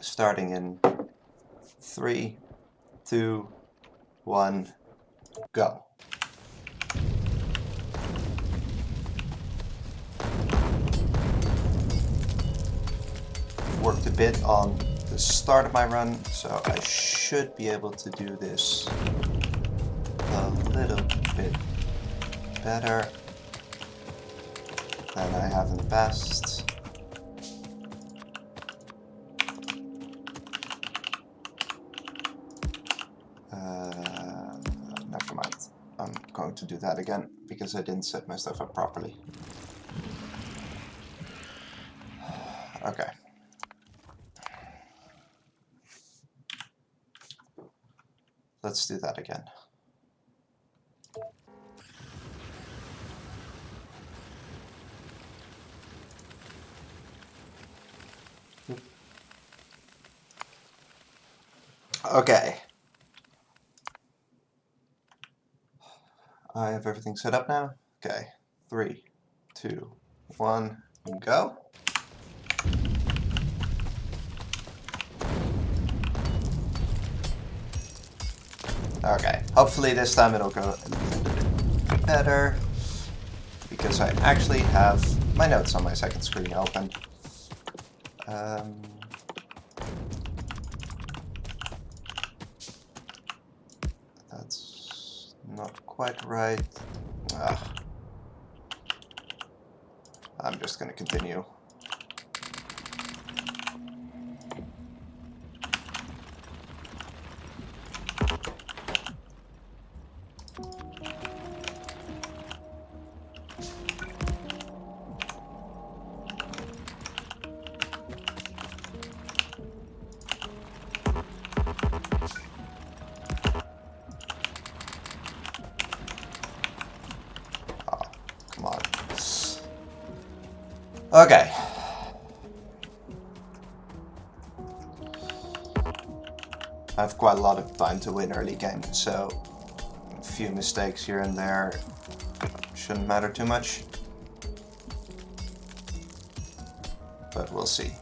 starting in 3, 2, 1, go. Worked a bit on the start of my run, so I should be able to do this a little bit better than I have in the past. Never mind. I'm going to do that again because I didn't set my stuff up properly. Okay. Let's do that again. Okay. I have everything set up now. Okay. 3, 2, 1, go. Okay. Hopefully this time it'll go a little bit better because I actually have my notes on my second screen open. That's not quite right. I'm just going to continue. Okay. I have quite a lot of time to win early game, so a few mistakes here and there shouldn't matter too much. But we'll see.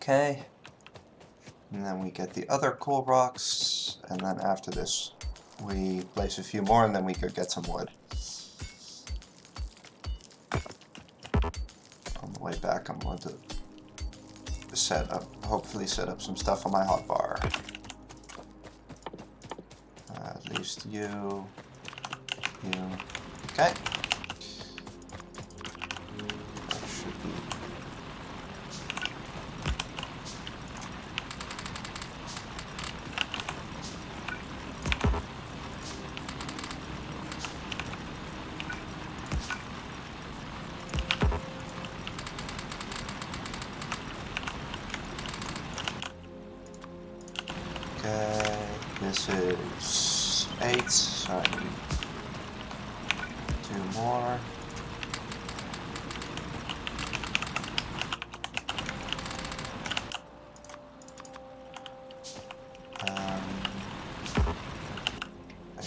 Okay, and then we get the other coal rocks, and then after this we place a few more and then we could get some wood. On the way back I'm going to hopefully set up some stuff on my hotbar. At least you, okay. That should be this is 8, so I need 2 more. I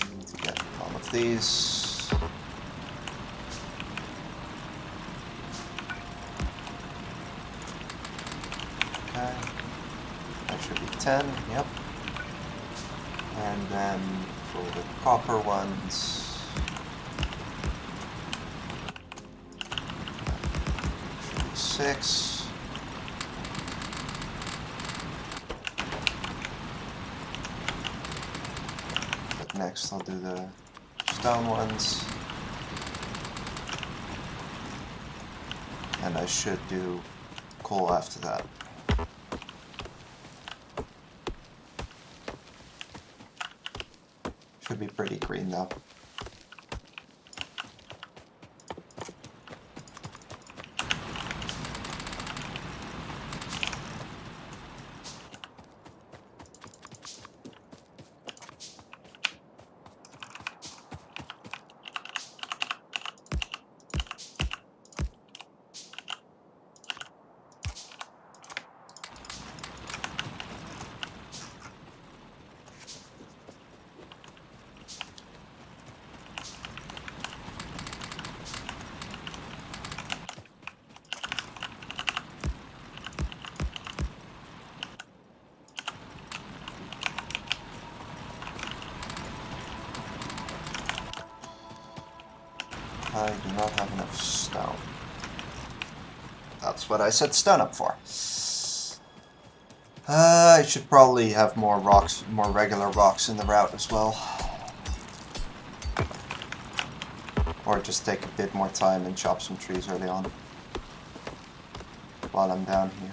need to get all of these. Okay, that should be 10, yep. And then for the copper ones, should be 6. But next I'll do the stone ones. And I should do coal after that. Should be pretty green though. I do not have enough stone. That's what I set stone up for. I should probably have more rocks, more regular rocks in the route as well. Or just take a bit more time and chop some trees early on. While I'm down here.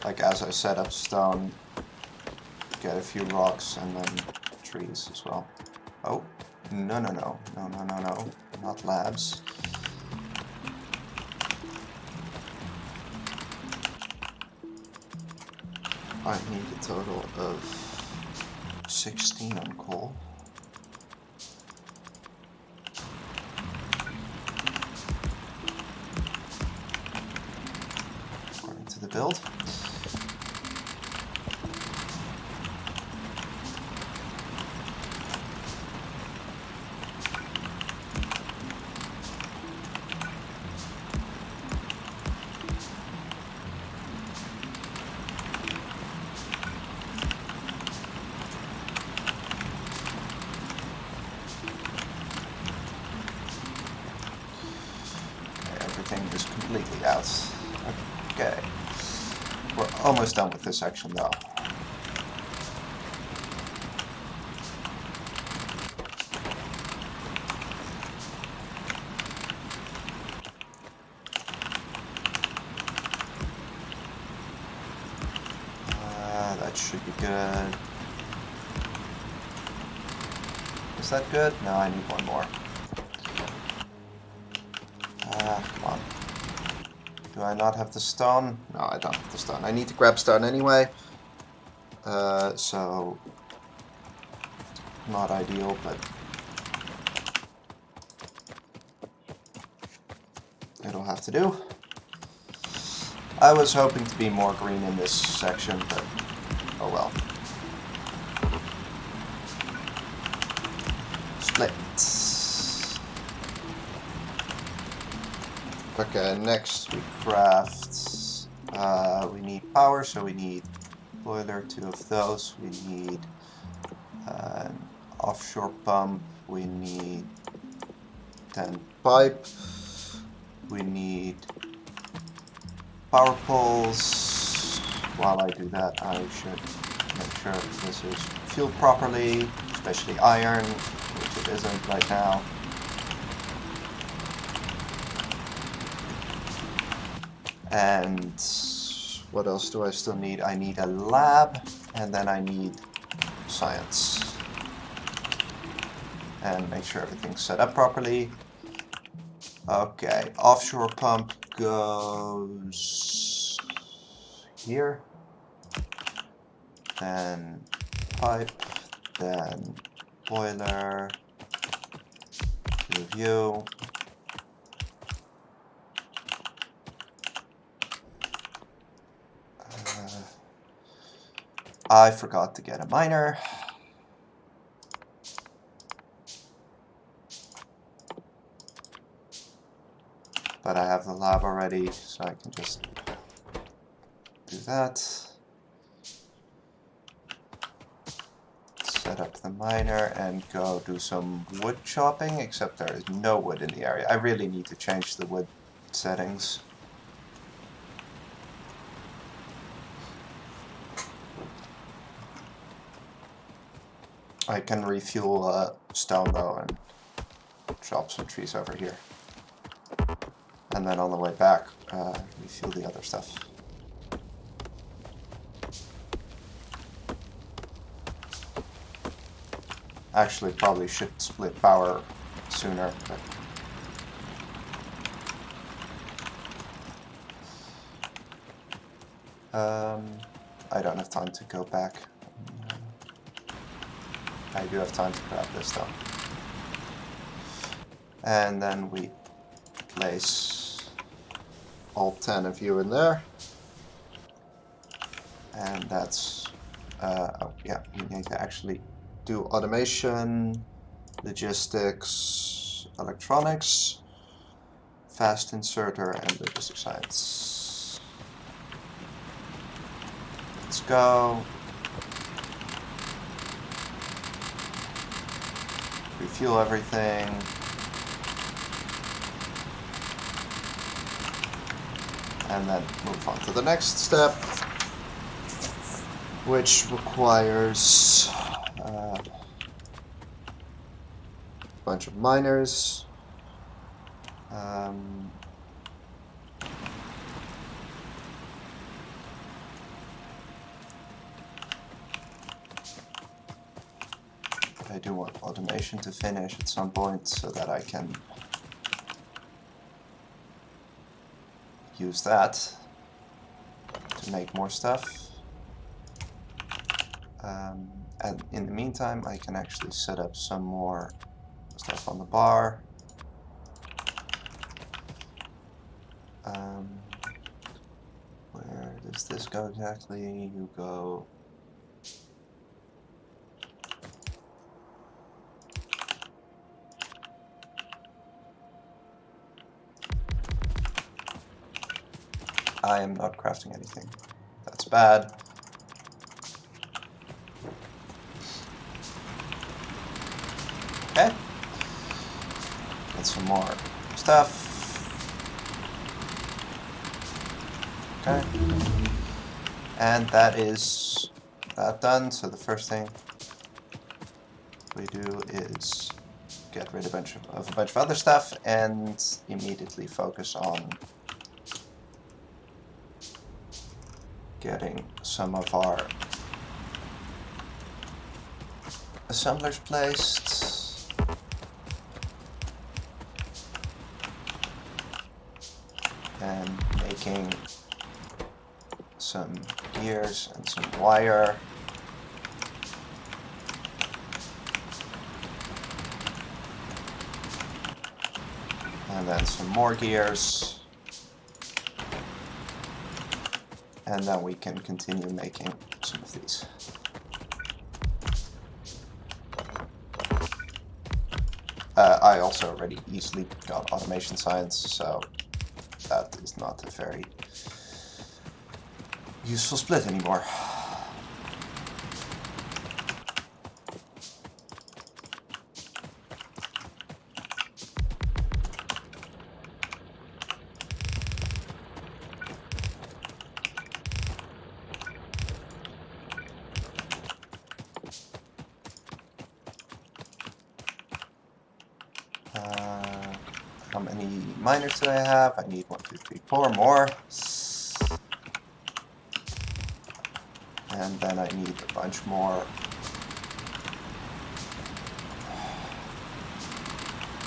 Like as I set up stone, get a few rocks and then trees as well. Oh, no, no, no, no, no, no, no, not labs. I need a total of 16 on coal. According to the build. Is completely out. Okay. We're almost done with this section though. That should be good. Is that good? No, I need one more. Come on. Do I not have the stone? No, I don't have the stone. I need to grab stone anyway. So... not ideal, but... it'll have to do. I was hoping to be more green in this section, but... oh well. Split. Okay, next we craft, we need power, so we need boiler, 2 of those, we need an offshore pump, we need 10 pipe, we need power poles. While I do that, I should make sure this is fueled properly, especially iron, which it isn't right now. And what else do I still need? I need a lab, and then I need science. And make sure everything's set up properly. Okay, offshore pump goes here. Then pipe, then boiler, review. I forgot to get a miner. But I have the lab already, so I can just do that. Set up the miner and go do some wood chopping, except there is no wood in the area. I really need to change the wood settings. I can refuel stone though and chop some trees over here. And then on the way back, refuel the other stuff. Actually, probably should split power sooner, but... I don't have time to go back. I do have time to grab this though. And then we place all 10 of you in there. And that's, oh yeah, you need to actually do automation, logistics, electronics, fast inserter, and logistic science. Let's go. Refuel everything. and then move on to the next step, which requires a bunch of miners. I do want automation to finish at some point so that I can use that to make more stuff. And in the meantime, I can actually set up some more stuff on the bar. Where does this go exactly? You go... I am not crafting anything. That's bad. Okay. Get some more stuff. Okay. And that is that done. So the first thing we do is get rid of a bunch of other stuff and immediately focus on getting some of our assemblers placed. And making some gears and some wire. And then some more gears. And then we can continue making some of these. I also already easily got automation science, so that is not a very useful split anymore. How many miners do I have? I need 1, 2, 3, 4 more. And then I need a bunch more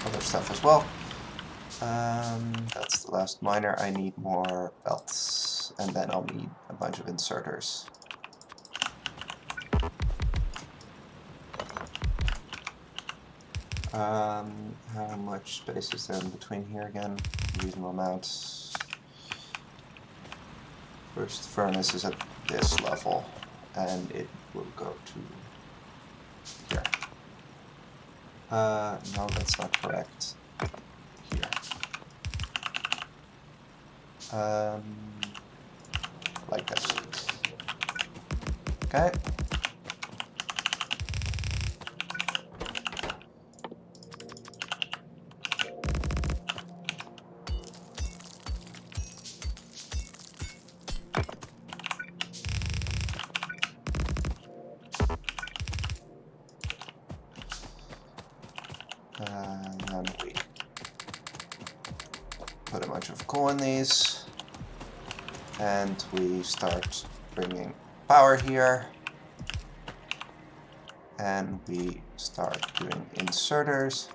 other stuff as well. That's the last miner. I need more belts, and then I'll need a bunch of inserters. How much space is there in between here again? Reasonable amounts. First furnace is at this level, and it will go to here. No, that's not correct. Here. Like this. Okay. And then we put a bunch of coal in these, and we start bringing power here, and we start doing inserters.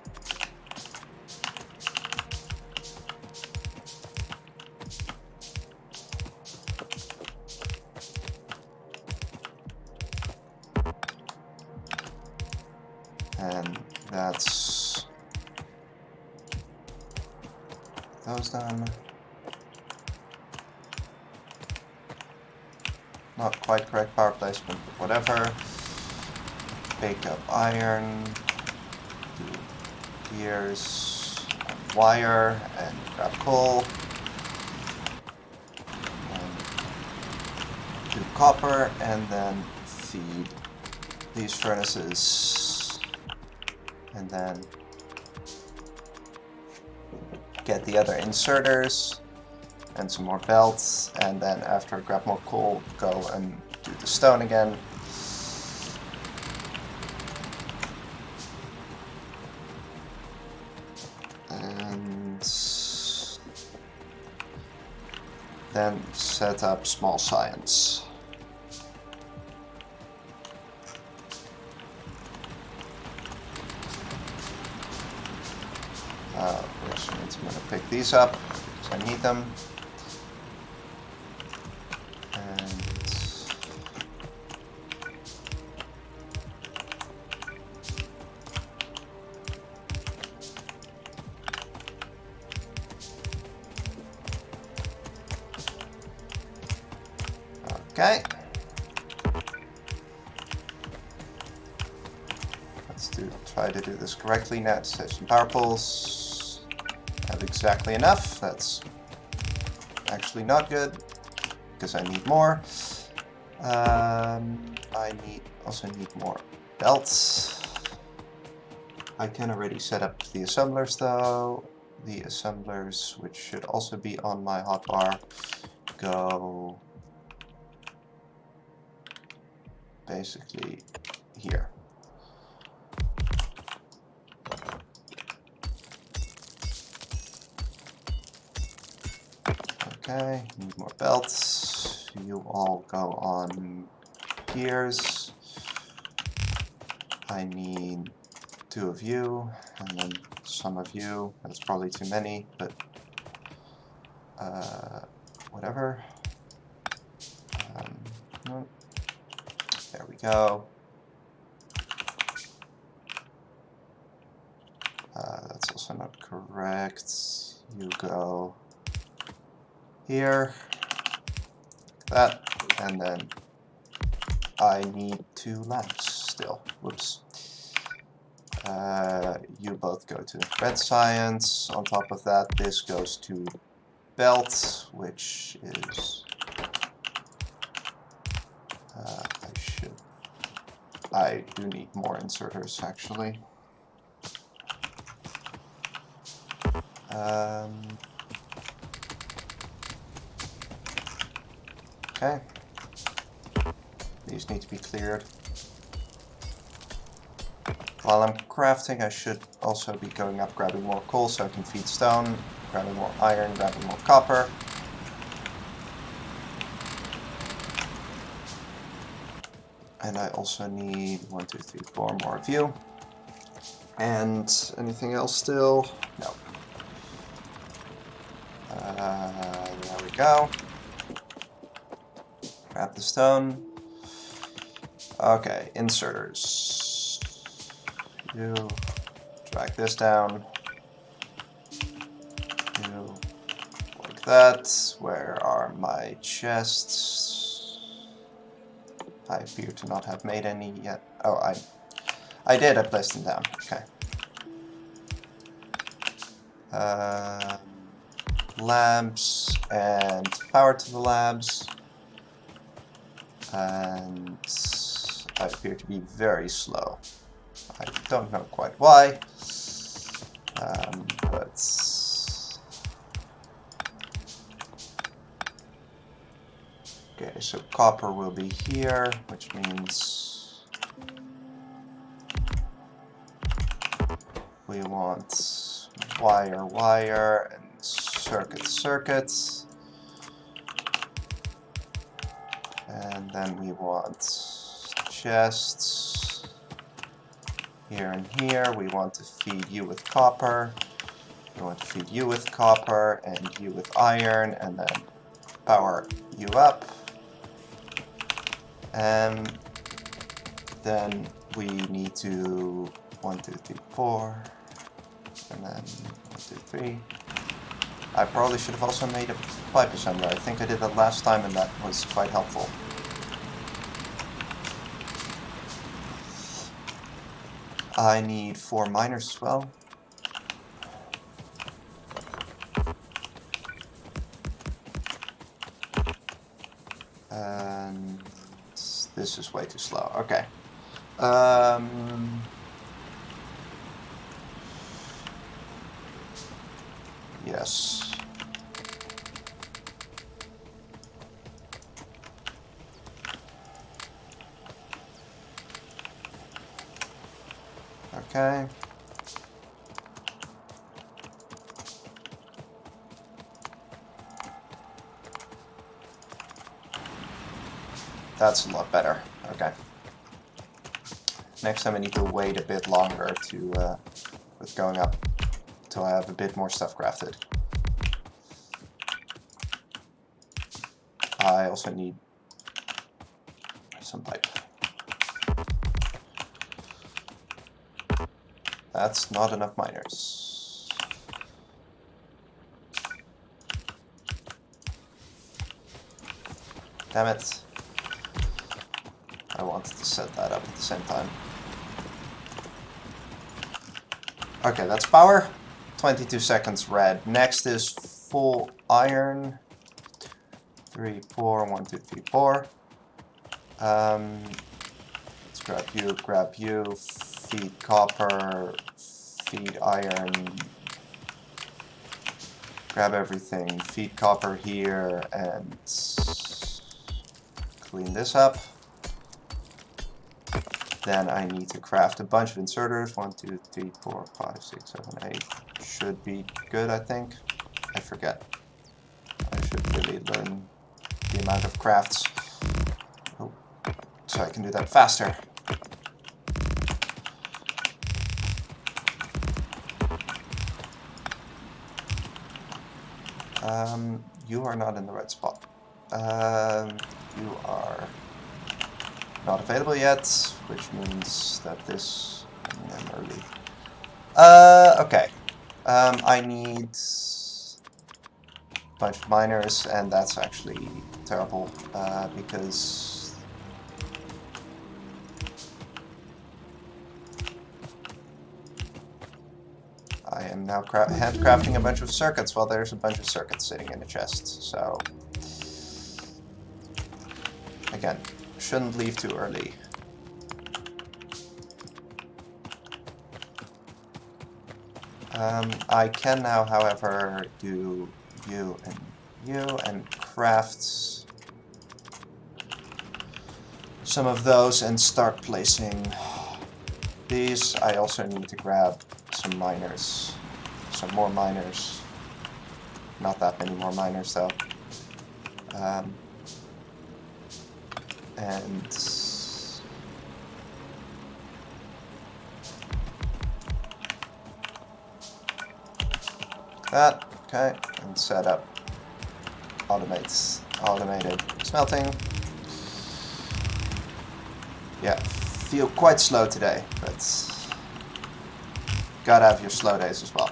And that's those done. Not quite correct power placement, but whatever. Bake up iron, do gears, and wire, and grab coal. And do copper, and then feed these furnaces. And then get the other inserters, and some more belts, and then after I grab more coal, go and do the stone again. And then set up small science. Which means I'm going to pick these up because I need them. And okay. Let's try to do this correctly now. Save some power poles. Have exactly enough. That's actually not good because I need more. I also need more belts. I can already set up the assemblers though. The assemblers, which should also be on my hotbar, go basically here. Okay, need more belts. You all go on gears. I need 2 of you, and then some of you. That's probably too many, but whatever. There we go. That's also not correct. You go here, like that, and then I need 2 lamps still. Whoops. You both go to red science. On top of that, this goes to belt, which is I do need more inserters actually. Okay. These need to be cleared. While I'm crafting, I should also be going up grabbing more coal so I can feed stone, grabbing more iron, grabbing more copper. And I also need 1, 2, 3, 4 more of you. And anything else still? No. There we go. Grab the stone. Okay, inserters. You drag this down. You like that. Where are my chests? I appear to not have made any yet. Oh, I did. I placed them down. Okay. Labs and power to the labs. And I appear to be very slow. I don't know quite why, but okay. So copper will be here, which means we want wire, and circuits. And then we want chests here and here. We want to feed you with copper. We want to feed you with copper and you with iron, and then power you up. And then we need to 1, 2, 3, 4, and then 1, 2, 3. I probably should have also made a pipe assembler. I think I did that last time and that was quite helpful. I need 4 miners as well. And this is way too slow. Okay. Yes. Okay. That's a lot better. Okay. Next time I need to wait a bit longer to with going up until I have a bit more stuff crafted. I also need some pipe. That's not enough miners. Damn it. I wanted to set that up at the same time. Okay, that's power. 22 seconds red. Next is full iron. 3, 4, 1, 2, 3, 4. Let's grab you, feed copper, feed iron, grab everything, feed copper here, and clean this up. Then I need to craft a bunch of inserters. 1, 2, 3, 4, 5, 6, 7, 8. Should be good, I think. I forget. I should really learn the amount of crafts. Oh, so I can do that faster. You are not in the right spot. You are not available yet, which means that this... I'm early. Okay. I need a bunch of miners, and that's actually terrible, because I am now handcrafting a bunch of circuits while there's a bunch of circuits sitting in a chest, so... Again, shouldn't leave too early. I can now, however, do you and craft some of those and start placing these. I also need to grab some miners, some more miners. Not that many more miners though. And that, okay, and set up automated smelting. Yeah, feel quite slow today, but gotta have your slow days as well.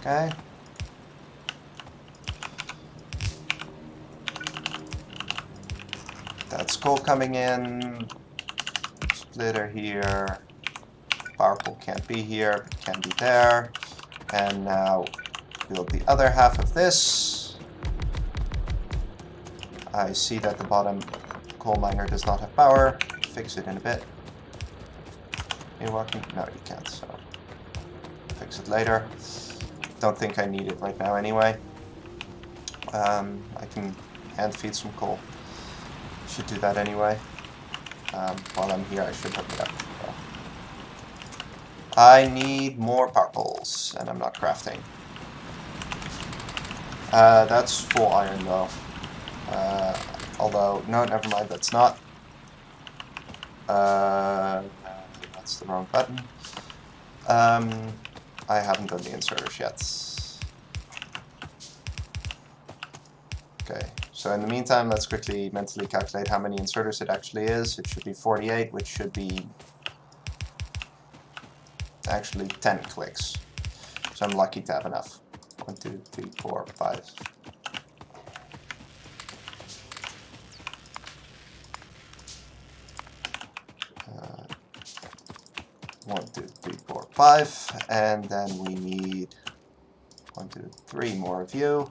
Okay. That's coal coming in. Splitter here. Power pole can't be here, but can be there. And now build the other half of this. I see that the bottom coal miner does not have power. Fix it in a bit. Are you walking? No, you can't, so fix it later. Don't think I need it right now anyway. I can hand feed some coal. Should do that anyway. While I'm here, I should hook it up. So. I need more power poles, and I'm not crafting. That's full iron though. Although, no, never mind, that's not. That's the wrong button. I haven't done the inserters yet. Okay, so in the meantime, let's quickly mentally calculate how many inserters it actually is. It should be 48, which should be actually 10 clicks. So I'm lucky to have enough. 1, 2, 3, 4, 5. 1, 2, 3, 4, 5, and then we need 1, 2, 3 more of you.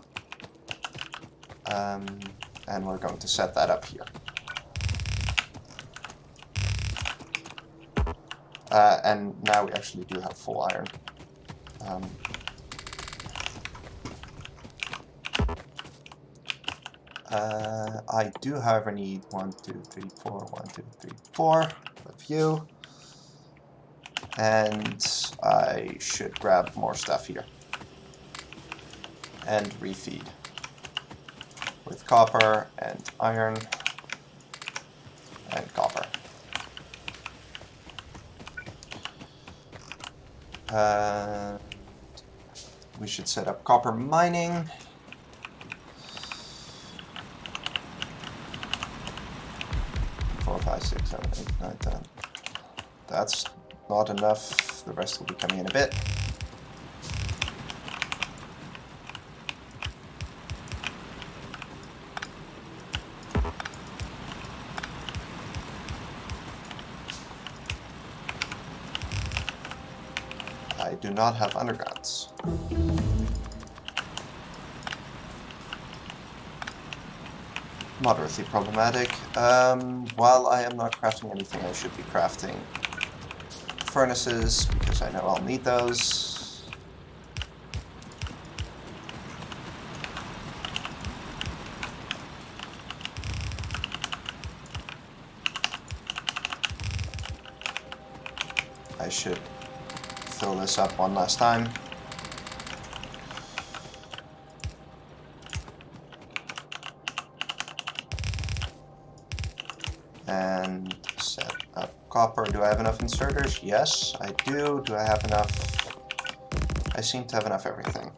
And we're going to set that up here. And now we actually do have full iron. I do, however, need 1, 2, 3, 4, 1, 2, 3, 4 of you. And I should grab more stuff here. And refeed. With copper and iron and copper. We should set up copper mining. Four, 5, 6, 7, 8, 9, 10. That's not enough. The rest will be coming in a bit. I do not have undergrounds. Moderately problematic. While I am not crafting anything, I should be crafting furnaces, because I know I'll need those. I should fill this up one last time. And set up copper. Do I have enough inserters? Yes, I do. Do I have enough? I seem to have enough everything.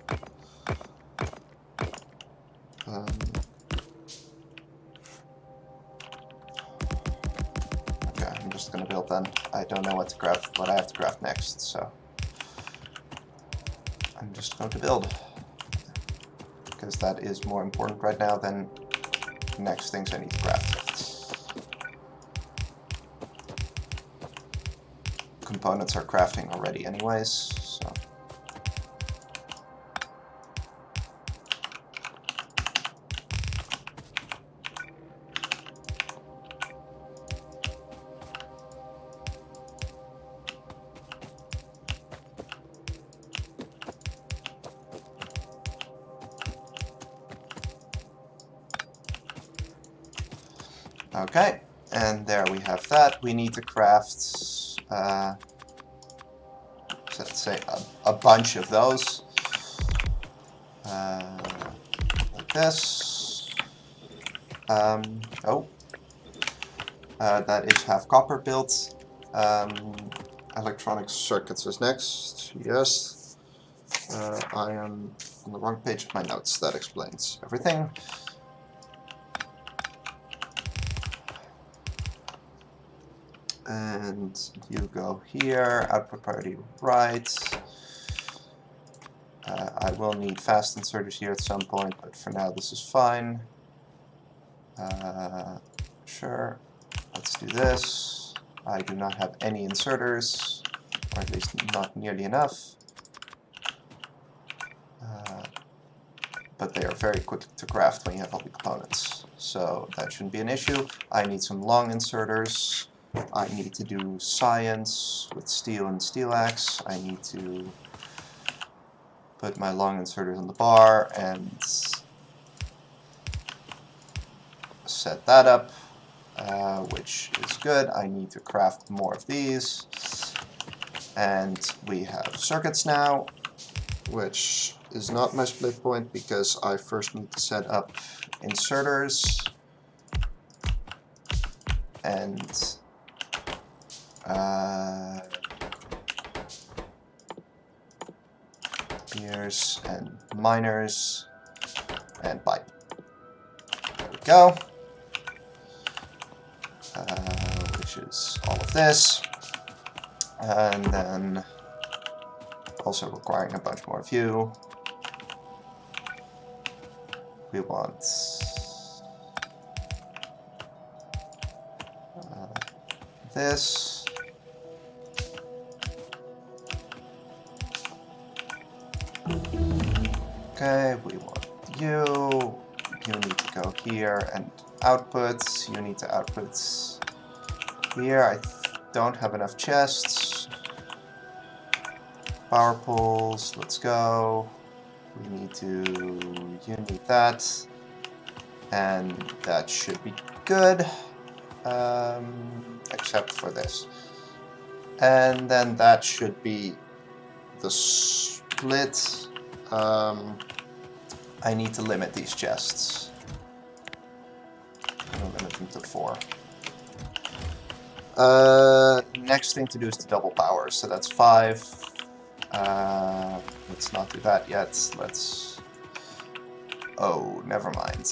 Okay, I'm just gonna build then. I don't know what I have to craft next, so I'm just going to build. Because that is more important right now than the next things I need to craft. Components are crafting already anyways, so. Okay, and there we have that. We need to craft let's say a bunch of those, like this. That is half copper built. Electronic circuits is next. Yes, I am on the wrong page of my notes. That explains everything. And you go here, output priority right. I will need fast inserters here at some point, but for now this is fine. Sure, let's do this. I do not have any inserters, or at least not nearly enough. But they are very quick to craft when you have all the components, so that shouldn't be an issue. I need some long inserters. I need to do science with steel and steel axe. I need to put my long inserters on the bar and set that up, which is good. I need to craft more of these. And we have circuits now, which is not my split point because I first need to set up inserters and gears and miners and pipe. There we go. Which is all of this. And then also requiring a bunch more of you. We want this. Okay, we want you. You need to go here and outputs. You need to output here. I don't have enough chests. Power poles, let's go. We need to, you need that. And that should be good. Except for this. And then that should be the split. I need to limit these chests. I'm gonna limit them to 4. Next thing to do is to double power, so that's 5. Let's not do that yet. Let's... Oh, never mind.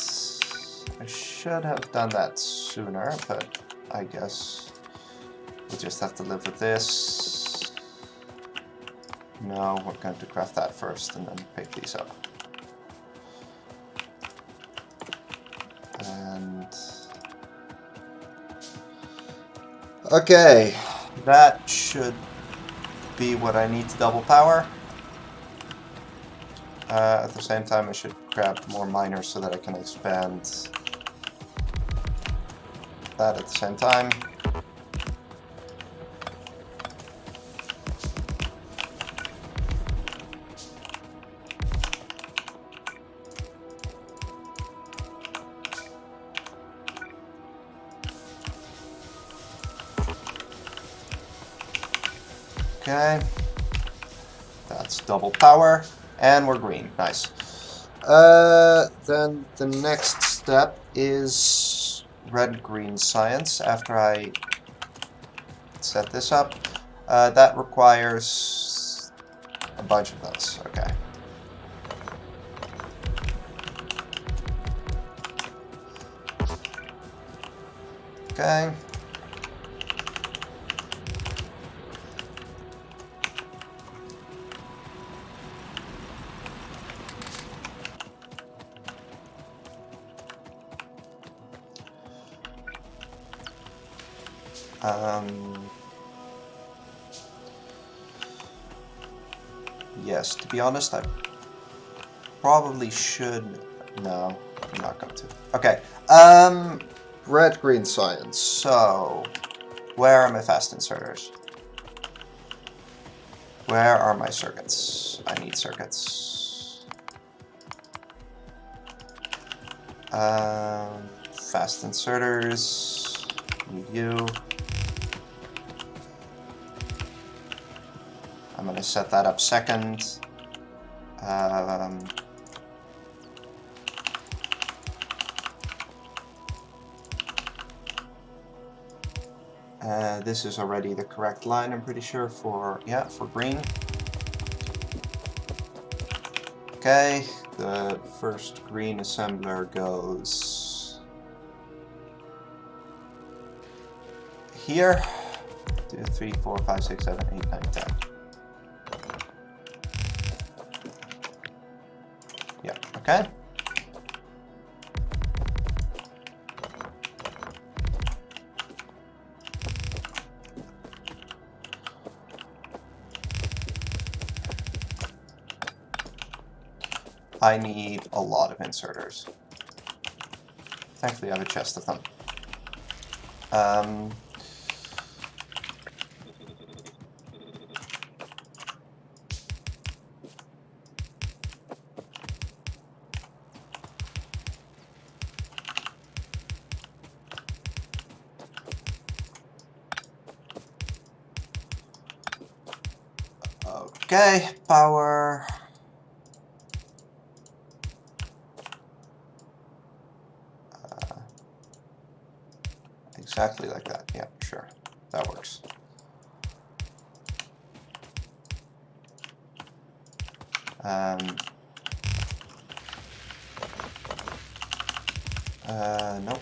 I should have done that sooner, but I guess we'll just have to live with this. No, we're going to craft that first and then pick these up. And... okay, that should be what I need to double power. At the same time, I should grab more miners so that I can expand that at the same time. Okay, that's double power, and we're green. Nice. Then the next step is red-green science. After I set this up, that requires a bunch of those. Okay. Okay. Yes, to be honest, I probably should... No, I'm not going to. Okay, red-green science. So, where are my fast inserters? Where are my circuits? I need circuits. Fast inserters. Need you. I'm going to set that up second. This is already the correct line, I'm pretty sure, for green. Okay, the first green assembler goes here. 2, 3, 4, 5, 6, 7, 8, 9, 10. Yeah, okay. I need a lot of inserters. Thankfully I have a chest of them. Okay, power. Exactly like that. Yeah, sure. That works. Nope.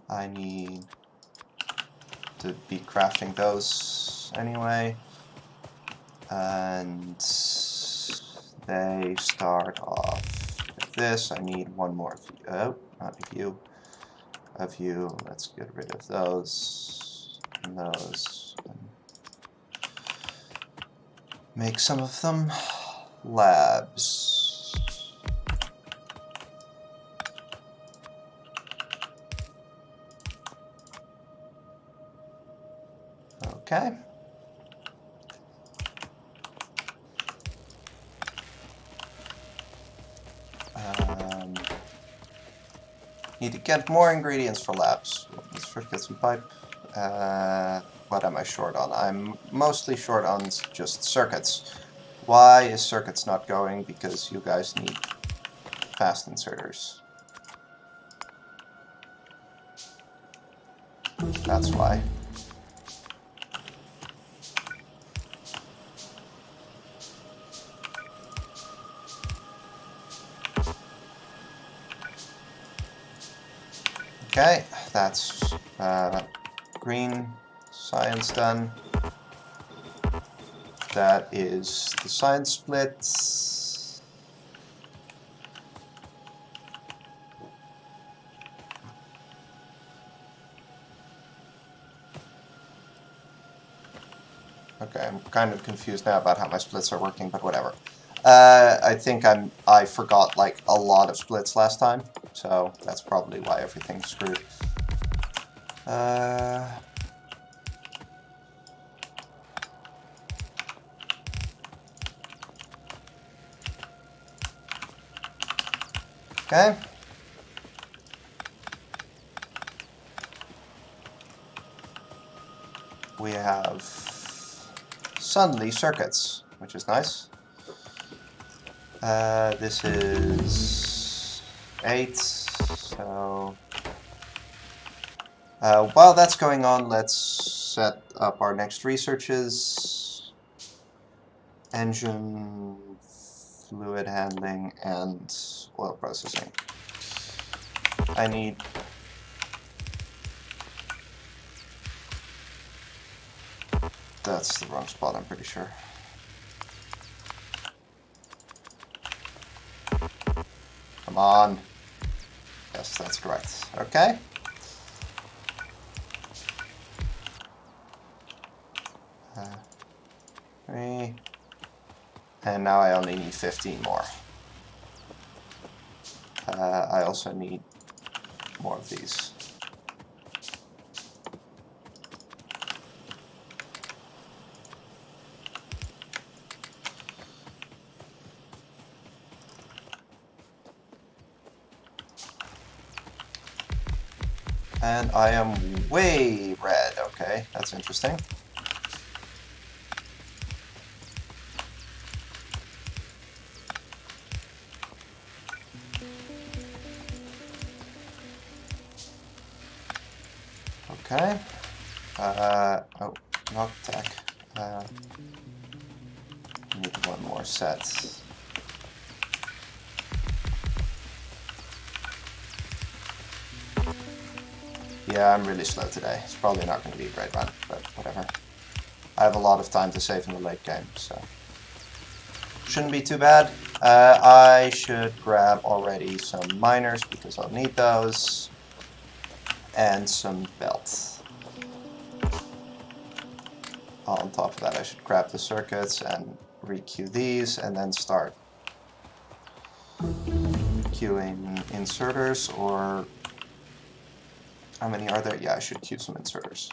I need to be crafting those anyway. And they start off with this. I need one more of you. Oh, not of you. Of you. Let's get rid of those and those. And make some of them labs. Okay. Need to get more ingredients for labs. Let's first get some pipe. What am I short on? I'm mostly short on just circuits. Why is circuits not going? Because you guys need fast inserters. That's why. Okay, that's green science done. That is the science splits. Okay, I'm kind of confused now about how my splits are working, but whatever. I think I forgot like a lot of splits last time, so that's probably why everything's screwed. Okay. We have suddenly circuits, which is nice. This is 8, so while that's going on, let's set up our next researches. Engine, fluid handling, and oil processing. I need... That's the wrong spot, I'm pretty sure. Come on. Yes, that's correct. Okay. Three. And now I only need 15 more. I also need more of these. And I am way red. Okay, that's interesting. Okay. Oh, not tech. Need one more set. Yeah, I'm really slow today. It's probably not going to be a great run, but whatever. I have a lot of time to save in the late game, so shouldn't be too bad. I should grab already some miners because I'll need those, and some belts. On top of that, I should grab the circuits and re-queue these, and then start queuing inserters, or how many are there? Yeah, I should queue some inserters.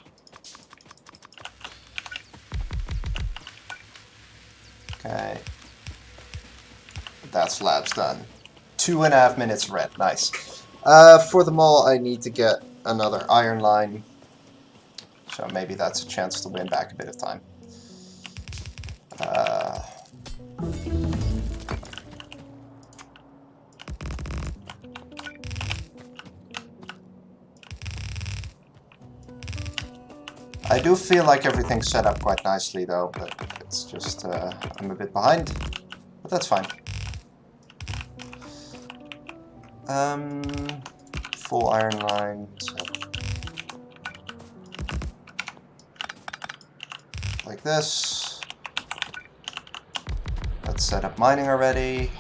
Okay. That's labs done. 2.5 minutes red, nice. For the mall, I need to get another iron line, so maybe that's a chance to win back a bit of time. I do feel like everything's set up quite nicely though, but it's just, I'm a bit behind, but that's fine. Full iron line, so like this. Let's set up mining already.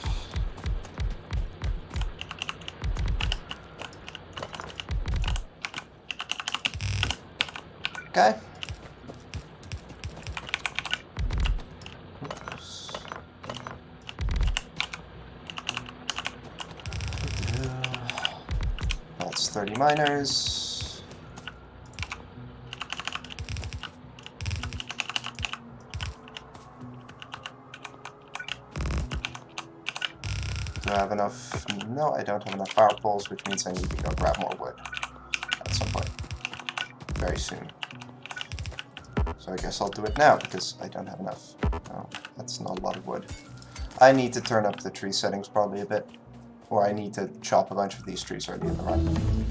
Okay. Oops. That's 30 miners. Do I have enough? No, I don't have enough power poles, which means I need to go grab more wood at some point. Very soon. So I guess I'll do it now, because I don't have enough. No, that's not a lot of wood. I need to turn up the tree settings probably a bit. Or I need to chop a bunch of these trees already in the run.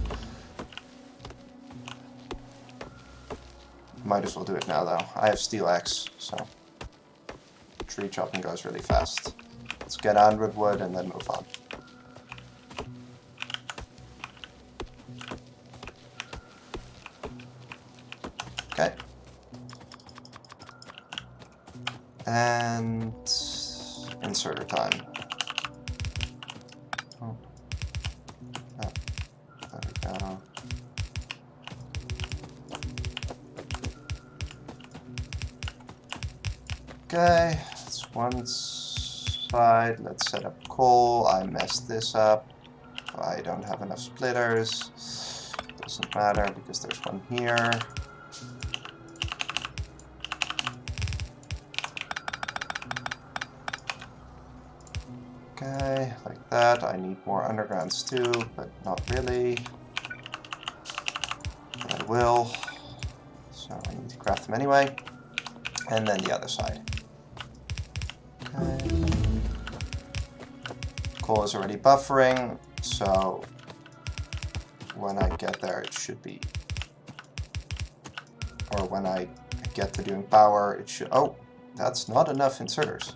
Might as well do it now, though. I have steel axe, so tree chopping goes really fast. Let's get on with wood and then move on. Okay. And inserter time. Oh. Oh. There we go. Okay, that's one side. Let's set up coal. I messed this up. I don't have enough splitters. Doesn't matter because there's one here. Okay, like that. I need more undergrounds too, but not really. But I will. So I need to craft them anyway. And then the other side. Okay. Coal is already buffering, so when I get there it should be, or when I get to doing power it should, oh, that's not enough inserters.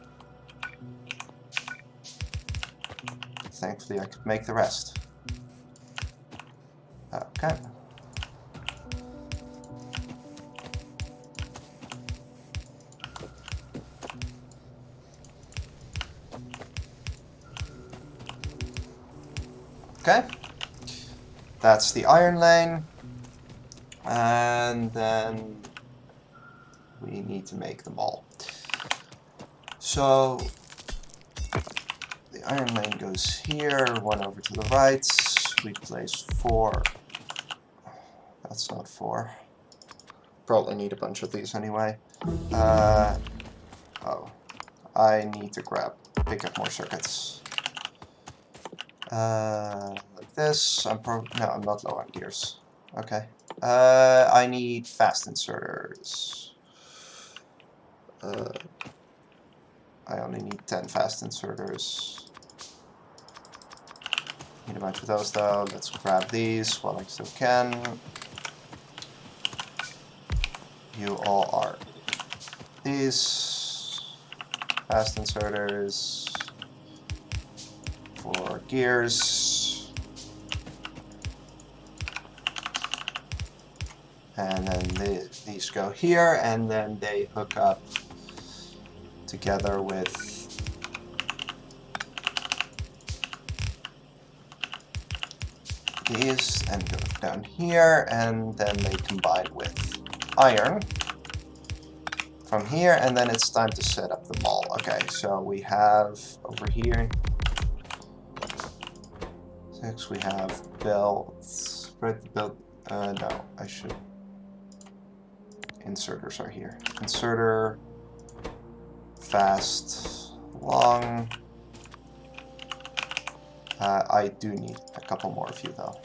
Thankfully I could make the rest. Okay. Okay, that's the iron lane, and then we need to make them all. So the iron lane goes here, one over to the right, we place 4, that's not 4, probably need a bunch of these anyway. Oh, I need to pick up more circuits. Like this. No, I'm not low on gears. Okay. I need fast inserters. I only need 10 fast inserters. Need a bunch of those though. Let's grab these while I still can. You all are these fast inserters. For gears, and then these go here, and then they hook up together with these and go down here, and then they combine with iron from here, and then it's time to set up the mall. Okay, so we have over here we have belts, spread the belt, no, I should, inserters are here. Inserter, fast, long, I do need a couple more of you though.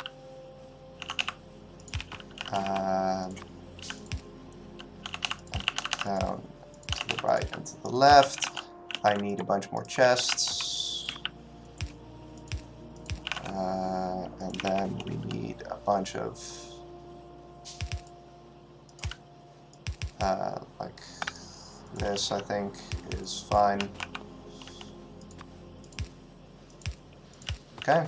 Down to the right and to the left, I need a bunch more chests. And then we need a bunch of like this, I think is fine. Okay.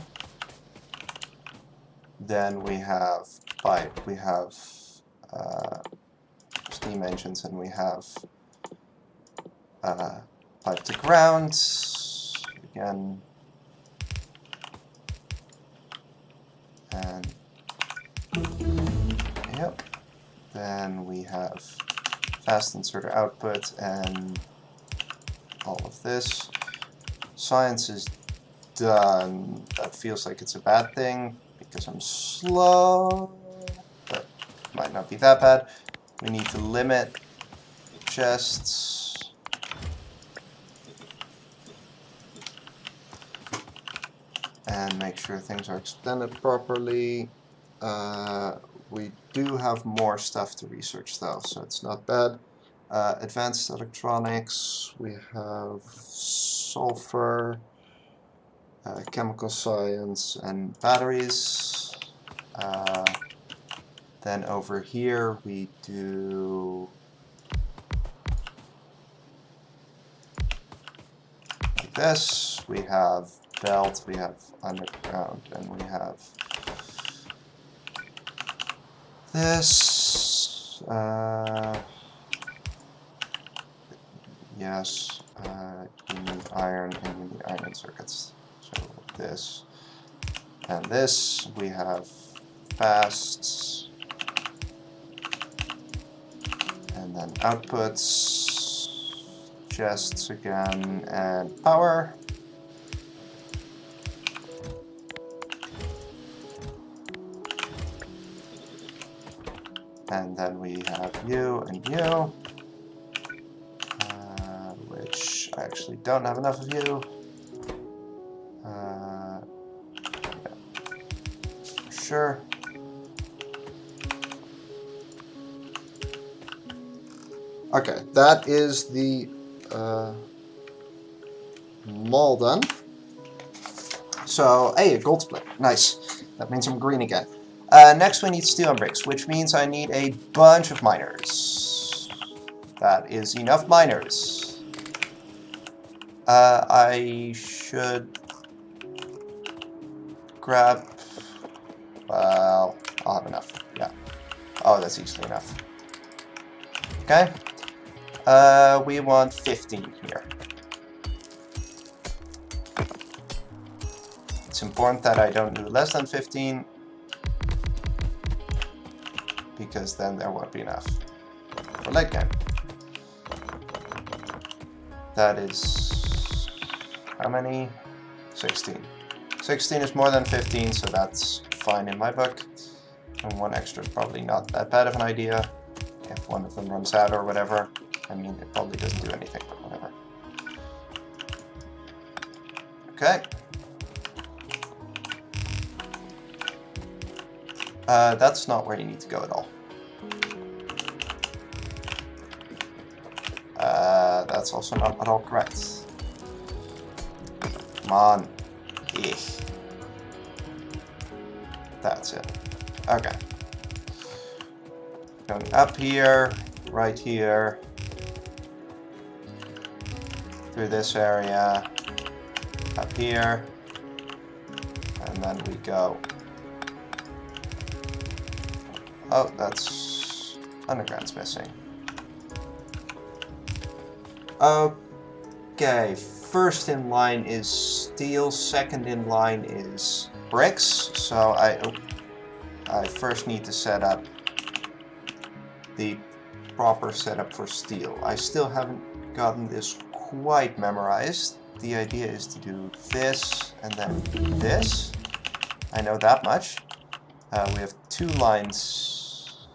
Then we have pipe, we have steam engines, and we have pipe to ground. Again, and yep, then we have fast inserter output and all of this. Science is done. That feels like it's a bad thing because I'm slow, but might not be that bad. We need to limit chests. and make sure things are extended properly. We do have more stuff to research though, so it's not bad. Advanced electronics, we have sulfur, chemical science, and batteries. Then over here we do like this. We have belt, we have underground, and we have this. Yes, you need iron and you need iron circuits. So this and this. We have fasts and then outputs, chests again, and power. And then we have you and you, which I actually don't have enough of you. Yeah, for sure. Okay, that is the mall done. So, hey, a gold split. Nice. That means I'm green again. Next we need steel and bricks, which means I need a bunch of miners. That is enough miners. I should grab... Well, I'll have enough. Yeah. Oh, that's easily enough. Okay. We want 15 here. It's important that I don't do less than 15, because then there won't be enough for late game. That is how many? 16. 16 is more than 15, so that's fine in my book. And one extra is probably not that bad of an idea. If one of them runs out or whatever. I mean, it probably doesn't do anything, but whatever. Okay. That's not where you need to go at all. That's also not at all correct. Come on. Eesh. That's it. Okay. Going up here, right here, through this area, up here, and then we go. Oh, that's underground's missing. Okay, first in line is steel, second in line is bricks, so I first need to set up the proper setup for steel. I still haven't gotten this quite memorized. The idea is to do this and then this. I know that much. We have 2 lines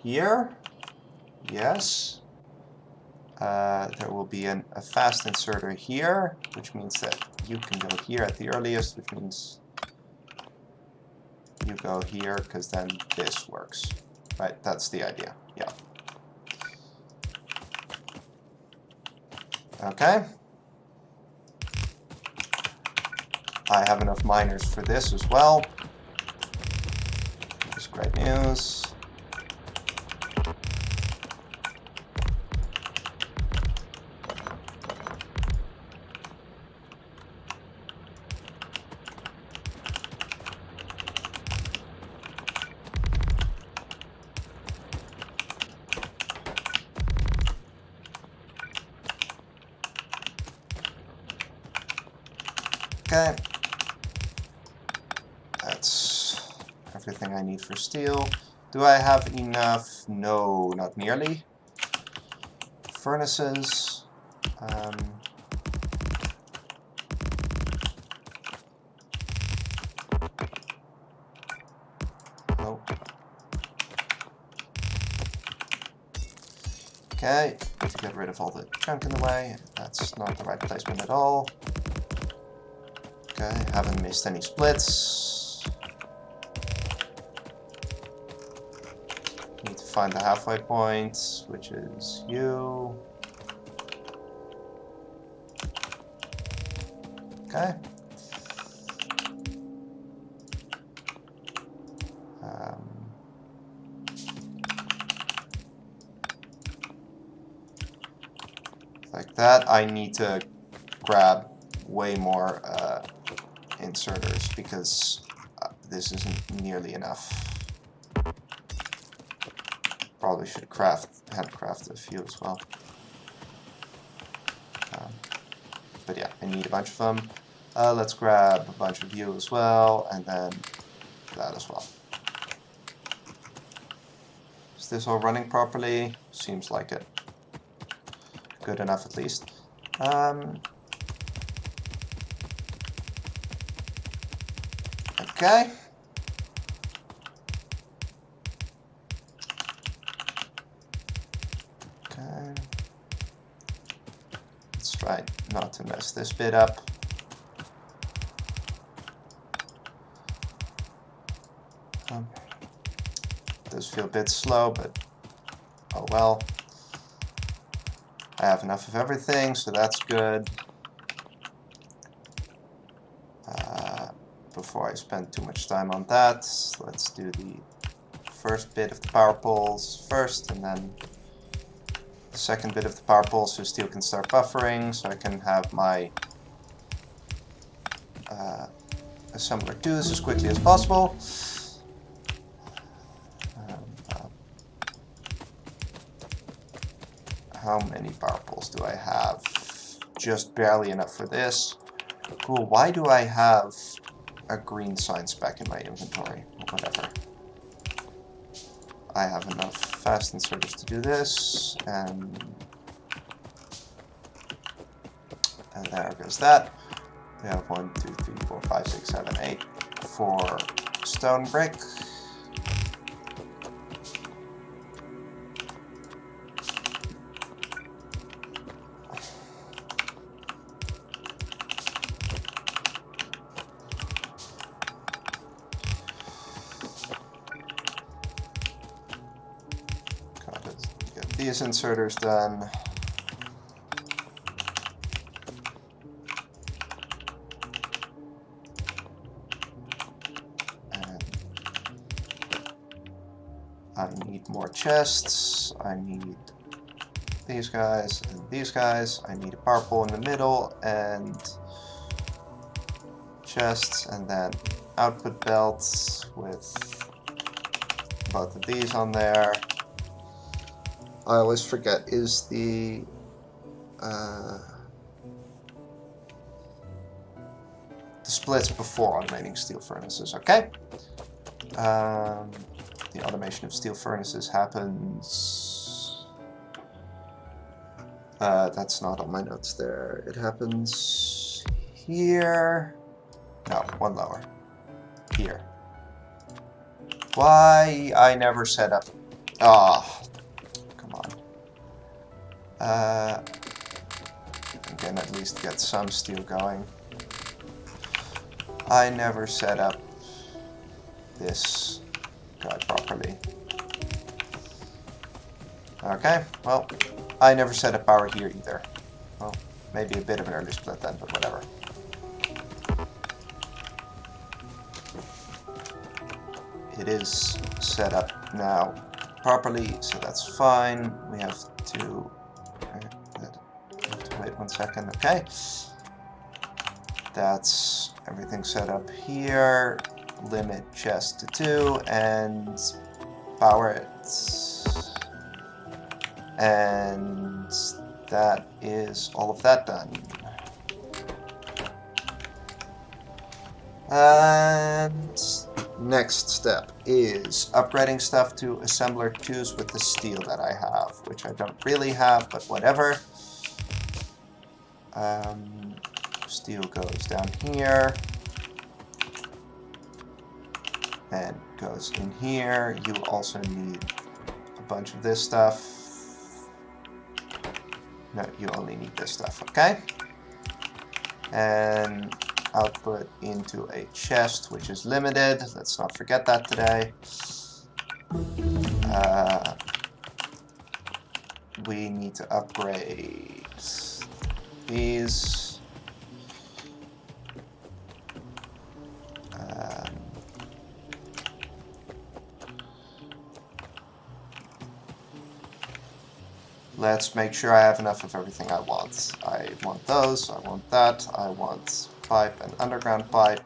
here. Yes. There will be a fast inserter here, which means that you can go here at the earliest, which means you go here, because then this works. Right, that's the idea. Yeah. Okay. I have enough miners for this as well. Which is great news. Okay, that's everything I need for steel. Do I have enough? No, not nearly. Furnaces. Oh. Okay, to get rid of all the junk in the way. That's not the right placement at all. Okay, haven't missed any splits. Need to find the halfway point, which is you. Okay. Like that. I need to grab way more inserters because this isn't nearly enough. Probably should handcraft a few as well. But yeah, I need a bunch of them. Let's grab a bunch of you as well, and then that as well. Is this all running properly? Seems like it. Good enough at least. Okay. Okay. Let's try not to mess this bit up. Does feel a bit slow, but oh well. I have enough of everything, so that's good. Before I spend too much time on that, let's do the first bit of the power poles first, and then the second bit of the power poles so steel can start buffering, so I can have my assembler do this as quickly as possible. How many power poles do I have? Just barely enough for this. Cool, why do I have a green sign spec in my inventory? Whatever. I have enough fast inserters to do this, and there goes that. We have 1, 2, 3, 4, 5, 6, 7, 8, 4 stone brick. Get these inserters done. I need more chests. I need these guys and these guys. I need a power pole in the middle and chests, and then output belts with both of these on there. I always forget, is the splits before automating steel furnaces, okay? The automation of steel furnaces happens... that's not on my notes there. It happens here. No, one lower. Here. Why I never set up... Ah, come on. I can at least get some steel going. I never set up this guy properly. Okay, well, I never set up power here either. Well, maybe a bit of an early split then, but whatever. It is set up now properly, so that's fine. We have to wait 1 second. Okay, that's everything set up here. Limit chest to 2 and power it. And that is all of that done. And next step is upgrading stuff to assembler 2s with the steel that I have, which I don't really have, but whatever. Steel goes down here and goes in here. You also need a bunch of this stuff. No, you only need this stuff, okay? And output into a chest, which is limited. Let's not forget that today. We need to upgrade these. Let's make sure I have enough of everything I want. I want those, I want that, I want pipe and underground pipe.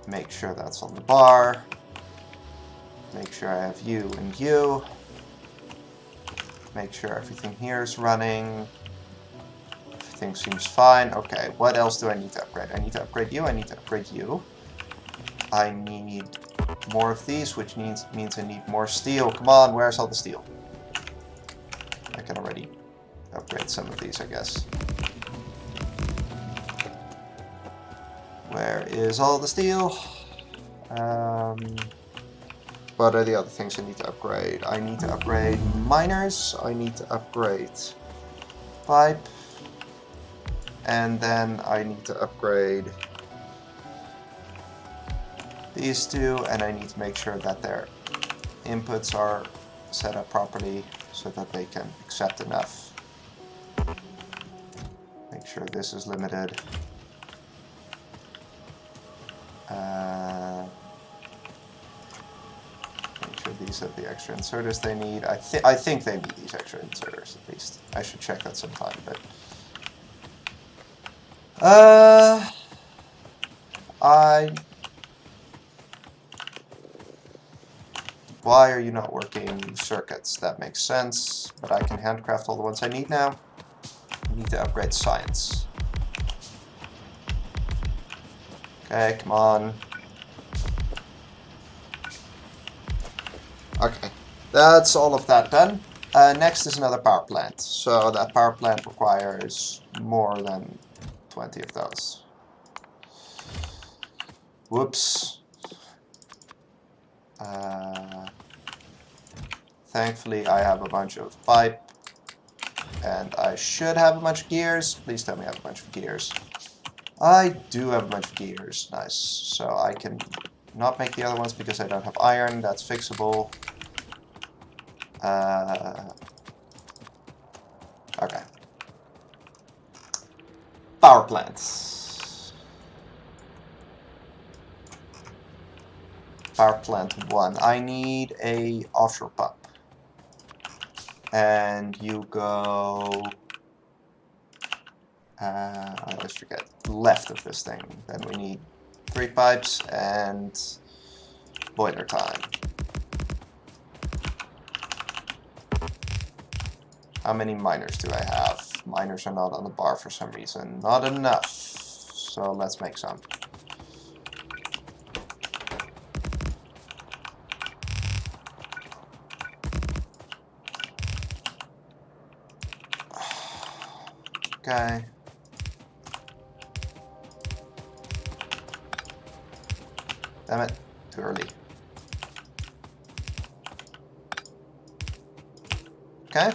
Make sure that's on the bar. Make sure I have you and you. Make sure everything here is running. Everything seems fine. Okay, what else do I need to upgrade? I need to upgrade you, I need to upgrade you. I need more of these, which means I need more steel. Come on, where's all the steel? I can already upgrade some of these, I guess. Where is all the steel? What are the other things I need to upgrade? I need to upgrade miners, I need to upgrade pipe, and then I need to upgrade these two, and I need to make sure that their inputs are set up properly so that they can accept enough. Make sure this is limited. Make sure these have the extra inserters they need. I think they need these extra inserters at least. I should check that sometime, but why are you not working circuits? That makes sense, but I can handcraft all the ones I need now. I need to upgrade science. Okay, come on. Okay, that's all of that done. Next is another power plant. So that power plant requires more than 20 of those. Whoops. Thankfully, I have a bunch of pipe, and I should have a bunch of gears. Please tell me I have a bunch of gears. I do have a bunch of gears. Nice. So I can not make the other ones because I don't have iron. That's fixable. Okay. Power plants. Power plant 1. I need a offshore pump. And you go... I always forget. Left of this thing. Then we need 3 pipes and boiler time. How many miners do I have? Miners are not on the bar for some reason. Not enough. So let's make some. Okay. Damn it. Too early. Okay.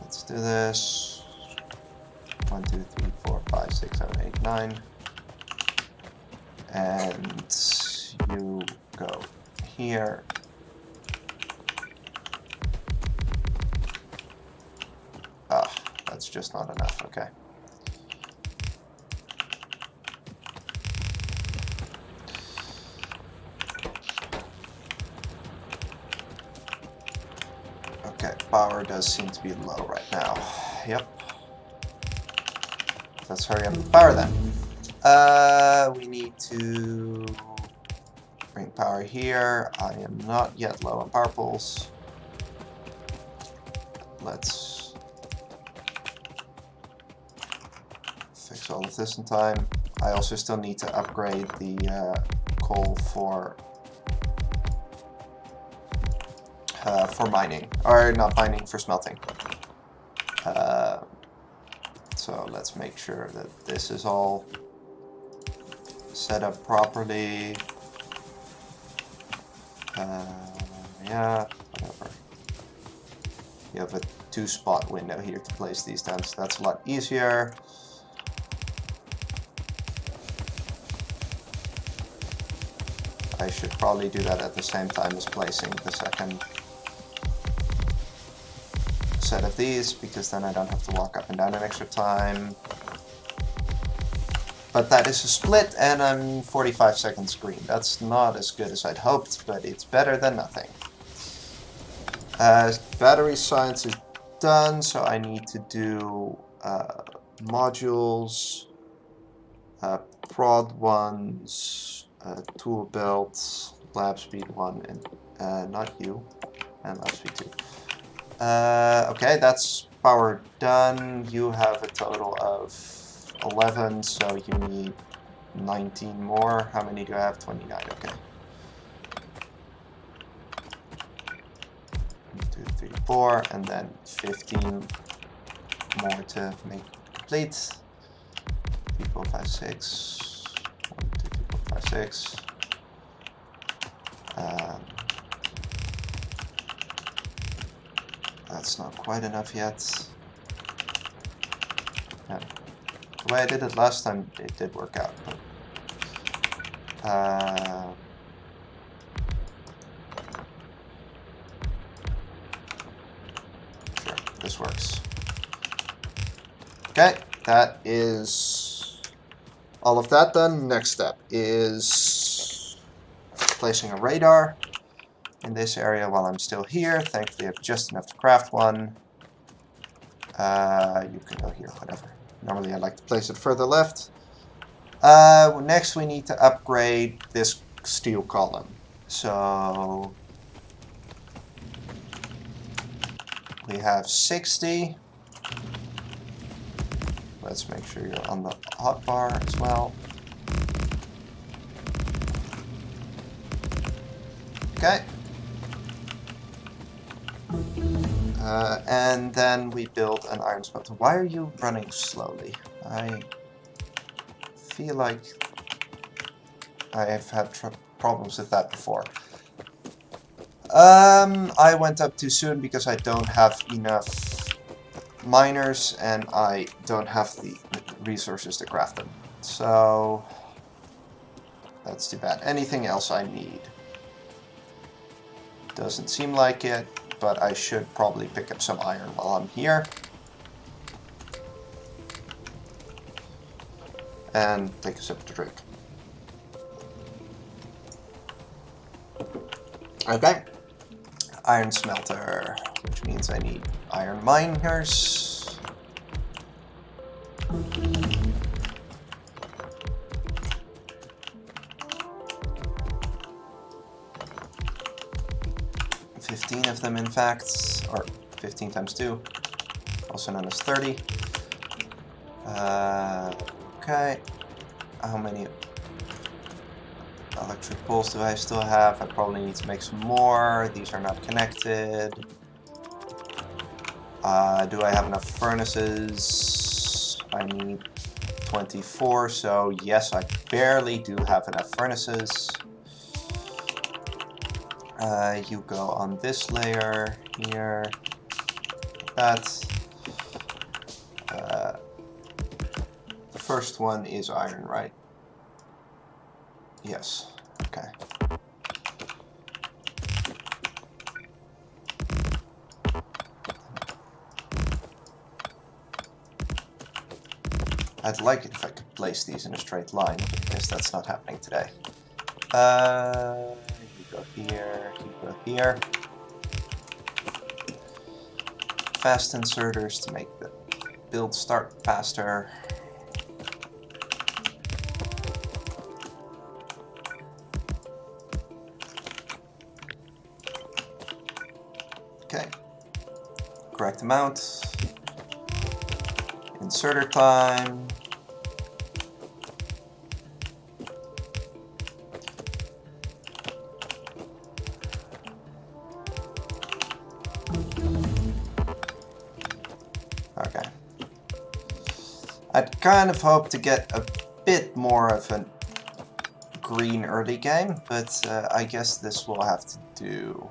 Let's do this. 1, 2, 3, 4, 5, 6, 7, 8, 9. And you go here. Ah, that's just not enough, okay. Okay, power does seem to be low right now. Yep. Let's hurry up the power then. We need to bring power here. I am not yet low on power poles. Let's fix all of this in time. I also still need to upgrade the coal for mining, or not mining, for smelting. So let's make sure that this is all set up properly. Yeah, whatever. You have a 2-spot window here to place these down, so that's a lot easier. I should probably do that at the same time as placing the second set of these, because then I don't have to walk up and down an extra time. But that is a split, and I'm 45 seconds green. That's not as good as I'd hoped, but it's better than nothing. Battery science is done, so I need to do modules, prod ones, tool belts, lab speed 1, and not you, and lab speed 2. Okay, that's power done. You have a total of 11, so you need 19 more. How many do I have? 29, okay. 1, 2, 3, 4, and then 15 more to make complete. 3, 4, 5, 6. 1, 2, 3, 4, 5, 6. That's not quite enough yet. Yeah. The way I did it last time, it did work out. But, sure, this works. Okay, that is all of that done. Next step is placing a radar in this area while I'm still here. Thankfully, I have just enough to craft one. You can go here, whatever. Normally, I like to place it further left. Next, we need to upgrade this steel column. So we have 60. Let's make sure you're on the hotbar as well. Okay. And then we build an iron smelter. Why are you running slowly? I feel like I have had problems with that before. I went up too soon because I don't have enough miners and I don't have the resources to craft them. So that's too bad. Anything else I need? Doesn't seem like it, but I should probably pick up some iron while I'm here. And take a sip to drink. Okay. Iron smelter, which means I need iron miners. $15 of them, in fact, or 15 times 2, also known as 30. Okay. How many electric poles do I still have? I probably need to make some more. These are not connected. Do I have enough furnaces? I need 24, so yes, I barely do have enough furnaces. You go on this layer here, that. The first one is iron, right? Yes, okay. I'd like it if I could place these in a straight line, but I guess that's not happening today. You go here, you go here. Fast inserters to make the build start faster. Okay, correct amount. Inserter time. Okay. I'd kind of hoped to get a bit more of a green early game, but I guess this will have to do.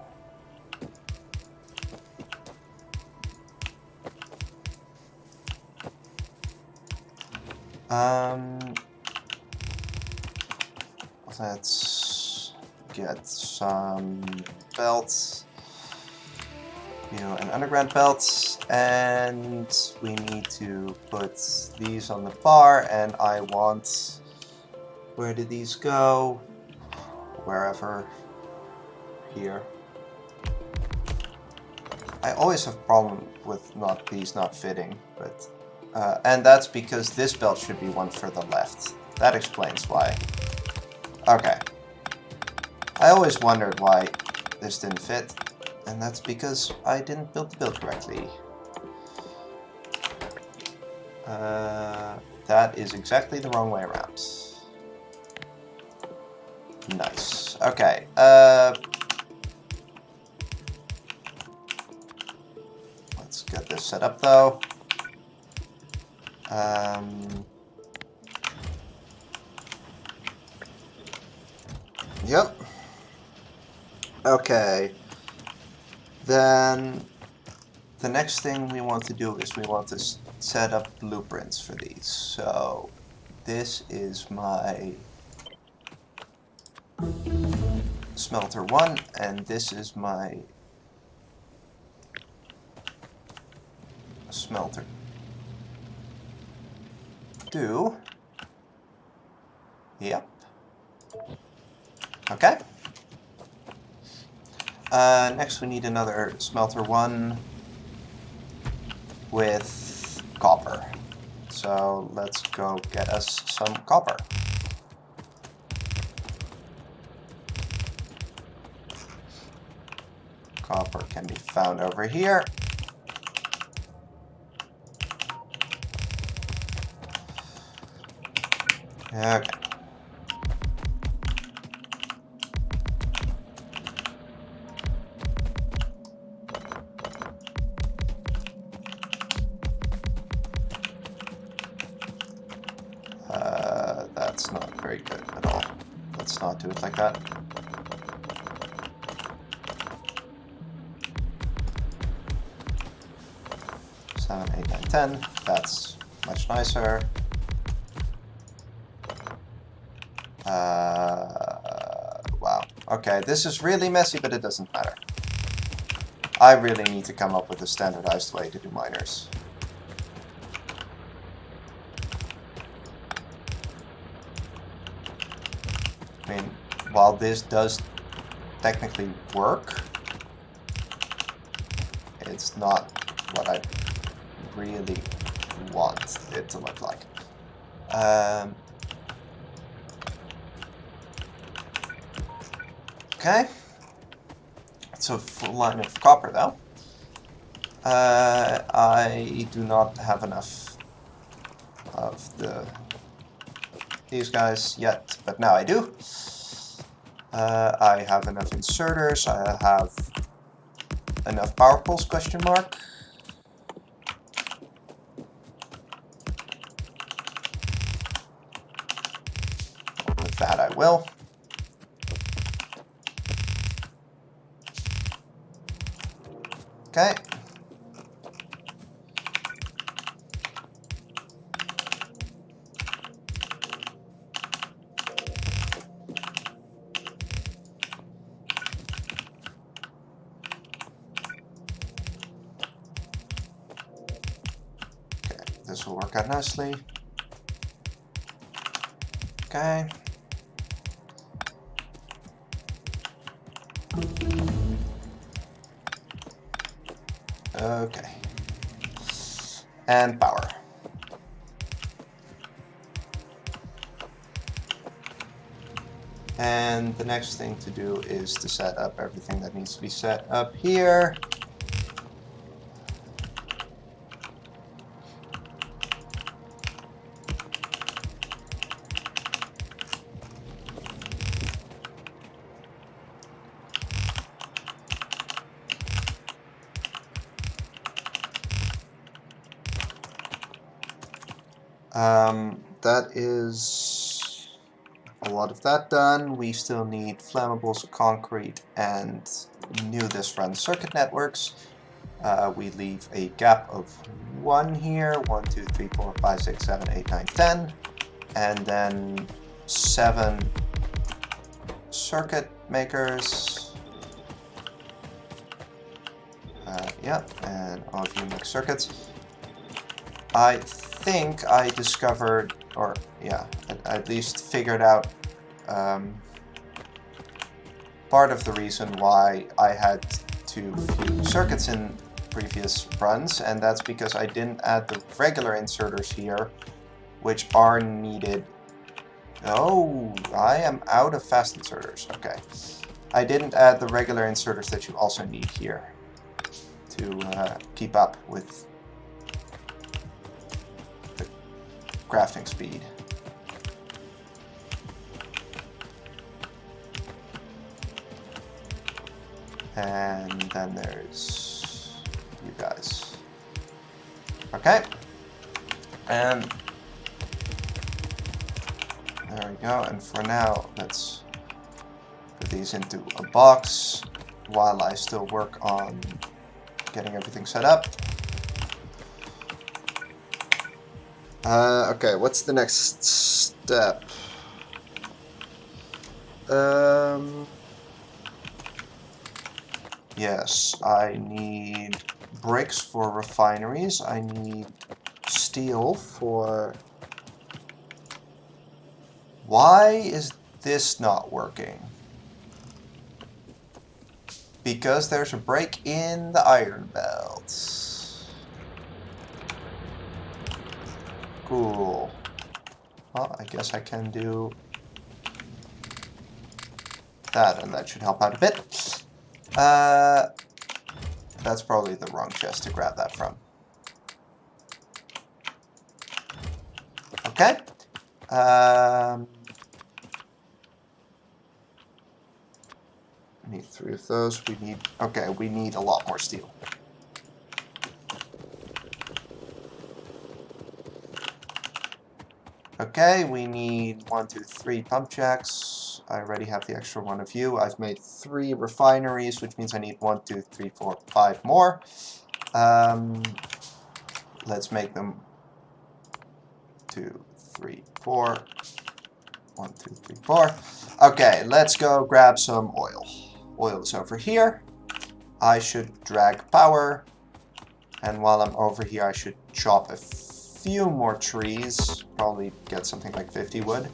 Let's get some belts, and underground belts, and we need to put these on the bar, and I want, where did these go? Wherever, here. I always have a problem with these not fitting, but, and that's because this belt should be one for the left. That explains why. Okay. I always wondered why this didn't fit, and that's because I didn't build the build correctly. That is exactly the wrong way around. Nice. Okay. Let's get this set up though. Yep. Okay. Then the next thing we want to do is we want to set up blueprints for these. So this is my smelter 1, and this is my smelter 2. Yep. Okay. Next we need another smelter 1 with copper. So let's go get us some copper. Copper can be found over here. Okay. That's not very good at all. Let's not do it like that. Seven, 8, 9, 10. That's much nicer. Wow. Okay, this is really messy, but it doesn't matter. I really need to come up with a standardized way to do miners. I mean, while this does technically work, it's not what I really want it to look like. Okay. So full line of copper though. I do not have enough of these guys yet, but now I do. I have enough inserters. I have enough power poles, question mark. With that I will. Okay. This will work out nicely. Okay. Okay. And power. And the next thing to do is to set up everything that needs to be set up here. That is a lot of that done. We still need flammables, concrete, and this run circuit networks. We leave a gap of 1 here, 1, 2, 3, 4, 5, 6, 7, 8, 9, 10, and then 7 circuit makers. Yep, and all of you make circuits. I think I discovered, or yeah, at least figured out part of the reason why I had too few circuits in previous runs, and that's because I didn't add the regular inserters here, which are needed. Oh, I am out of fast inserters. Okay. I didn't add the regular inserters that you also need here to keep up with the crafting speed. And then there's you guys. Okay. And there we go. And for now, let's put these into a box while I still work on getting everything set up. Okay, what's the next step? Yes, I need bricks for refineries. I need steel for... Why is this not working? Because there's a break in the iron belt. Cool. Well, I guess I can do that, and that should help out a bit. That's probably the wrong chest to grab that from. Okay. We need 3 of those. We need... Okay, we need a lot more steel. Okay, we need 1, 2, 3 pump jacks. I already have the extra one of you. I've made 3 refineries, which means I need 1, 2, 3, 4, 5 more. Let's make them 2, 3, 4. 1, 2, 3, 4. Okay, let's go grab some oil. Oil is over here. I should drag power. And while I'm over here, I should chop a few more trees. Probably get something like 50 wood.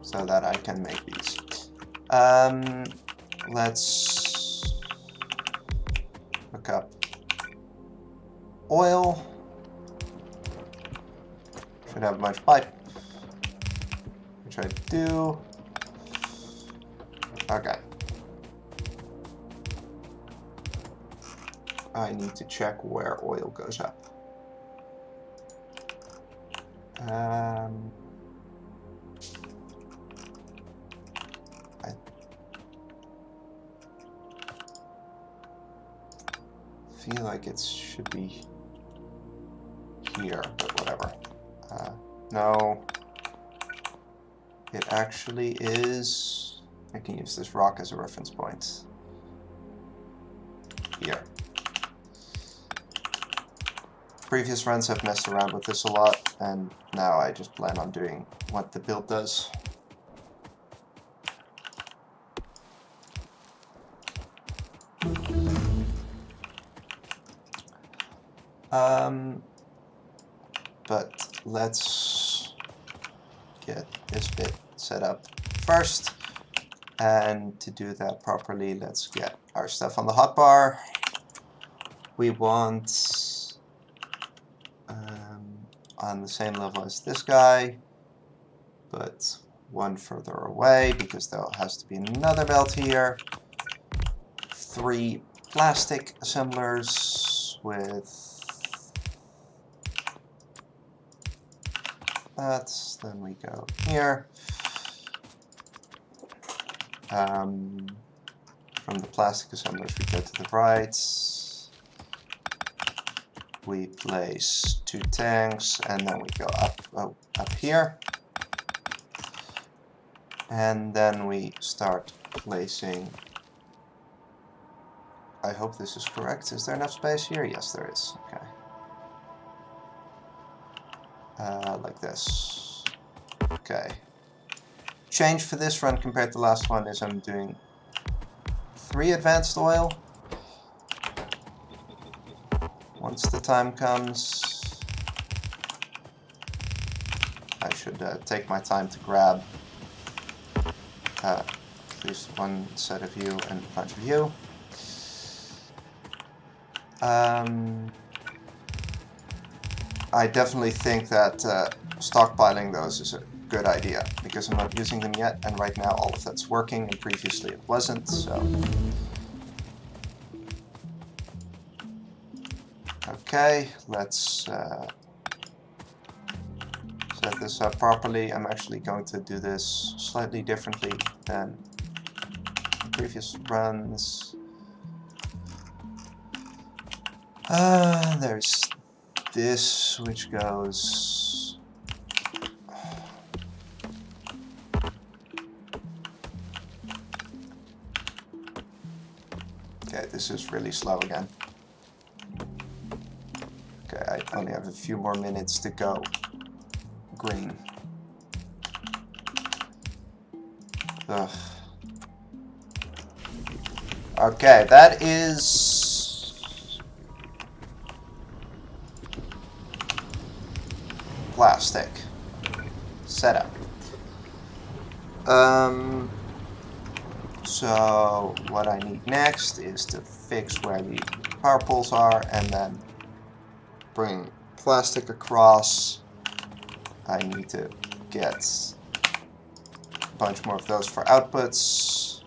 So that I can make these. Let's look up oil. Should have a bunch of pipe, which I do. Okay. I need to check where oil goes up. I feel like it should be here, but whatever. No, it actually is. I can use this rock as a reference point. Here. Previous runs have messed around with this a lot, and now I just plan on doing what the build does. But let's get this bit set up first. And to do that properly, let's get our stuff on the hotbar. We want on the same level as this guy, but one further away because there has to be another belt here. 3 plastic assemblers with that. Then we go here. From the plastic assemblers we go to the right. we place 2 tanks, and then we go up here. And then we start placing... I hope this is correct. Is there enough space here? Yes, there is. Okay. Like this. Okay. Change for this run compared to the last one is I'm doing 3 advanced oil. Once the time comes, I should take my time to grab at least one set of you and a bunch of you. I definitely think that stockpiling those is a good idea, because I'm not using them yet, and right now all of that's working, and previously it wasn't, so... Okay, let's set this up properly. I'm actually going to do this slightly differently than previous runs. There's this, which goes... Okay, this is really slow again. Okay, I only have a few more minutes to go green. Ugh. Okay, that is plastic setup. So what I need next is to fix where the power poles are, and then bring plastic across. I need to get a bunch more of those for outputs.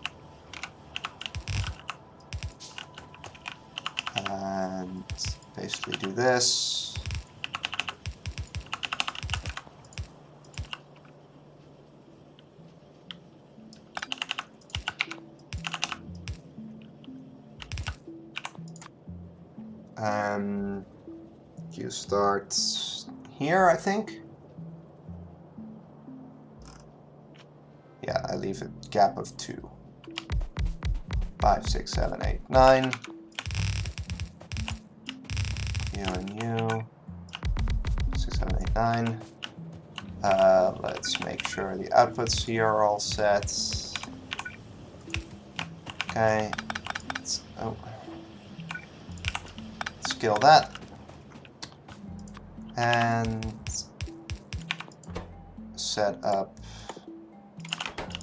And basically do this. And you start here, I think. Yeah, I leave a gap of 2. 5, 6, 7, 8, 9. You and you. 6, 7, 8, 9. Let's make sure the outputs here are all set. Okay. Scale that. And set up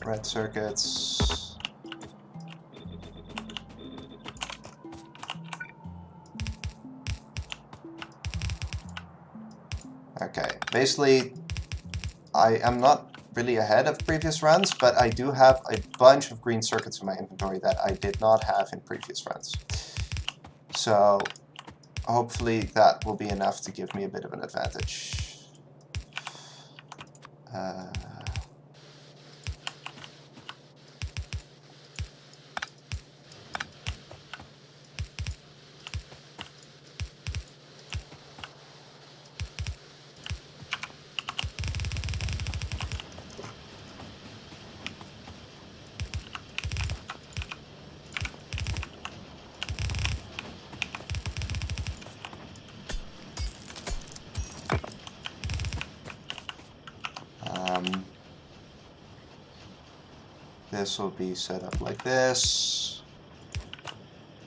red circuits. Okay, basically I am not really ahead of previous runs, but I do have a bunch of green circuits in my inventory that I did not have in previous runs. So hopefully that will be enough to give me a bit of an advantage. This will be set up like this,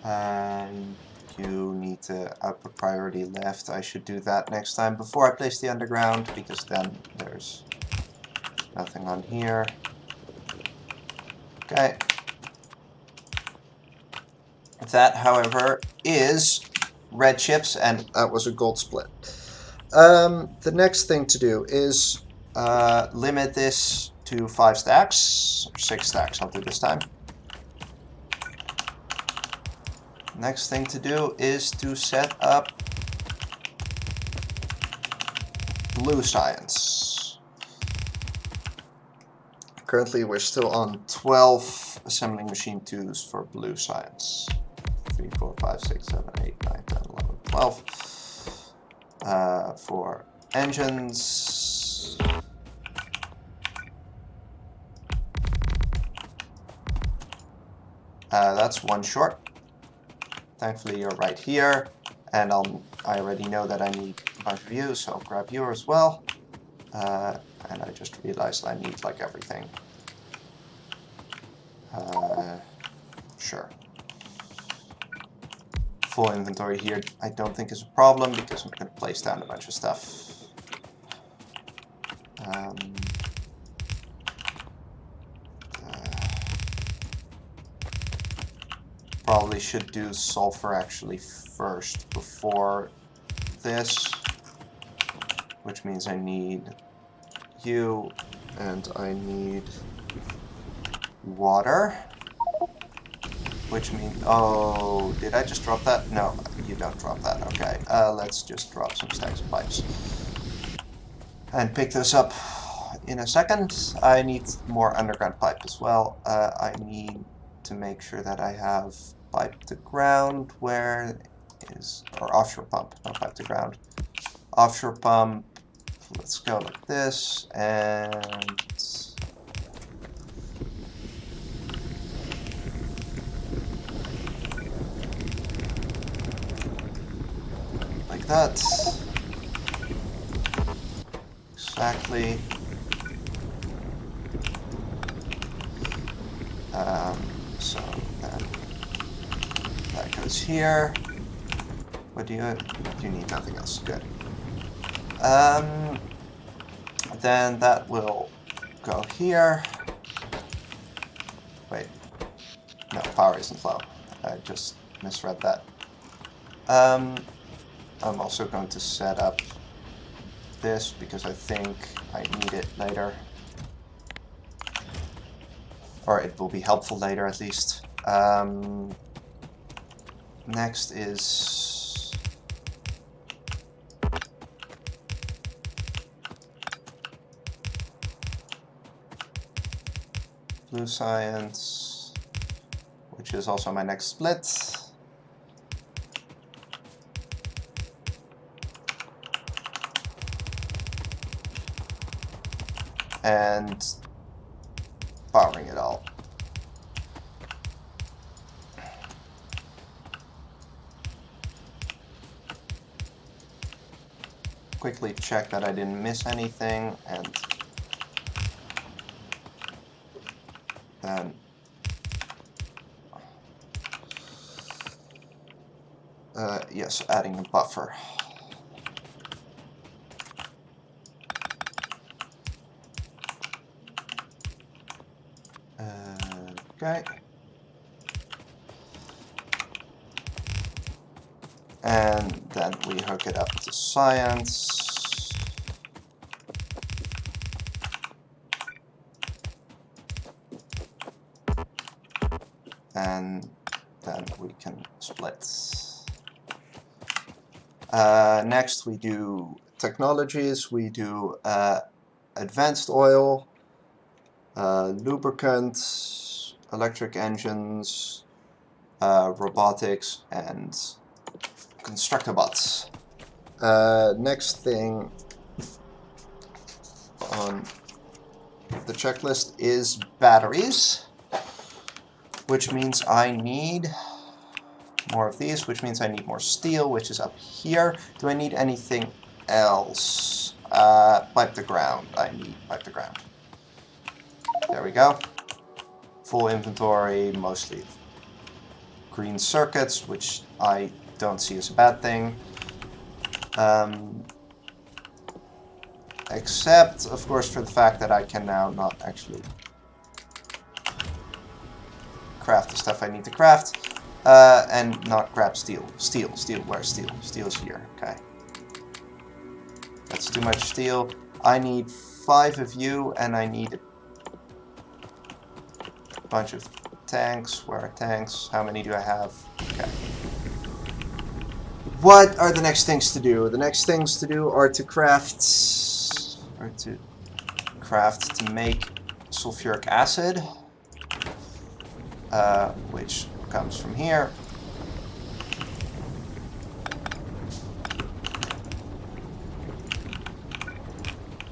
and you need to output priority left. I should do that next time before I place the underground, because then there's nothing on here. Okay. That, however, is red chips, and that was a gold split. The next thing to do is limit this to 5 stacks, or 6 stacks I'll do this time. Next thing to do is to set up blue science. Currently we're still on 12 assembling machine 2s for blue science. 3, 4, 5, 6, 7, 8, 9, 10, 11, 12. For engines, that's one short. Thankfully, you're right here, and I already know that I need a bunch of you, so I'll grab you as well. And I just realized I need like everything. Sure. Full inventory here I don't think is a problem because I'm going to place down a bunch of stuff. Probably should do sulfur actually first before this, which means I need you and I need water, which means, oh, did I just drop that? No, you don't drop that. Okay, let's just drop some stacks of pipes and pick this up in a second. I need more underground pipe as well. I need to make sure that I have pipe to ground. Where is, or offshore pump, not pipe to ground. Offshore pump, let's go like this, and like that. Exactly. So then that goes here. What do you need? Nothing else. Good. Then that will go here. Wait. No, power isn't low. I just misread that. I'm also going to set up this because I think I need it later. Or it will be helpful later at least. Next is blue science, which is also my next split. And powering it all. Quickly check that I didn't miss anything, and then yes, adding a buffer. Okay. And then we hook it up to science. And then we can split. Next we do technologies. We do advanced oil, lubricants, electric engines, robotics, and constructobots. Next thing on the checklist is batteries, which means I need more of these, which means I need more steel, which is up here. Do I need anything else? Pipe to ground. I need pipe to ground. There we go. Full inventory, mostly green circuits, which I don't see as a bad thing. Except, of course, for the fact that I can now not actually craft the stuff I need to craft, and not grab steel. Steel, where's steel? Steel's here, okay. That's too much steel. I need 5 of you, and I need a bunch of tanks. Where are tanks? How many do I have? Okay. What are the next things to do? The next things to do are to craft, to make sulfuric acid, which comes from here.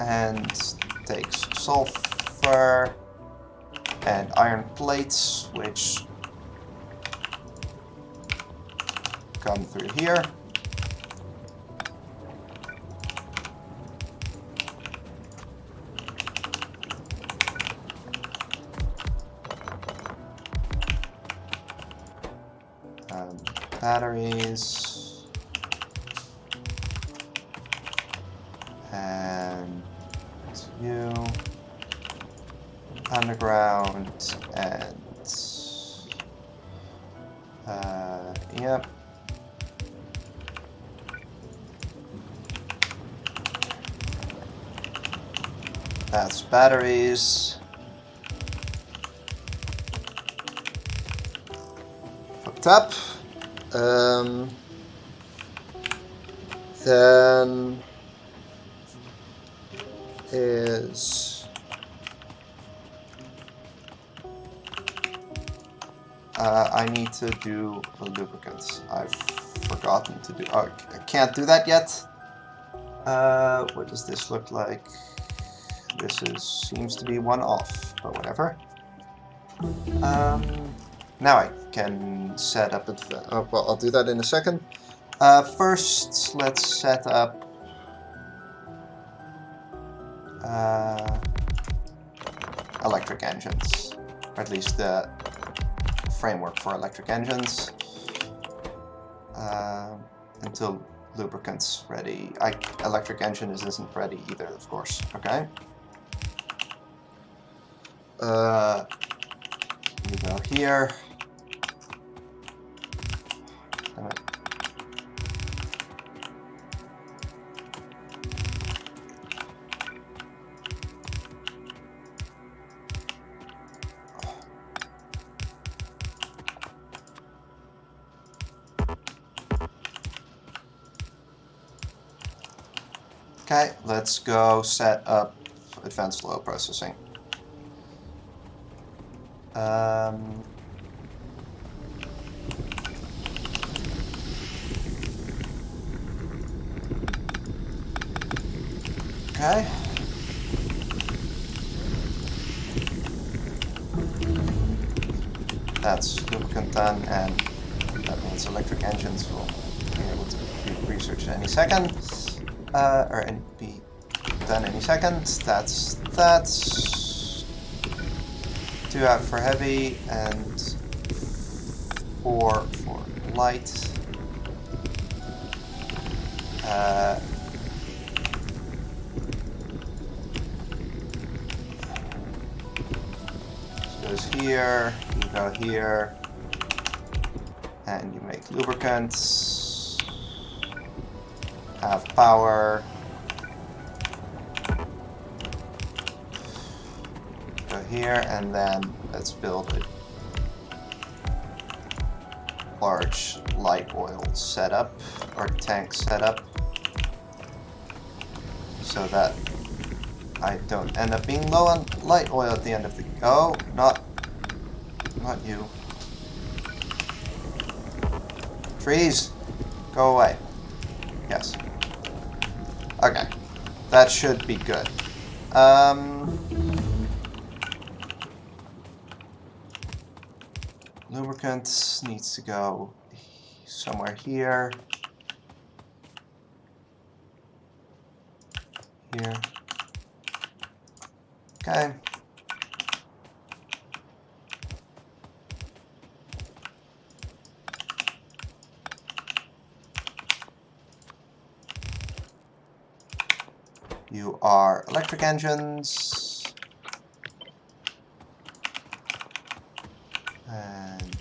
and takes sulfur and iron plates, which come through here. Batteries. And you. Underground and yep. That's batteries. Hooked up. Then is I need to do a lubricant. I've forgotten to do. Oh, I can't do that yet. What does this look like? This seems to be one off, but whatever. Now I can set up it. Oh, well, I'll do that in a second. First, let's set up electric engines, or at least the framework for electric engines, until lubricant's ready. Electric engine isn't ready either, of course. Okay. You go here. Okay, let's go set up advanced flow processing. Okay. That's lubricant done, and that means electric engines will be able to be researched any second. Or be done any second. That's that. 2 out for heavy and 4 for light. Goes here, you go here, and you make lubricants, have power, go here, and then let's build a large light oil setup, or tank setup, so that I don't end up being low on light oil at the end of the... Oh, not you. Trees, go away. Yes. Okay. That should be good. Lubricant needs to go somewhere here. Here. Okay. You are electric engines. And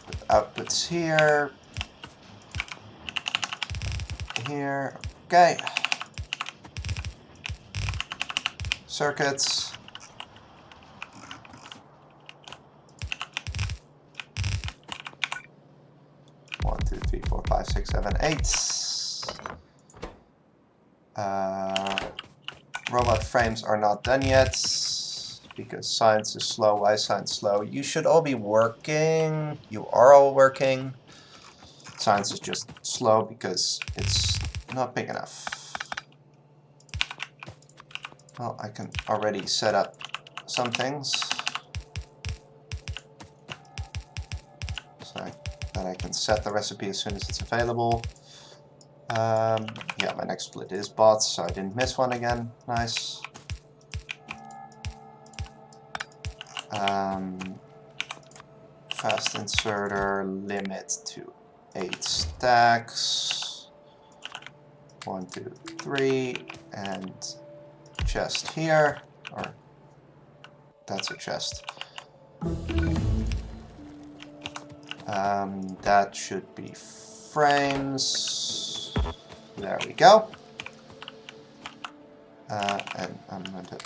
put outputs here. Here. Okay. Circuits. One, two, three, four, five, six, seven, 8. Robot frames are not done yet because science is slow. Why is science slow? You should all be working. You are all working. Science is just slow because it's not big enough. Well, I can already set up some things so that I can set the recipe as soon as it's available. Yeah, my next split is bots, so I didn't miss one again. Nice. Fast inserter, limit to 8 stacks. 1, 2, 3, and chest here, or that's a chest. That should be frames. There we go. And I'm going to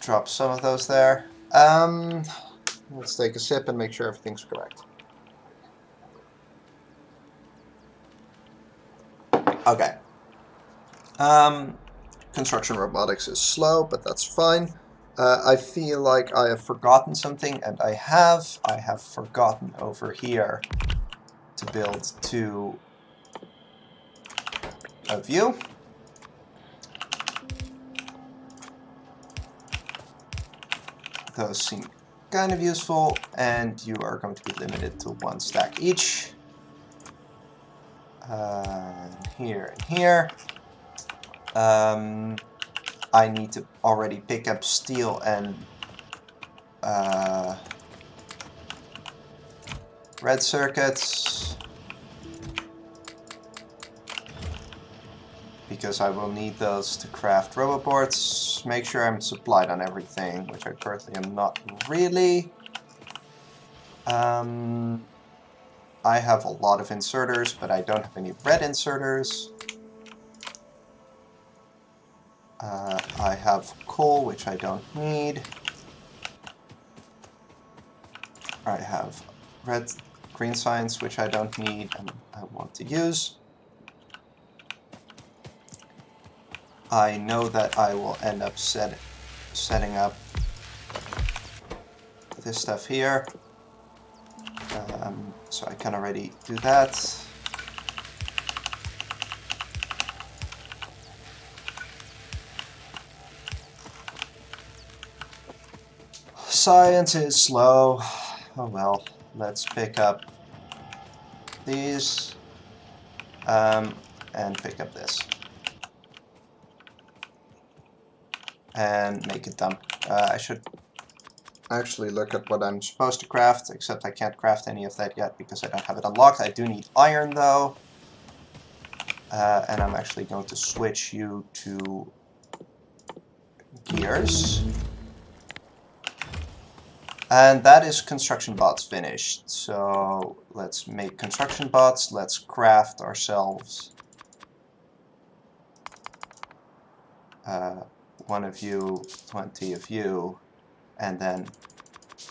drop some of those there. Let's take a sip and make sure everything's correct. Okay. Construction robotics is slow, but that's fine. I feel like I have forgotten something, and I have. I have forgotten over here to build 2 of you. Those seem kind of useful, and you are going to be limited to 1 stack each. Here and here. I need to already pick up steel and red circuits, because I will need those to craft roboboards. Make sure I'm supplied on everything, which I currently am not really. I have a lot of inserters, but I don't have any red inserters. I have coal, which I don't need. I have green science, which I don't need and I want to use. I know that I will end up setting up this stuff here. So I can already do that. Science is slow. Oh well, let's pick up these and pick up this. And make it dump. I should actually look at what I'm supposed to craft, except I can't craft any of that yet because I don't have it unlocked. I do need iron though. And I'm actually going to switch you to gears. And that is construction bots finished. So let's make construction bots. Let's craft ourselves 1 of you, 20 of you, and then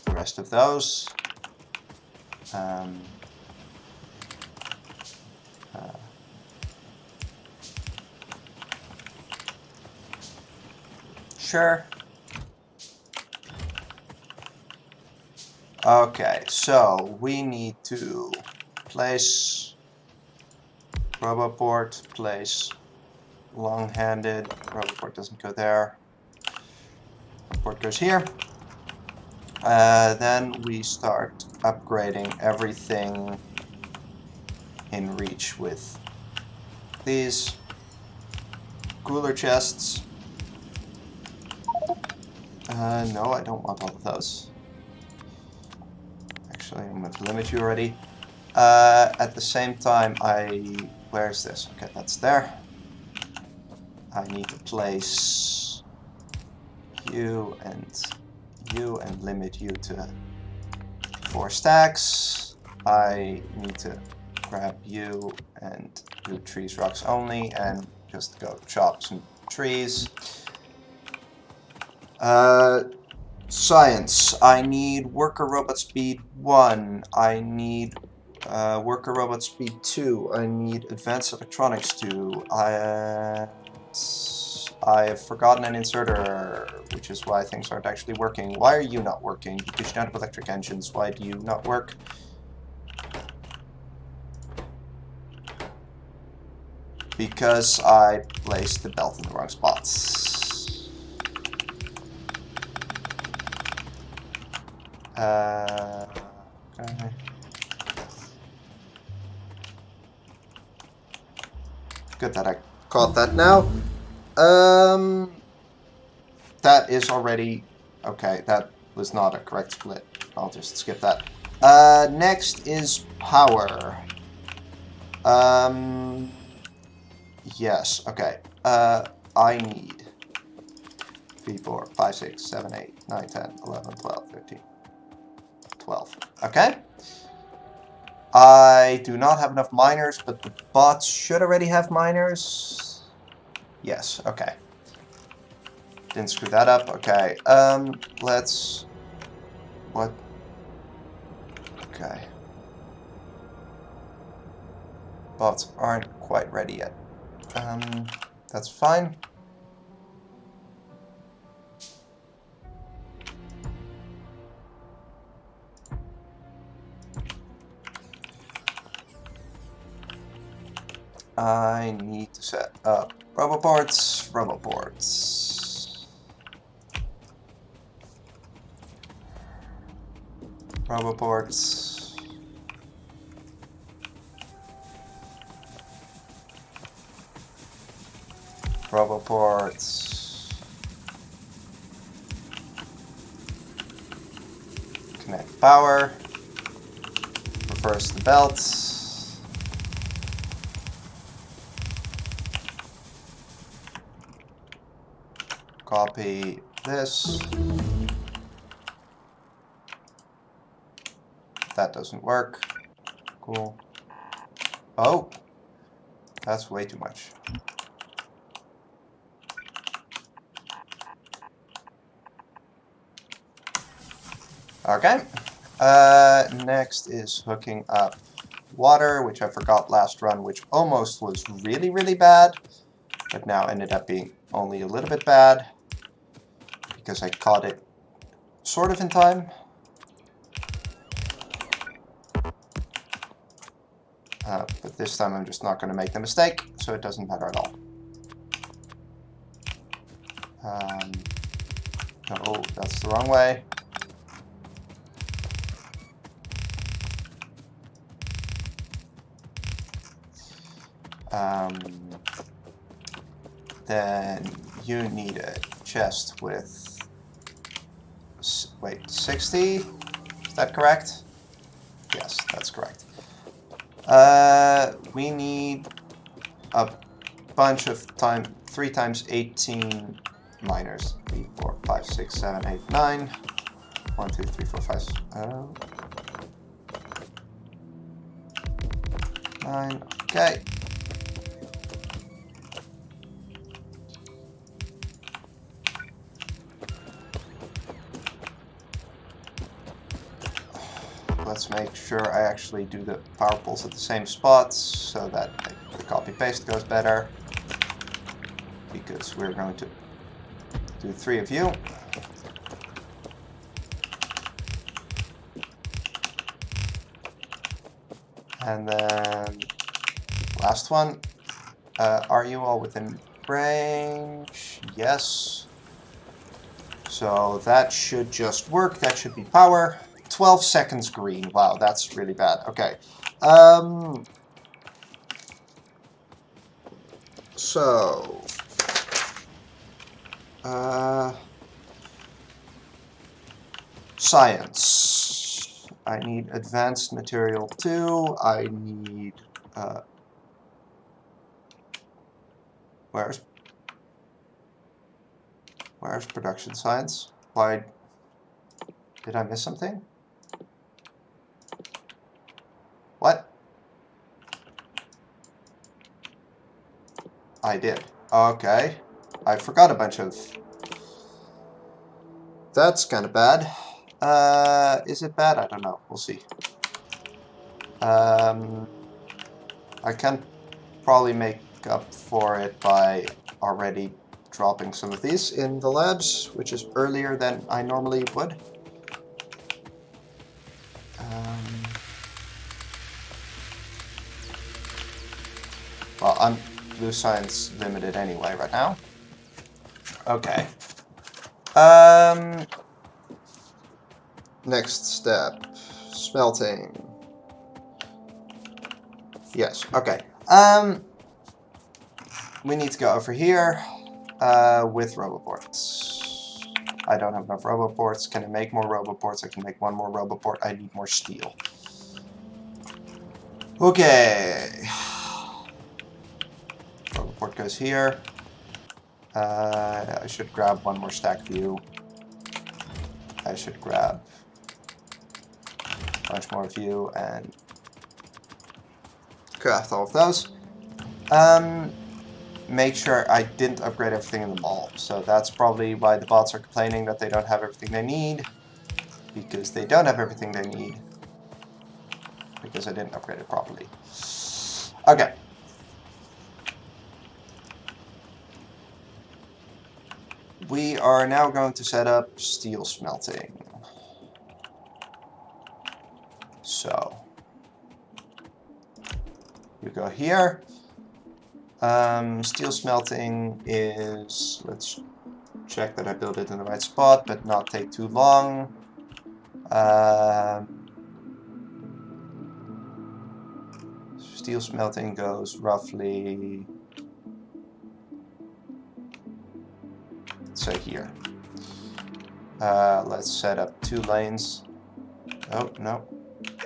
the rest of those. Sure. Okay, so we need to place roboport, place long-handed. Roboport doesn't go there. Roboport goes here. Then we start upgrading everything in reach with these cooler chests. No, I don't want all of those. Actually, I'm going to limit you already. At the same time, where's this? Okay, that's there. I need to place you and limit you to 4 stacks. I need to grab you and do trees, rocks only, and just go chop some trees. Science. I need worker robot speed 1. I need worker robot speed 2. I need advanced electronics 2. I have forgotten an inserter, which is why things aren't actually working. Why are you not working? Because you don't have electric engines. Why do you not work? because I placed the belt in the wrong spots. Okay. Good that I caught that now. That is already... Okay, that was not a correct split. I'll just skip that. Next is power. Yes, okay. I need 3, 4, 5, 6, 7, 8, 9, 10, 11, 12, 13, 12. Okay. I do not have enough miners, but the bots should already have miners. Yes, okay. Didn't screw that up. Okay. Let's... What? Okay. Bots aren't quite ready yet. That's fine. I need to set up roboports, roboports. Roboports. Roboports. Connect power. Reverse the belts. Copy this. That doesn't work. Cool. Oh, that's way too much. Okay. Next is hooking up water, which I forgot last run, which almost was really, really bad, but now ended up being only a little bit bad because I caught it sort of in time. But this time I'm just not going to make the mistake, so it doesn't matter at all. No, that's the wrong way. Then you need a chest with, wait, 60? Is that correct? Yes, that's correct. We need a bunch of 3 times 18 miners. 3, 4, 5, 6, 7, 8, 9. 1, 2, 3, 4, 5, 9. Okay. Let's make sure I actually do the power pulls at the same spots so that the copy-paste goes better. Because we're going to do 3 of you. And then last one. Are you all within range? Yes. So that should just work. That should be power. 12 seconds green. Wow, that's really bad. Okay. So... science. I need advanced material 2. I need... Where's production science? Why... Did I miss something? What? I did. Okay. I forgot a bunch of... That's kind of bad. Is it bad? I don't know. We'll see. I can probably make up for it by already dropping some of these in the labs, which is earlier than I normally would. Well, I'm blue science limited anyway right now. Okay. Next step, smelting. Yes, okay. We need to go over here with roboports. I don't have enough roboports. Can I make more roboports? I can make one more roboport. I need more steel. Okay. Roboport goes here. I should grab one more stack view. I should grab a bunch more view and craft all of those. Make sure I didn't upgrade everything in the mall. So that's probably why the bots are complaining that they don't have everything they need. Because they don't have everything they need. Because I didn't upgrade it properly. Okay. We are now going to set up steel smelting. So you go here. Steel smelting is, let's check that I build it in the right spot, but not take too long. Steel smelting goes roughly, say here. Let's set up 2 lanes. Oh, no,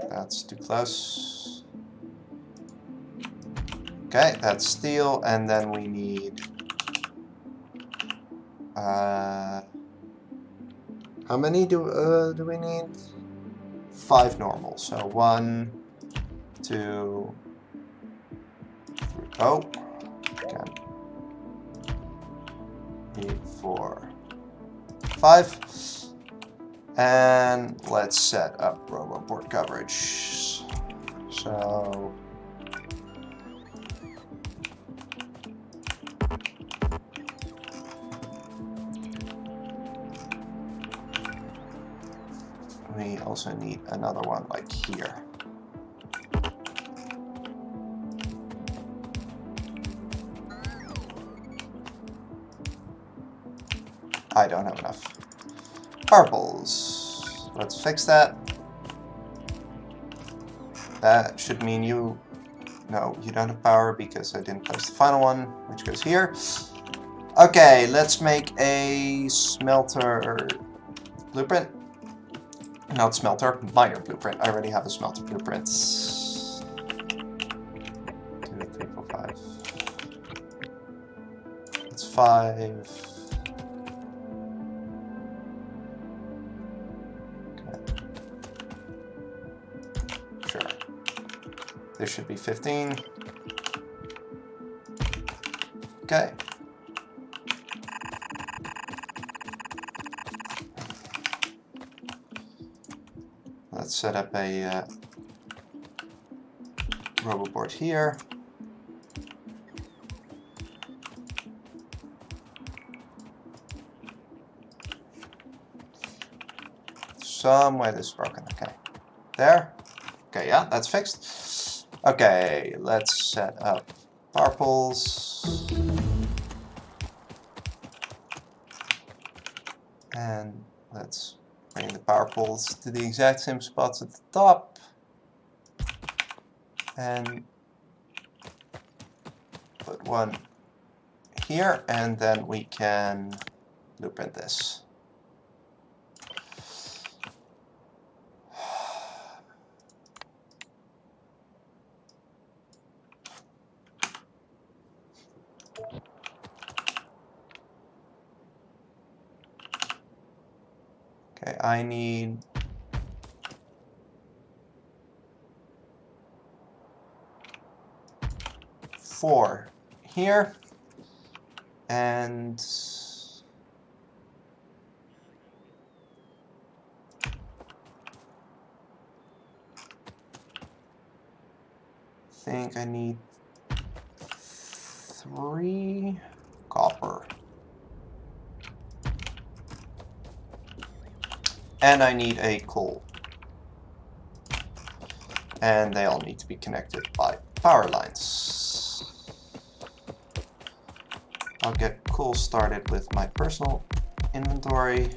that's too close. Okay, that's steel, and then we need how many do we need? 5 normal. So 1, 2, 3. Oh, again. 3, 4, 5. And let's set up roboport coverage. So we also need another one like here. I don't have enough purples. Let's fix that. That should mean you... No, you don't have power because I didn't place the final one, which goes here. Okay, let's make a smelter blueprint. Not smelter, miner blueprint. I already have a smelter blueprint. 2, 3, 4, 5. It's 5. Okay. Sure. This should be 15. Okay. Let's set up a roboboard here. Somewhere this is broken. Okay. There. Okay, yeah, that's fixed. Okay, let's set up purples. And let's bring the power poles to the exact same spots at the top. And put one here, and then we can blueprint this. Okay, I need four here, and I think I need 3 copper. And I need a coal. And they all need to be connected by power lines. I'll get coal started with my personal inventory.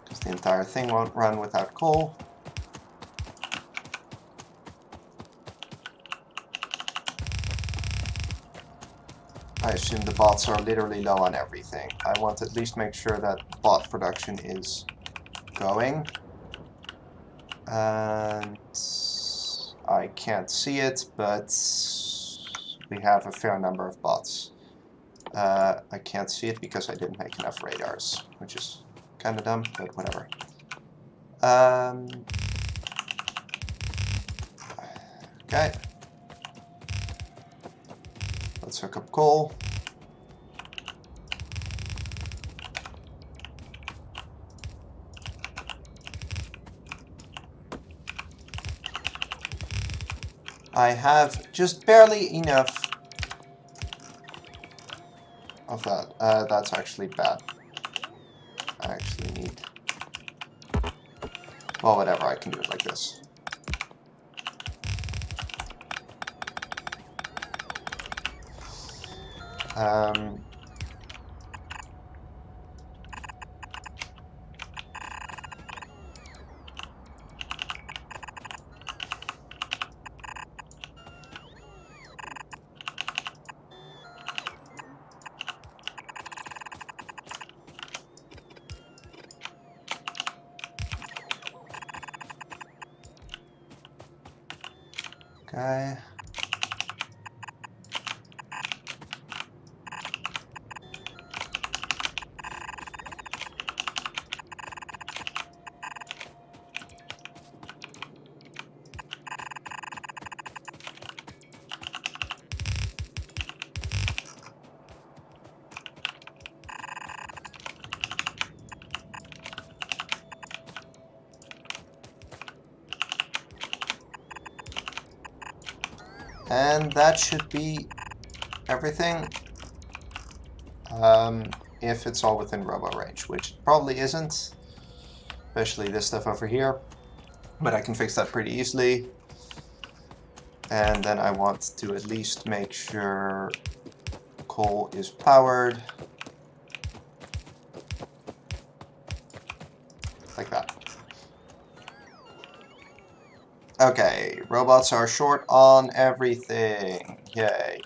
Because the entire thing won't run without coal. I assume the bots are literally low on everything. I want to at least make sure that bot production is going. And I can't see it, but we have a fair number of bots. I can't see it because I didn't make enough radars, which is kind of dumb, but whatever. Okay. Let's hook up coal. I have just barely enough of that. That's actually bad. I actually need... Well, whatever, I can do it like this. Okay. And that should be everything. If it's all within robo range, which it probably isn't. Especially this stuff over here. But I can fix that pretty easily. And then I want to at least make sure coal is powered. Like that. Okay, robots are short on everything. Yay.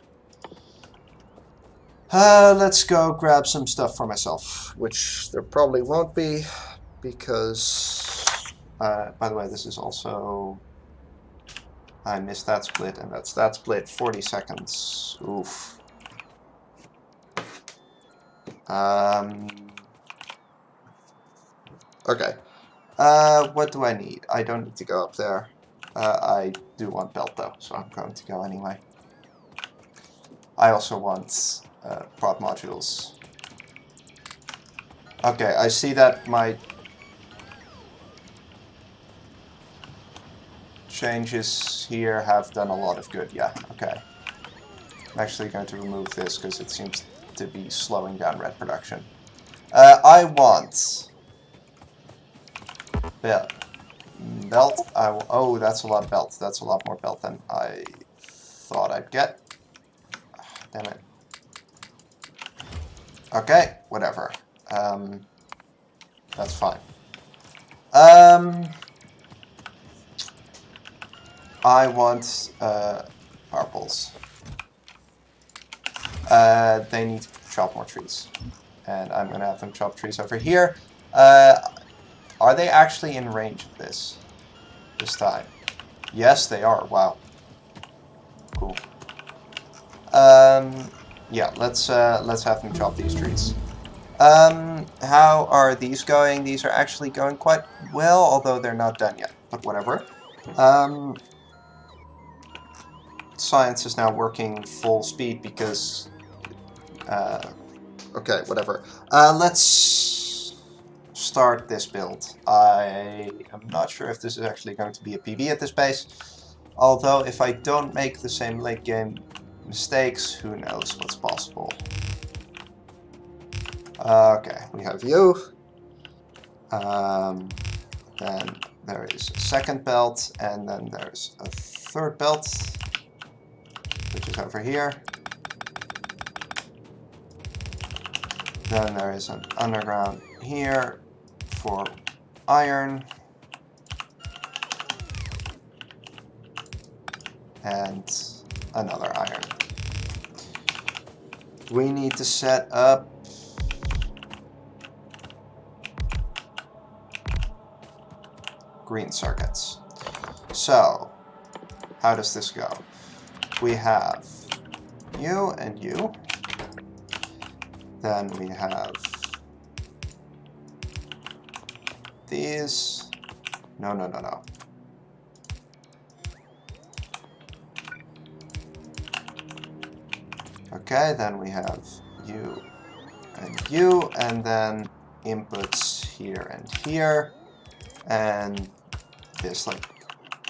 Let's go grab some stuff for myself, which there probably won't be, because, by the way, this is also, I missed that split, and that's that split, 40 seconds. Oof. Okay. What do I need? I don't need to go up there. I do want belt though, so I'm going to go anyway. I also want prod modules. Okay, I see that my changes here have done a lot of good. Yeah, okay. I'm actually going to remove this because it seems to be slowing down red production. I want belt. Oh, that's a lot of belt. That's a lot more belt than I thought I'd get. Damn it. Okay, whatever. That's fine. I want purples. They need to chop more trees. And I'm going to have them chop trees over here. Are they actually in range of this time? Yes, they are. Wow. Cool. Yeah, let's have them chop these trees. How are these going? These are actually going quite well, although they're not done yet. But whatever. Science is now working full speed because... okay, whatever. Let's start this build. I am not sure if this is actually going to be a PB at this pace. Although, if I don't make the same late game mistakes, who knows what's possible. Okay, we have you. Then there is a second belt, and then there's a third belt, which is over here. Then there is an underground here for iron. And another iron. We need to set up green circuits. So, how does this go? We have you and you. Then we have these. No. Okay, then we have you, and then inputs here and here, and this like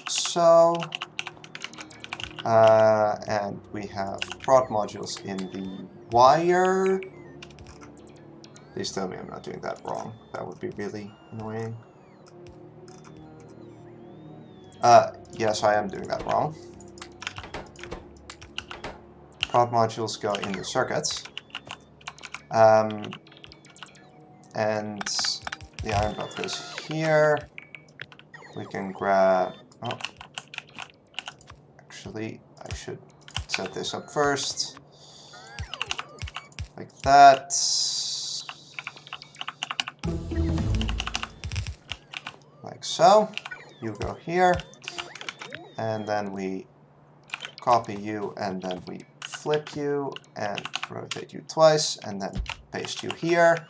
so. And we have prod modules in the wire. Please tell me I'm not doing that wrong. That would be really annoying. Yes, I am doing that wrong. Prod modules go in the circuits. And the iron belt goes here. We can grab... Oh. Actually, I should set this up first. Like that. Like so. You go here. And then we copy you, and then we flip you and rotate you twice, and then paste you here.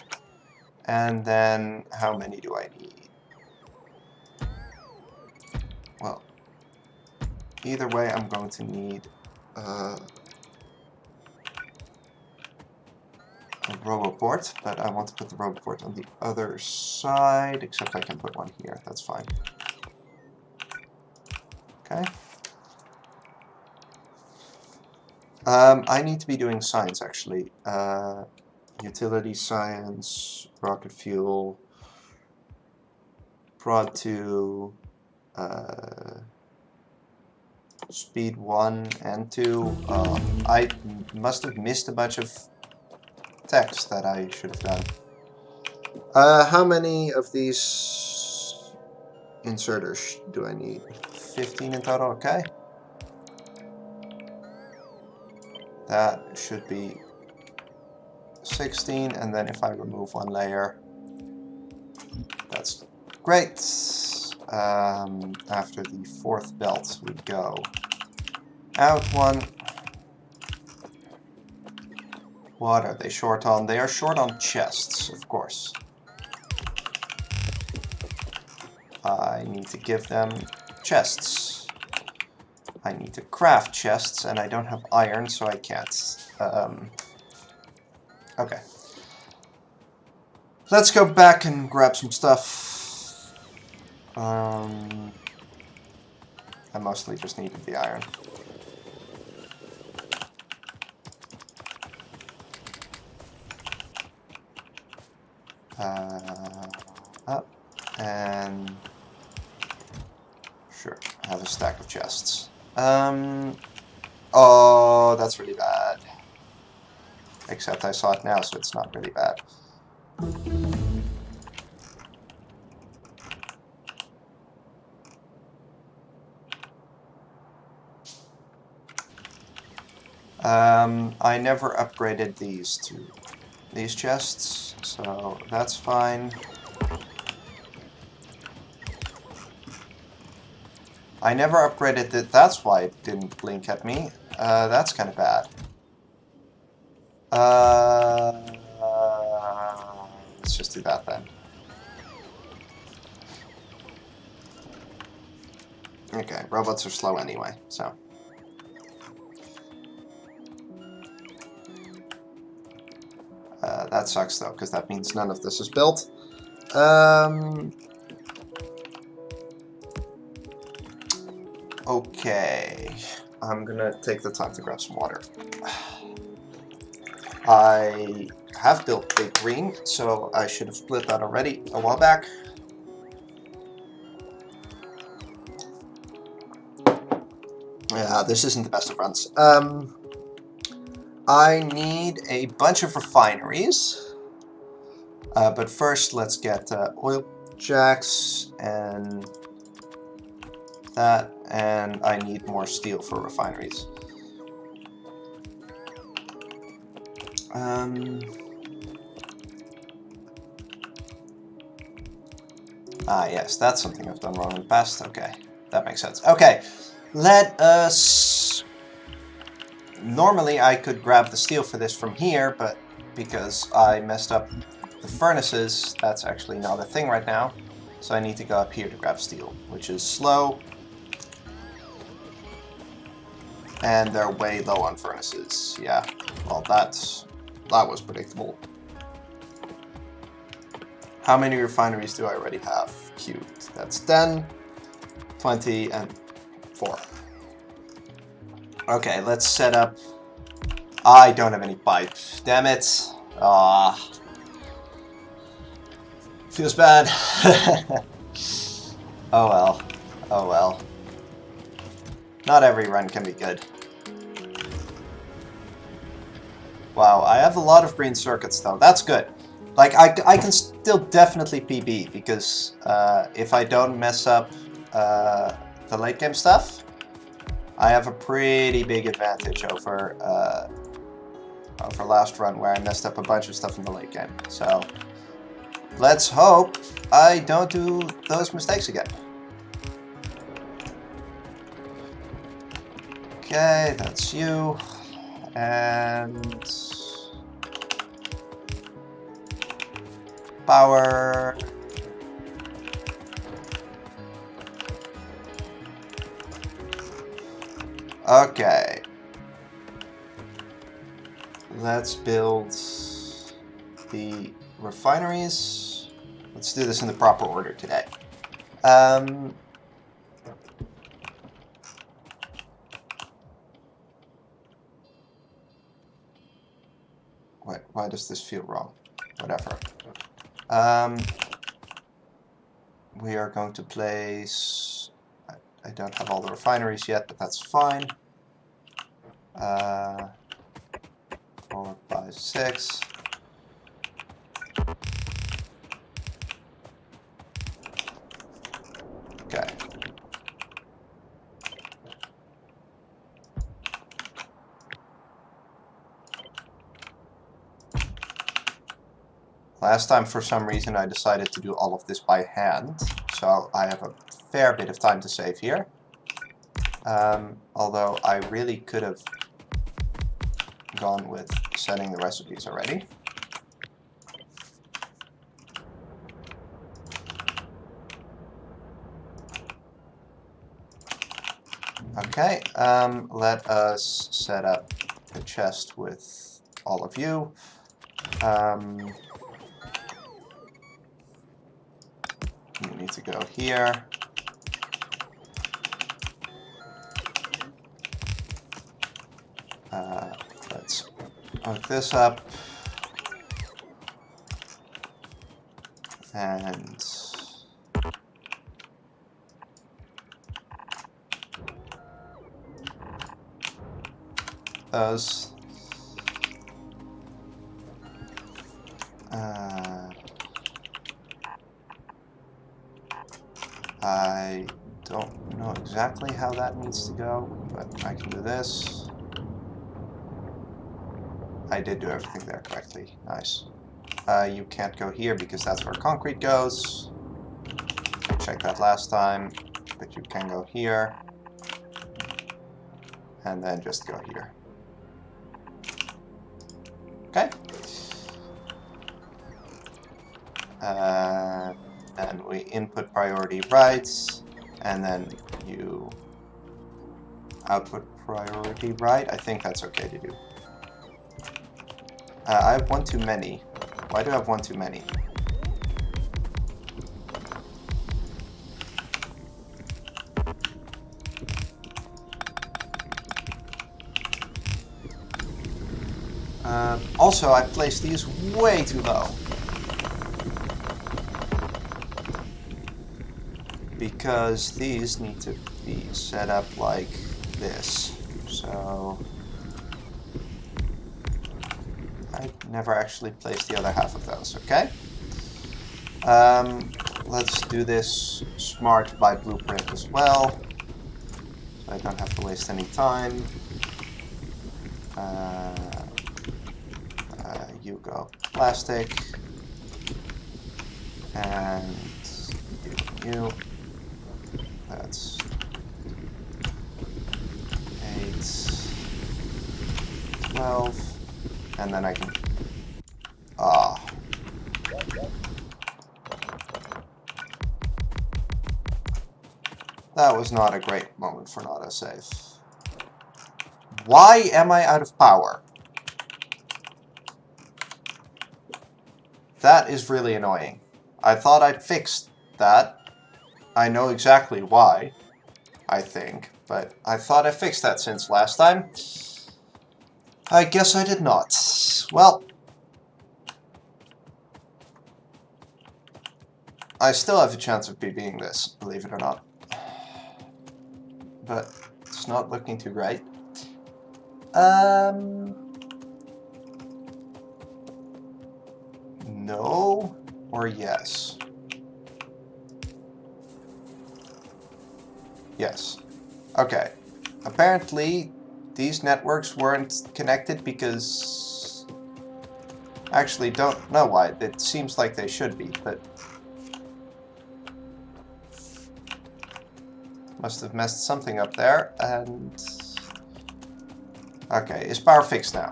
And then how many do I need? Well, either way, I'm going to need a roboport, but I want to put the roboport on the other side, except I can put one here. That's fine. Okay. I need to be doing science, actually. Utility science, rocket fuel, prod 2, speed 1 and 2. I must have missed a bunch of text that I should have done. How many of these inserters do I need? 15 in total, okay. That should be 16, and then if I remove one layer, that's great. After the fourth belt, we go out one. What are they short on? They are short on chests, of course. I need to give them chests. I need to craft chests, and I don't have iron, so I can't. Okay. Let's go back and grab some stuff. I mostly just needed the iron. Up, and sure, I have a stack of chests. Oh, that's really bad. Except I saw it now, so it's not really bad. I never upgraded these to these chests, so that's fine. I never upgraded it, that's why it didn't blink at me. That's kind of bad. Let's just do that then. Okay, robots are slow anyway, so. That sucks though, because that means none of this is built. Okay, I'm gonna take the time to grab some water. I have built Big Green, so I should have split that already a while back. Yeah, this isn't the best of runs. I need a bunch of refineries. But first, let's get oil jacks and that, and I need more steel for refineries. Yes, that's something I've done wrong in the past. Okay, that makes sense. Okay, let us... Normally I could grab the steel for this from here, but because I messed up the furnaces, that's actually not a thing right now. So I need to go up here to grab steel, which is slow. And they're way low on furnaces. Yeah, well that was predictable. How many refineries do I already have queued? That's 10, 20, and 4. Okay, let's set up... I don't have any pipe. Damn it. Feels bad. Oh well. Oh well. Not every run can be good. Wow, I have a lot of green circuits though. That's good. Like, I can still definitely PB, because if I don't mess up the late game stuff, I have a pretty big advantage over last run where I messed up a bunch of stuff in the late game. So let's hope I don't do those mistakes again. Okay, that's you. And power. Okay. Let's build the refineries. Let's do this in the proper order today. Why does this feel wrong? Whatever. We are going to place... I don't have all the refineries yet, but that's fine. 4, 5, 6. Okay. Last time, for some reason, I decided to do all of this by hand, so I have a fair bit of time to save here. Although I really could have gone with setting the recipes already. Okay, let us set up a chest with all of you. You need to go here. Let's hook this up. And those. I don't know exactly how that needs to go, but I can do this. I did do everything there correctly. Nice. You can't go here because that's where concrete goes. I checked that last time, but you can go here. And then just go here. Okay. And we input priority rights, and then you output priority right. I think that's okay to do. I have one too many. Why do I have one too many? Also, I placed these way too low. Because these need to be set up like this. So I never actually placed the other half of those, okay? Let's do this smart by blueprint as well, so I don't have to waste any time. You go plastic, and you. That's 8, 12, and then I can. That was not a great moment for an autosave. Why am I out of power? That is really annoying. I thought I'd fixed that. I know exactly why, I think, but I thought I fixed that since last time. I guess I did not. Well, I still have a chance of beating this, believe it or not. But it's not looking too great. No or yes? Yes. Okay. Apparently, these networks weren't connected because... Actually, don't know why. It seems like they should be, but... Must have messed something up there, and... Okay, is power fixed now?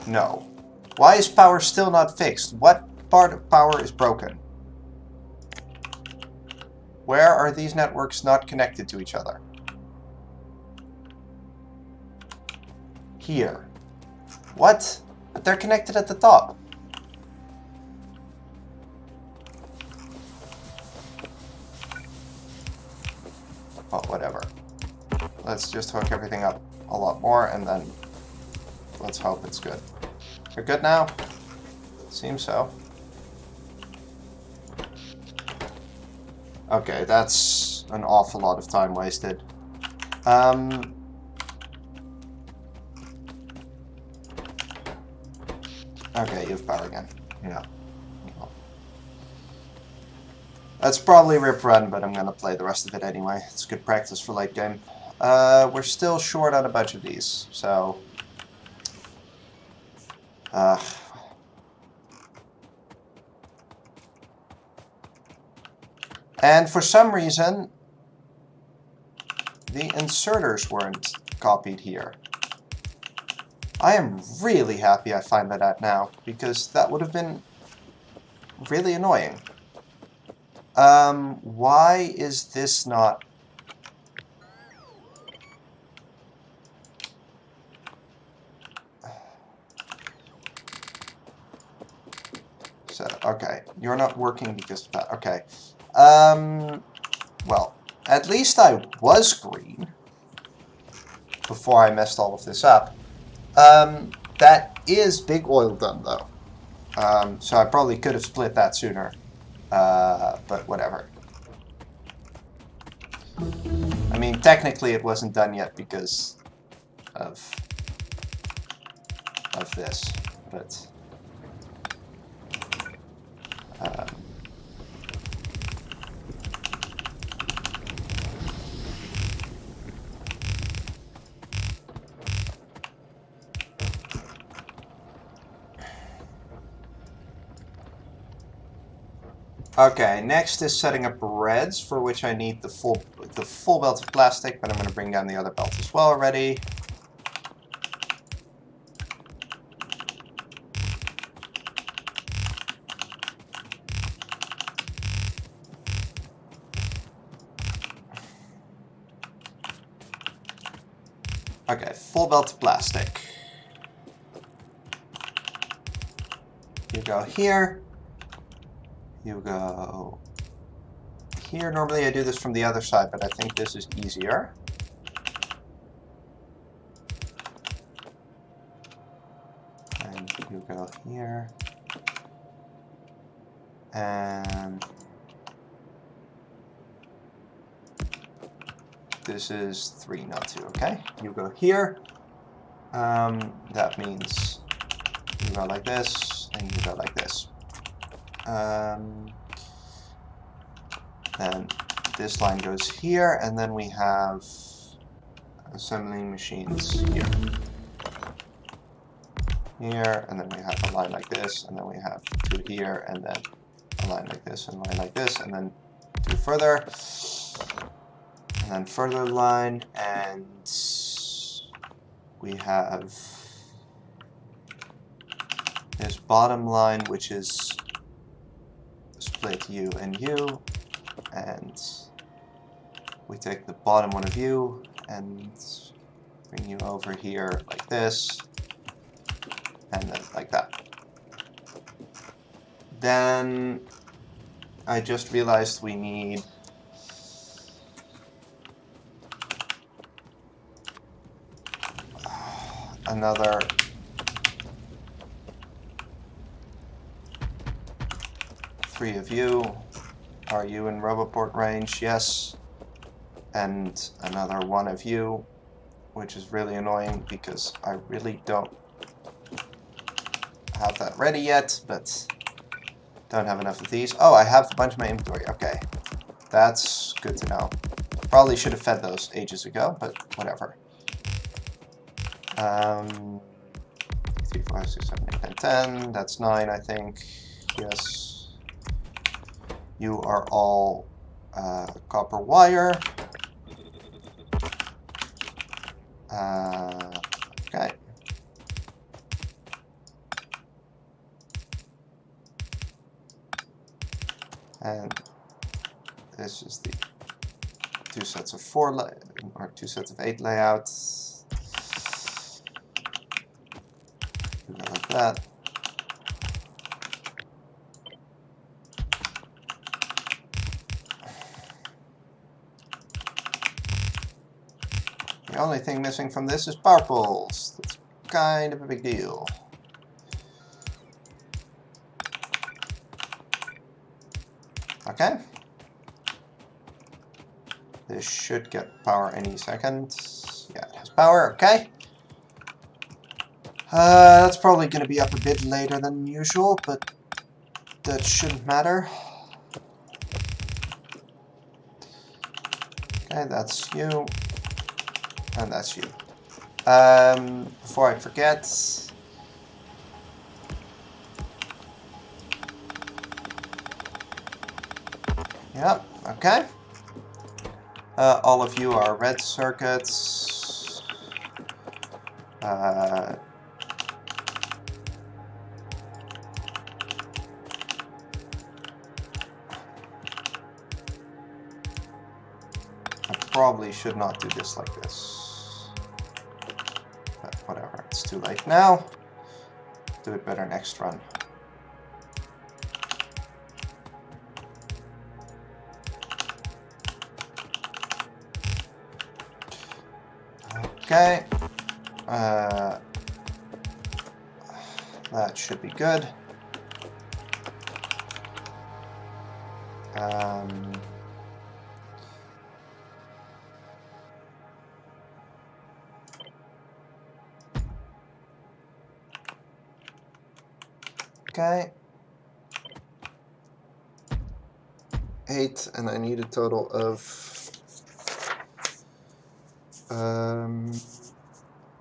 No. Why is power still not fixed? What part of power is broken? Where are these networks not connected to each other? Here. What? But they're connected at the top. Well, whatever. Let's just hook everything up a lot more, and then let's hope it's good. We're good now? Seems so. Okay, that's an awful lot of time wasted. Okay, you have power again. Yeah. That's probably rip run, but I'm gonna play the rest of it anyway. It's good practice for late game. We're still short on a bunch of these, so... And for some reason, the inserters weren't copied here. I am really happy I find that out now, because that would have been really annoying. Why is this not... So, okay, you're not working because of that. Okay. Well, at least I was green before I messed all of this up. That is big oil done, though. So I probably could have split that sooner. But whatever. I mean, technically it wasn't done yet because of this, but... Okay, next is setting up reds, for which I need the full belt of plastic, but I'm going to bring down the other belt as well already. Okay, full belt of plastic. You go here. You go here. Normally I do this from the other side, but I think this is easier. And you go here. And This is 3, not 2, okay? You go here. That means you go like this, and you go like this. Then this line goes here, and then we have assembling machines here. Here, and then we have a line like this, and then we have 2 here, and then a line like this, and a line like this, and then 2 further, and then further line, and we have this bottom line, which is split U and U, and we take the bottom one of U and bring you over here like this, and then like that. Then I just realized we need another three of you. Are you in Roboport range? Yes. And another one of you, which is really annoying because I really don't have that ready yet, but don't have enough of these. Oh, I have a bunch of my inventory. Okay. That's good to know. Probably should have fed those ages ago, but whatever. 3, 4, 5, 6, 7, 8, 9, 10. That's 9, I think. Yes. You are all copper wire. Okay. And this is the 2 sets of 4 or 2 sets of 8 layouts. Go like that. The only thing missing from this is power poles. That's kind of a big deal. Okay. This should get power any second. Yeah, it has power. Okay. That's probably going to be up a bit later than usual, but that shouldn't matter. Okay, that's you. And that's you. Before I forget, yep, okay. All of you are red circuits. I probably should not do this like this. But whatever, it's too late now. Do it better next run. Okay. That should be good. Okay. 8, and I need a total of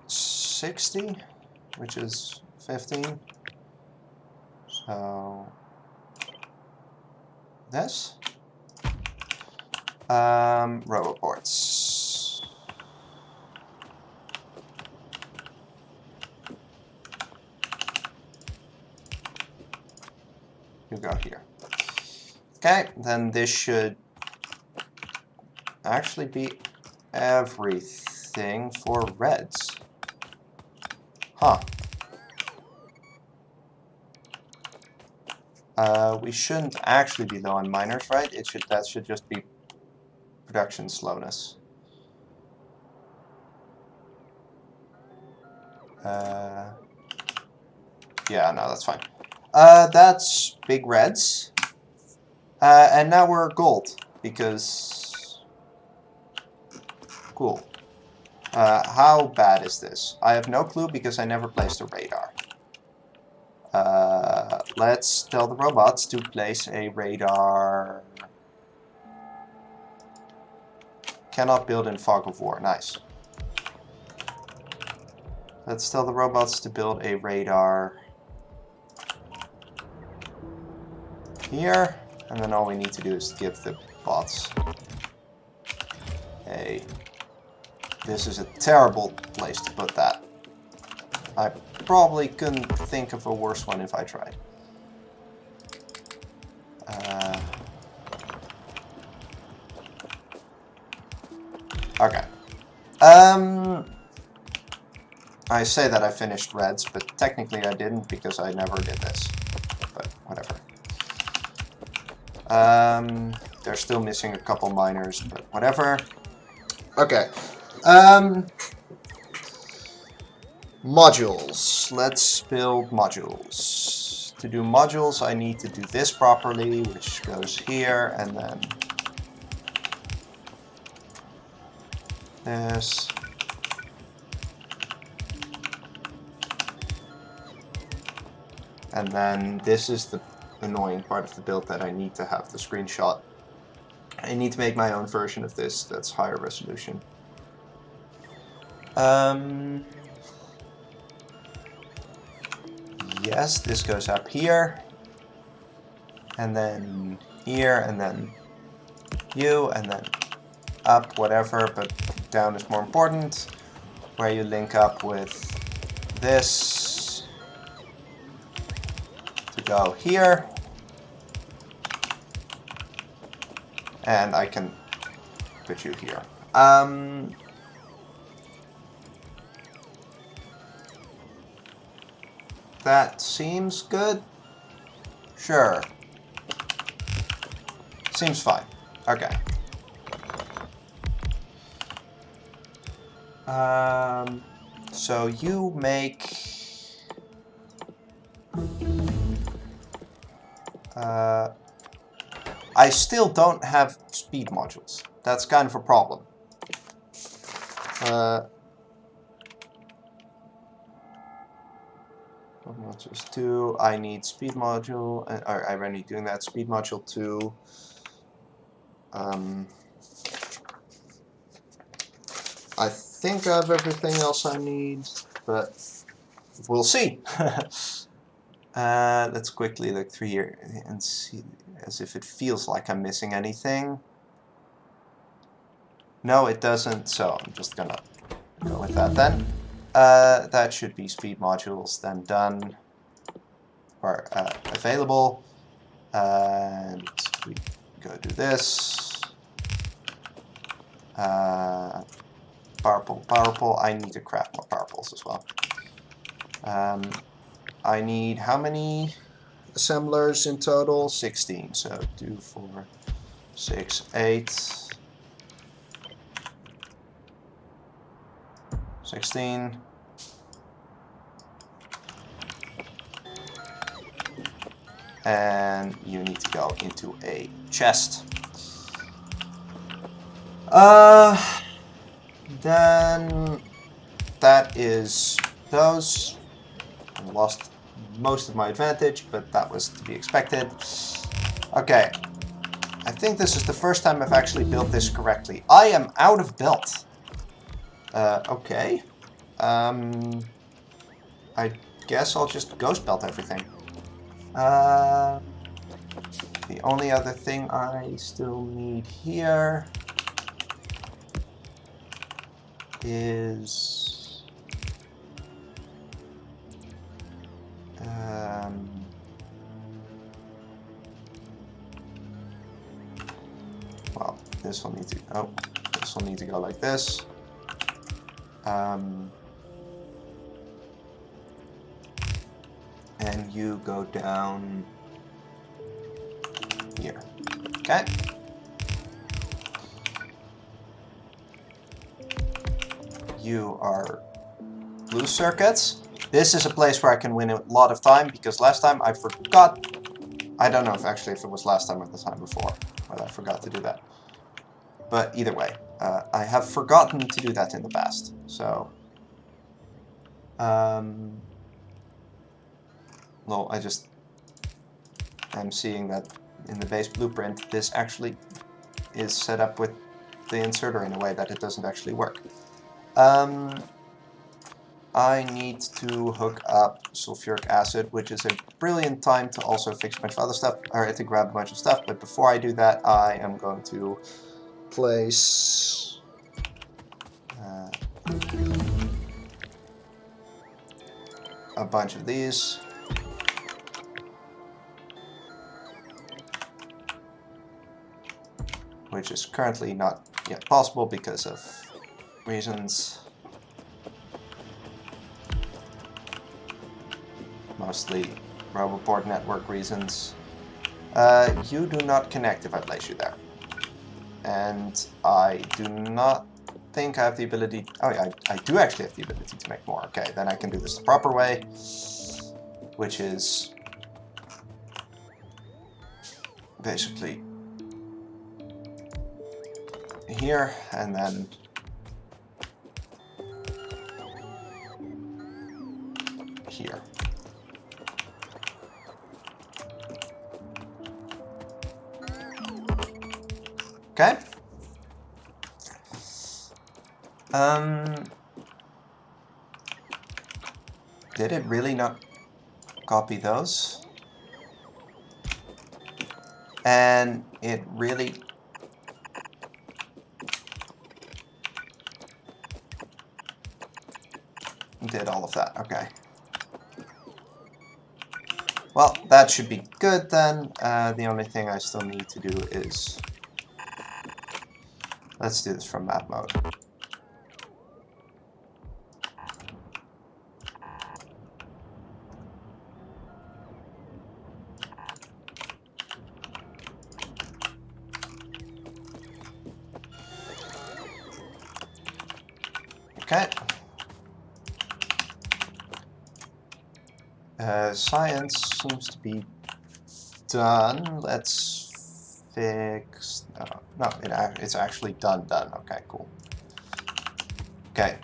60, which is 15. So this. Roboports. You go here. Okay, then this should actually be everything for reds. Huh. We shouldn't actually be low on miners, right? That should just be production slowness. Yeah, no, that's fine. That's big reds. And now we're gold, because cool. How bad is this? I have no clue because I never placed a radar. Let's tell the robots to place a radar. Cannot build in fog of war. Nice. Let's tell the robots to build a radar here. And then all we need to do is give the bots a... This is a terrible place to put that. I probably couldn't think of a worse one if I tried. Okay. I say that I finished reds, but technically I didn't because I never did this. But whatever. They're still missing a couple miners, but whatever. Okay. Modules. Let's build modules. To do modules, I need to do this properly, which goes here, and then this. And then this is the annoying part of the build that I need to have the screenshot. I need to make my own version of this that's higher resolution. Yes, this goes up here, and then here, and then you, and then up, whatever, but down is more important, where you link up with this to go here, and I can put you here. That seems good. Sure. Seems fine. Okay. So you make... I still don't have speed modules. That's kind of a problem. Modules 2, I need speed module, or I'm already doing that, speed module 2. I think I have everything else I need, but we'll see. Let's quickly look through here and see, as if it feels like I'm missing anything. No, it doesn't, so I'm just gonna go with that then. That should be speed modules then done, or available. And we go do this. Powerful. I need to craft more powerfuls as well. I need how many assemblers in total? 16. So 2, 4, 6, 8. 16. And you need to go into a chest. Then that is those. I lost most of my advantage, but that was to be expected. Okay. I think this is the first time I've actually built this correctly. I am out of belt. Okay. I guess I'll just ghost belt everything. The only other thing I still need here is well, this will need to this will need to go like this. And you go down here. Okay. You are blue circuits. This is a place where I can win a lot of time because last time I forgot. I don't know if it was last time or the time before, but I forgot to do that. But either way, I have forgotten to do that in the past, so... well, I just am seeing that in the base blueprint, this actually is set up with the inserter in a way that it doesn't actually work. I need to hook up sulfuric acid, which is a brilliant time to also fix a bunch of other stuff, or to grab a bunch of stuff, but before I do that, I am going to place a bunch of these. Which is currently not yet possible because of reasons. Mostly Roboport network reasons. You do not connect if I place you there. And I do not think I have the ability... oh yeah, I do actually have the ability to make more. Okay, then I can do this the proper way, which is basically here, and then here. Okay. Did it really not copy those? And it really... did all of that, okay. Well, that should be good then. The only thing I still need to do is... let's do this from map mode. Okay. Science seems to be done. Let's fix... no, it's actually done. Okay, cool. Okay.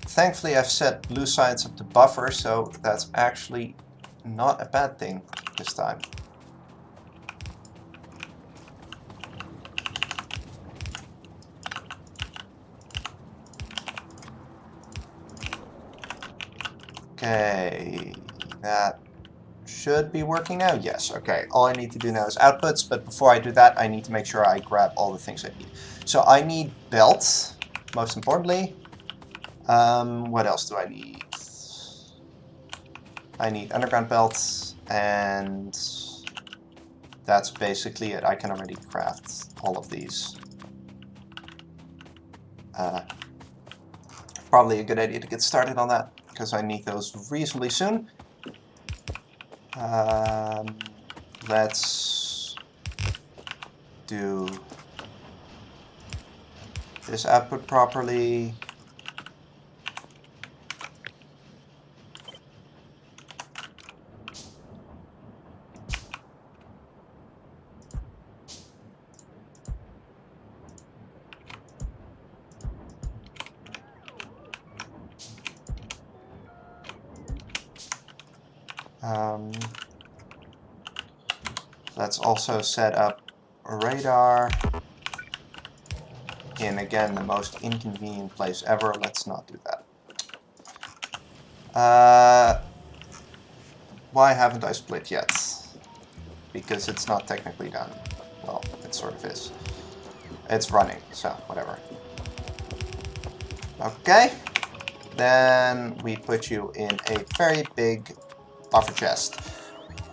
Thankfully, I've set blue science up to buffer, so that's actually not a bad thing this time. Okay, that should be working now. Yes, okay. All I need to do now is outputs, but before I do that, I need to make sure I grab all the things I need. So I need belts, most importantly. What else do I need? I need underground belts, and that's basically it. I can already craft all of these. Probably a good idea to get started on that, because I need those reasonably soon. Let's do this output properly. Let's also set up a radar in, again, the most inconvenient place ever. Let's not do that. Why haven't I split yet? Because it's not technically done. Well, it sort of is. It's running, so whatever. Okay. Then we put you in a very big buffer chest.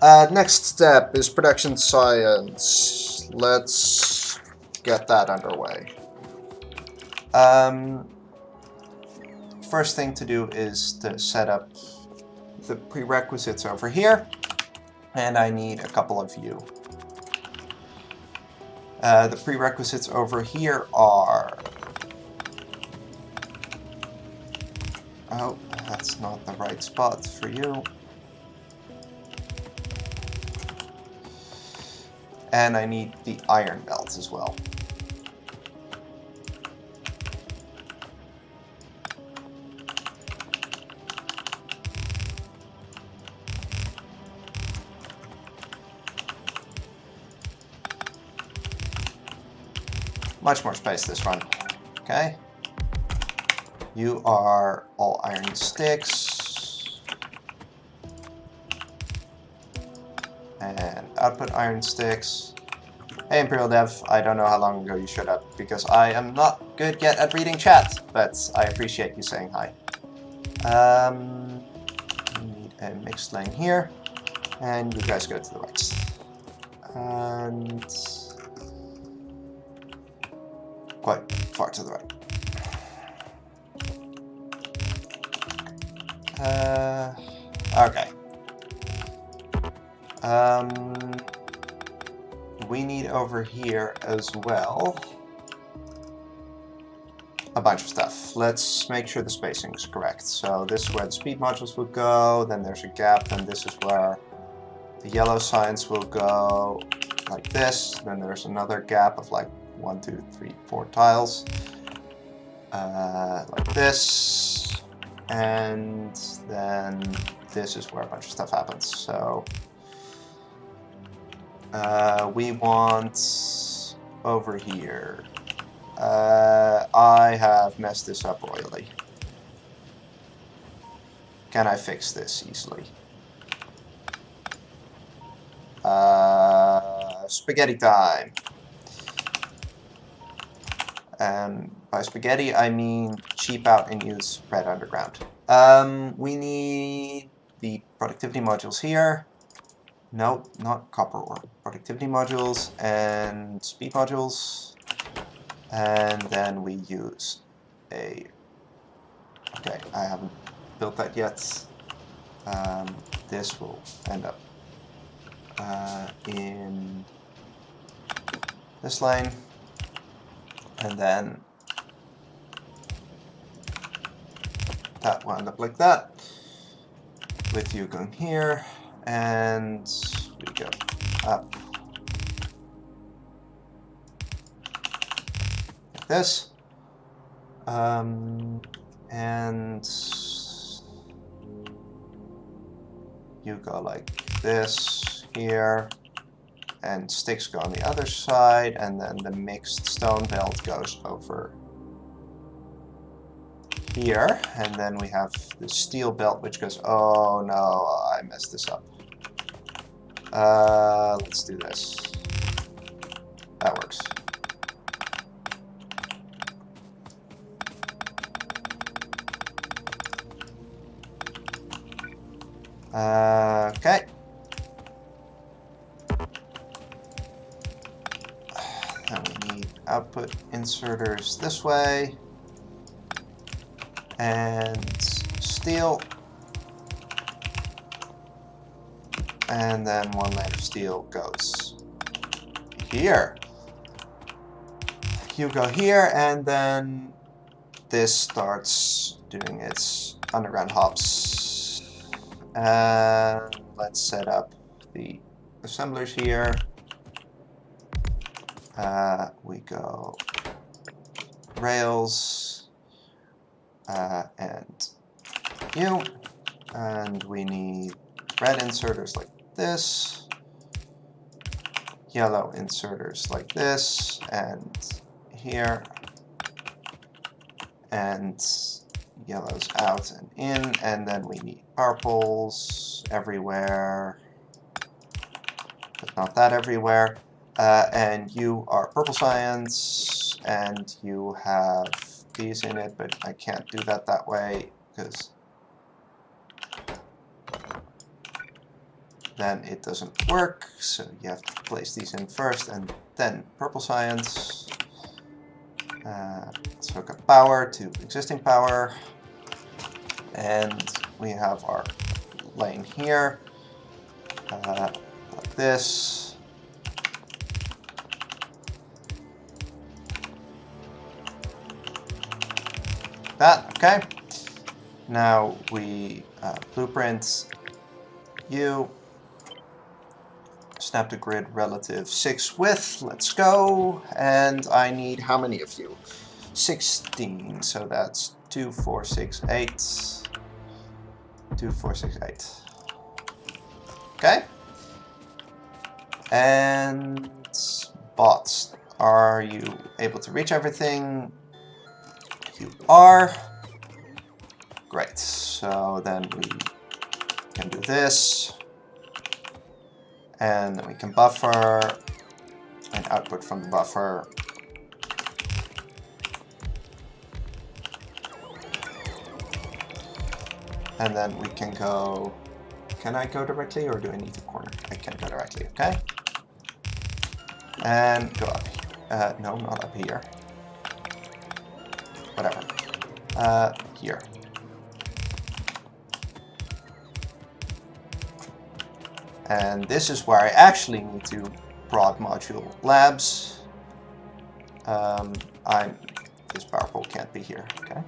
Next step is production science. Let's get that underway. First thing to do is to set up the prerequisites over here, and I need a couple of you. The prerequisites over here are... oh, that's not the right spot for you. And I need the iron belt as well. Much more space this run. Okay. You are all iron sticks. And output iron sticks. Hey Imperial Dev, I don't know how long ago you showed up, because I am not good yet at reading chat, but I appreciate you saying hi. We need a mixed lane here, and you guys go to the right. And quite far to the right. Okay. We need over here as well a bunch of stuff. Let's make sure the spacing is correct. So this is where the speed modules will go, then there's a gap, and this is where the yellow signs will go like this. Then there's another gap of like 1, 2, 3, 4 tiles. Like this. And then this is where a bunch of stuff happens. So we want over here. I have messed this up royally. Can I fix this easily? Spaghetti time. And by spaghetti, I mean cheap out and use red underground. We need the productivity modules here. No, not copper ore. Productivity modules and speed modules. And then we use a... Okay, I haven't built that yet. This will end up in this lane. And then that will end up like that, with you going here, and we go up like this, and you go like this here, and sticks go on the other side, and then the mixed stone belt goes over here, and then we have the steel belt which goes, oh no, I messed this up. Let's do this. That works. Okay. Then we need output inserters this way. And steel. And then one lane of steel goes here. You go here, and then this starts doing its underground hops. And let's set up the assemblers here. We go rails and you, and we need red inserters like this, yellow inserters like this, and here, and yellows out and in, and then we need purples everywhere, but not that everywhere. And you are purple science, and you have these in it, but I can't do that way because then it doesn't work. So you have to place these in first, and then purple science. Let's hook up power to existing power, and we have our lane here, like this. That, okay. Now we blueprint you, snap to grid relative 6 width, let's go. And I need how many of you? 16, so that's 2, 4, 6, 8. 2, 4, 6, 8. Okay. And bots. Are you able to reach everything? You are. Great. So then we can do this. And then we can buffer and output from the buffer. And then we can go... Can I go directly or do I need the corner? I can go directly, okay? And go up. No, not up here. Whatever. Here. And this is where I actually need to prod module labs. This power pole can't be here, okay?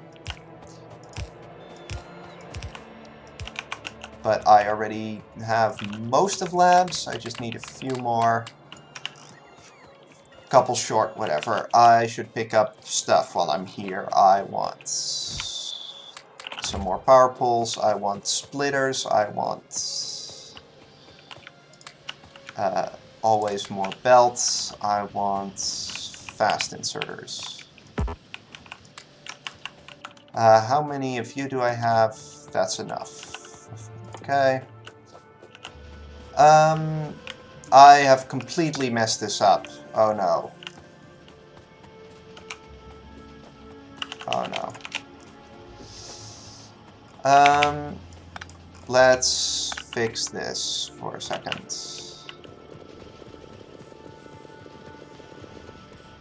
But I already have most of labs. I just need a few more. Couple short, whatever. I should pick up stuff while I'm here. I want some more power poles. I want splitters. I want always more belts. I want fast inserters. How many of you do I have? That's enough. Okay. I have completely messed this up. Oh no. Oh no. Let's fix this for a second.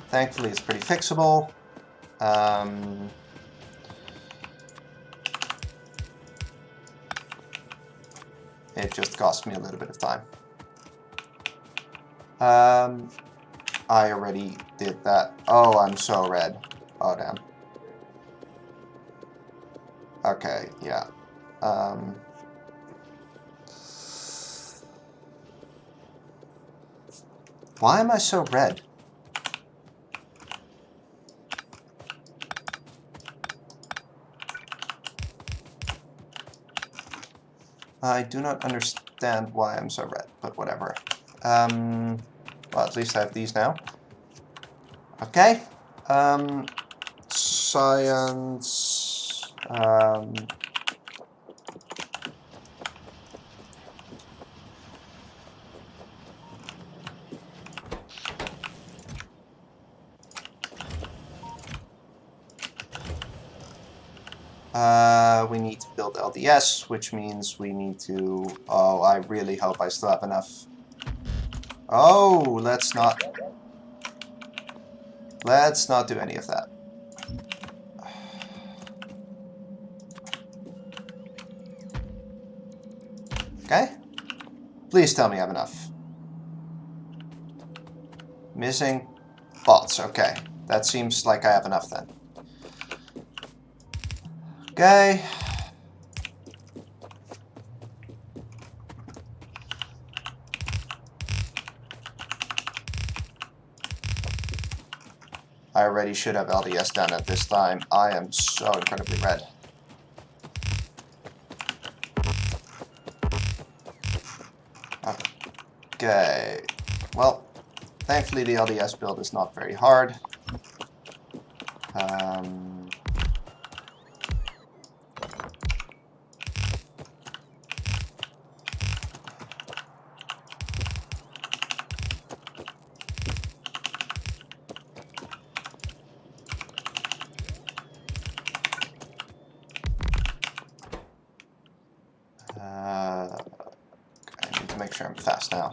Thankfully it's pretty fixable. It just cost me a little bit of time. I already did that. Oh, I'm so red. Oh, damn. Okay, yeah. Why am I so red? I do not understand why I'm so red, but whatever. Well, at least I have these now. Okay. Science. We need to build LDS, which means we need to... Oh, I really hope I still have enough. Oh, let's not do any of that. Okay. Please tell me I have enough. Missing bolts. Okay. That seems like I have enough then. Okay. I already should have LDS done at this time. I am so incredibly red. Okay. Well, thankfully the LDS build is not very hard. I need to make sure I'm fast now.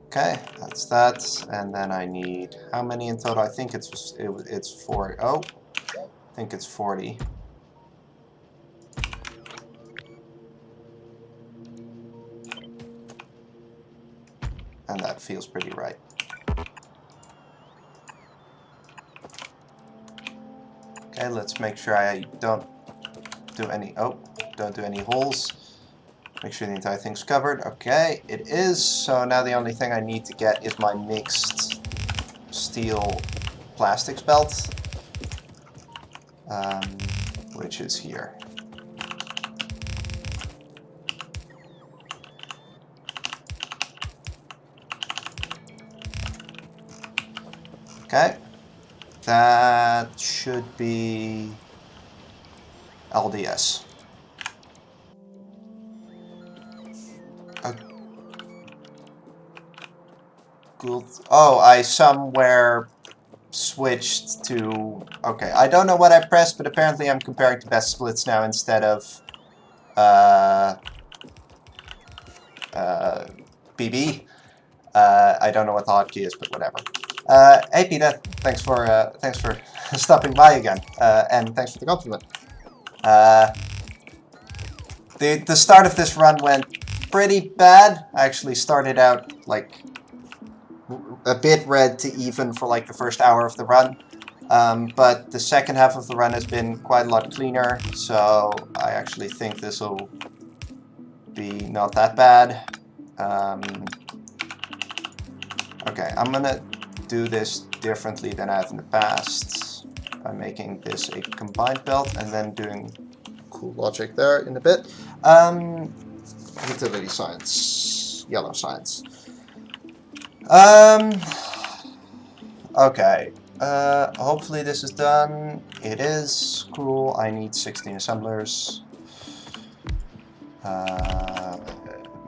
Okay, that's that, and then I need how many in total? I think it's 40. Oh, I think it's 40. And that feels pretty right. Okay, let's make sure I don't do any holes. Make sure the entire thing's covered. Okay, it is. So now the only thing I need to get is my mixed steel plastics belt, which is here. Okay, that should be LDS. Oh, I somewhere switched to... Okay, I don't know what I pressed, but apparently I'm comparing to best splits now instead of BB. I don't know what the hotkey is, but whatever. Hey Peter, thanks for stopping by again, and thanks for the compliment. The start of this run went pretty bad. I actually started out like a bit red to even for like the first hour of the run. But the second half of the run has been quite a lot cleaner, so I actually think this will be not that bad. Okay, I'm gonna do this differently than I have in the past by making this a combined belt and then doing cool logic there in a bit. Utility science, yellow science. Okay, hopefully this is done. It is. Cool. I need 16 assemblers.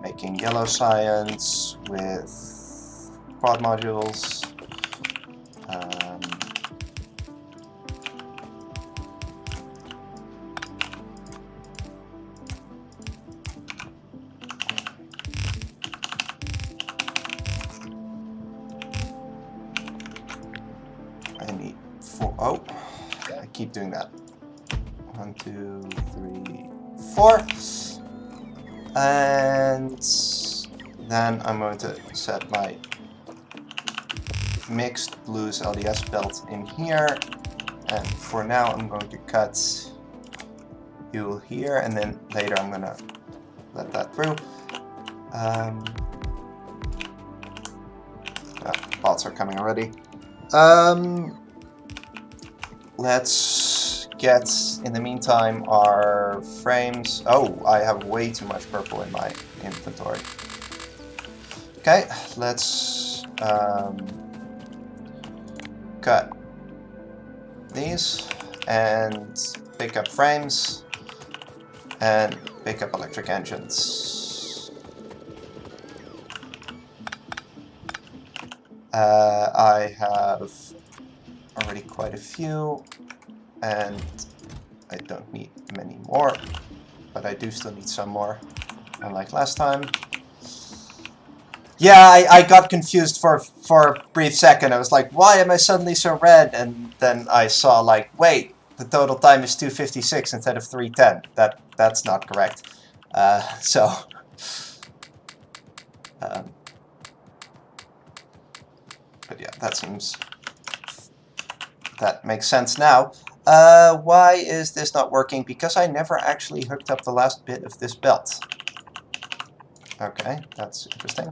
Making yellow science with prod modules. I need 4. Oh, I keep doing that. 1, 2, 3, 4. And then I'm going to set my mixed blues LDS belt in here. And for now, I'm going to cut you here, and then later I'm going to let that through. Bots are coming already. Let's get, in the meantime, our frames. Oh, I have way too much purple in my inventory. Okay, let's cut these and pick up frames and pick up electric engines. I have already quite a few, and I don't need many more, but I do still need some more, unlike last time. Yeah, I got confused for a brief second. I was like, why am I suddenly so red? And then I saw, like, wait, the total time is 2:56 instead of 3:10. That's not correct. But yeah, that makes sense now. Why is this not working? Because I never actually hooked up the last bit of this belt. Okay, that's interesting.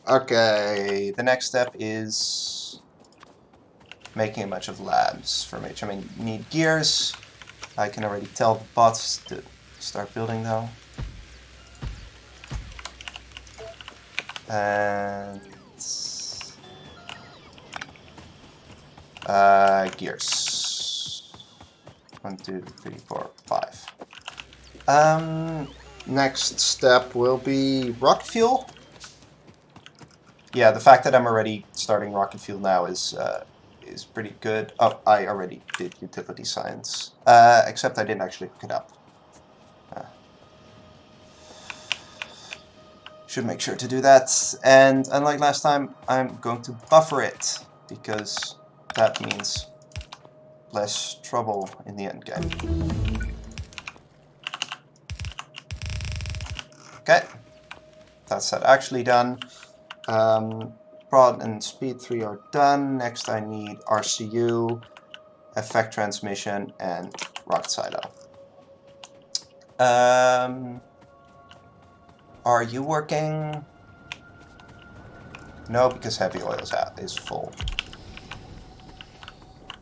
Okay, the next step is making a bunch of labs for which I need gears. I can already tell the bots to start building though. And gears. 1, 2, 3, 4, 5. Next step will be rocket fuel. Yeah, the fact that I'm already starting rocket fuel now is pretty good. Oh, I already did utility science, except I didn't actually hook it up. Should make sure to do that. And unlike last time, I'm going to buffer it, because that means less trouble in the end game. Okay, that's that actually done. Prod and speed 3 are done. Next I need RCU effect transmission, and rocket silo. Are you working? No, because heavy oil is full.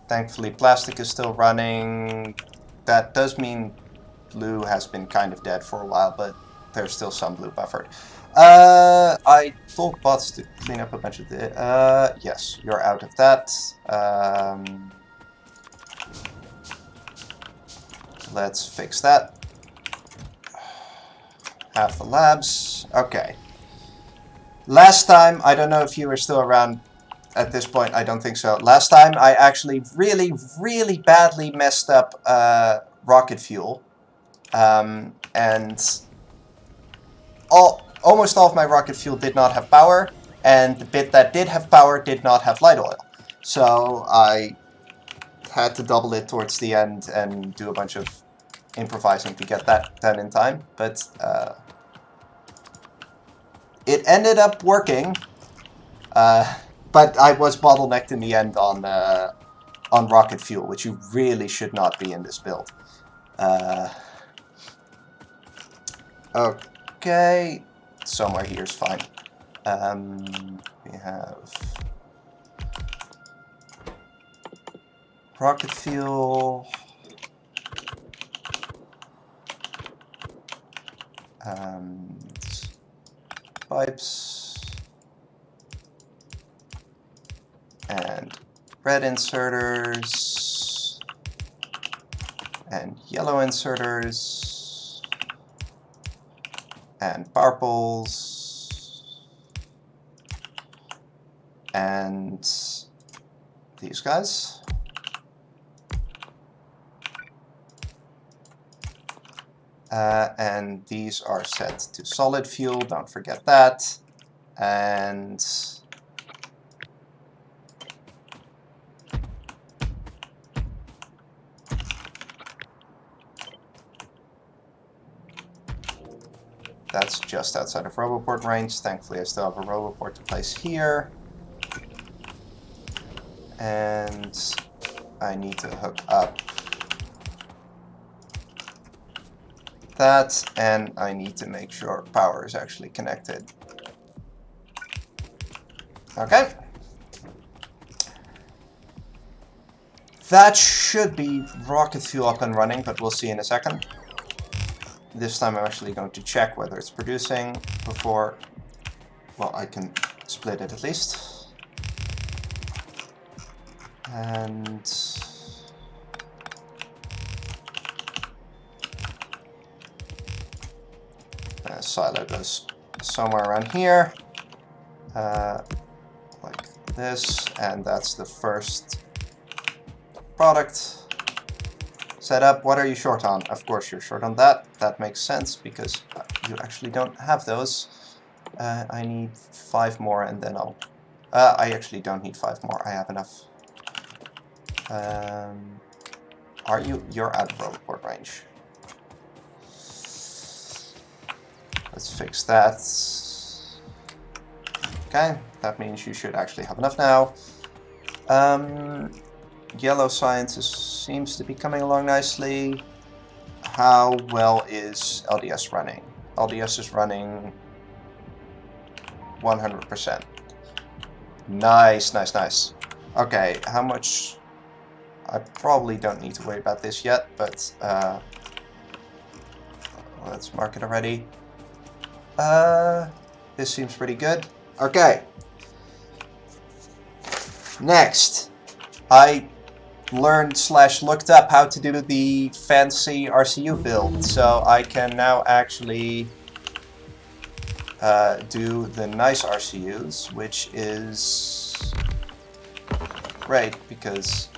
Thankfully, plastic is still running. That does mean blue has been kind of dead for a while, but there's still some blue buffered. I told bots to clean up a bunch of the... yes, you're out of that. Let's fix that. Half the labs. Okay. Last time, I don't know if you were still around at this point, I don't think so. Last time, I actually really, really badly messed up rocket fuel. And almost all of my rocket fuel did not have power, and the bit that did have power did not have light oil. So I had to double it towards the end and do a bunch of improvising to get that done in time. But it ended up working. But I was bottlenecked in the end on rocket fuel, which you really should not be in this build. Okay, somewhere here is fine. We have rocket fuel. Pipes. And red inserters. And yellow inserters. And power poles. And these guys. And these are set to solid fuel, don't forget that. And that's just outside of Roboport range. Thankfully, I still have a Roboport to place here. And I need to hook up that, and I need to make sure power is actually connected. Okay. That should be rocket fuel up and running, but we'll see in a second. This time I'm actually going to check whether it's producing before... Well, I can split it at least. And... silo goes somewhere around here. Like this, and that's the first product set up. What are you short on? Of course you're short on that. That makes sense because you actually don't have those. I need 5 more and then I'll... I actually don't need 5 more. I have enough. Are you? You're out of Roboport range. Let's fix that. Okay, that means you should actually have enough now. Yellow science seems to be coming along nicely. How well is LDS running? LDS is running 100%. Nice, nice, nice. Okay, how much... I probably don't need to worry about this yet, but let's mark it already. This seems pretty good. Okay. Next, I learned/looked up how to do the fancy RCU build, so I can now actually do the nice RCUs, which is great because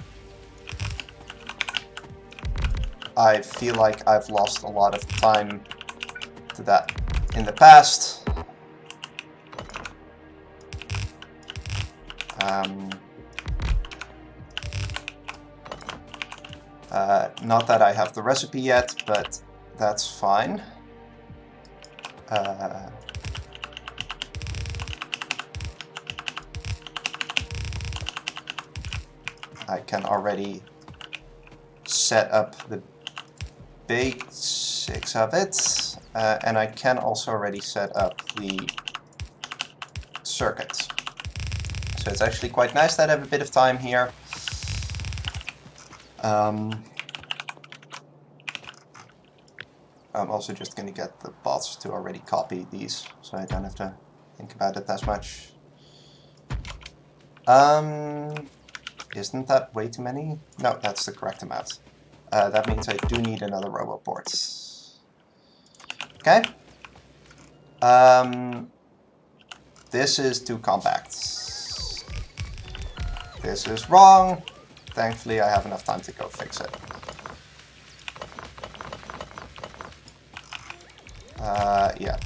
I feel like I've lost a lot of time to that in the past. Not that I have the recipe yet, but that's fine. I can already set up the basics of it, and I can also already set up the circuits. So it's actually quite nice that I have a bit of time here. I'm also just going to get the bots to already copy these, so I don't have to think about it as much. Isn't that way too many? No, that's the correct amount. That means I do need another roboport. Okay. This is too compact. This is wrong. Thankfully, I have enough time to go fix it. Yeah,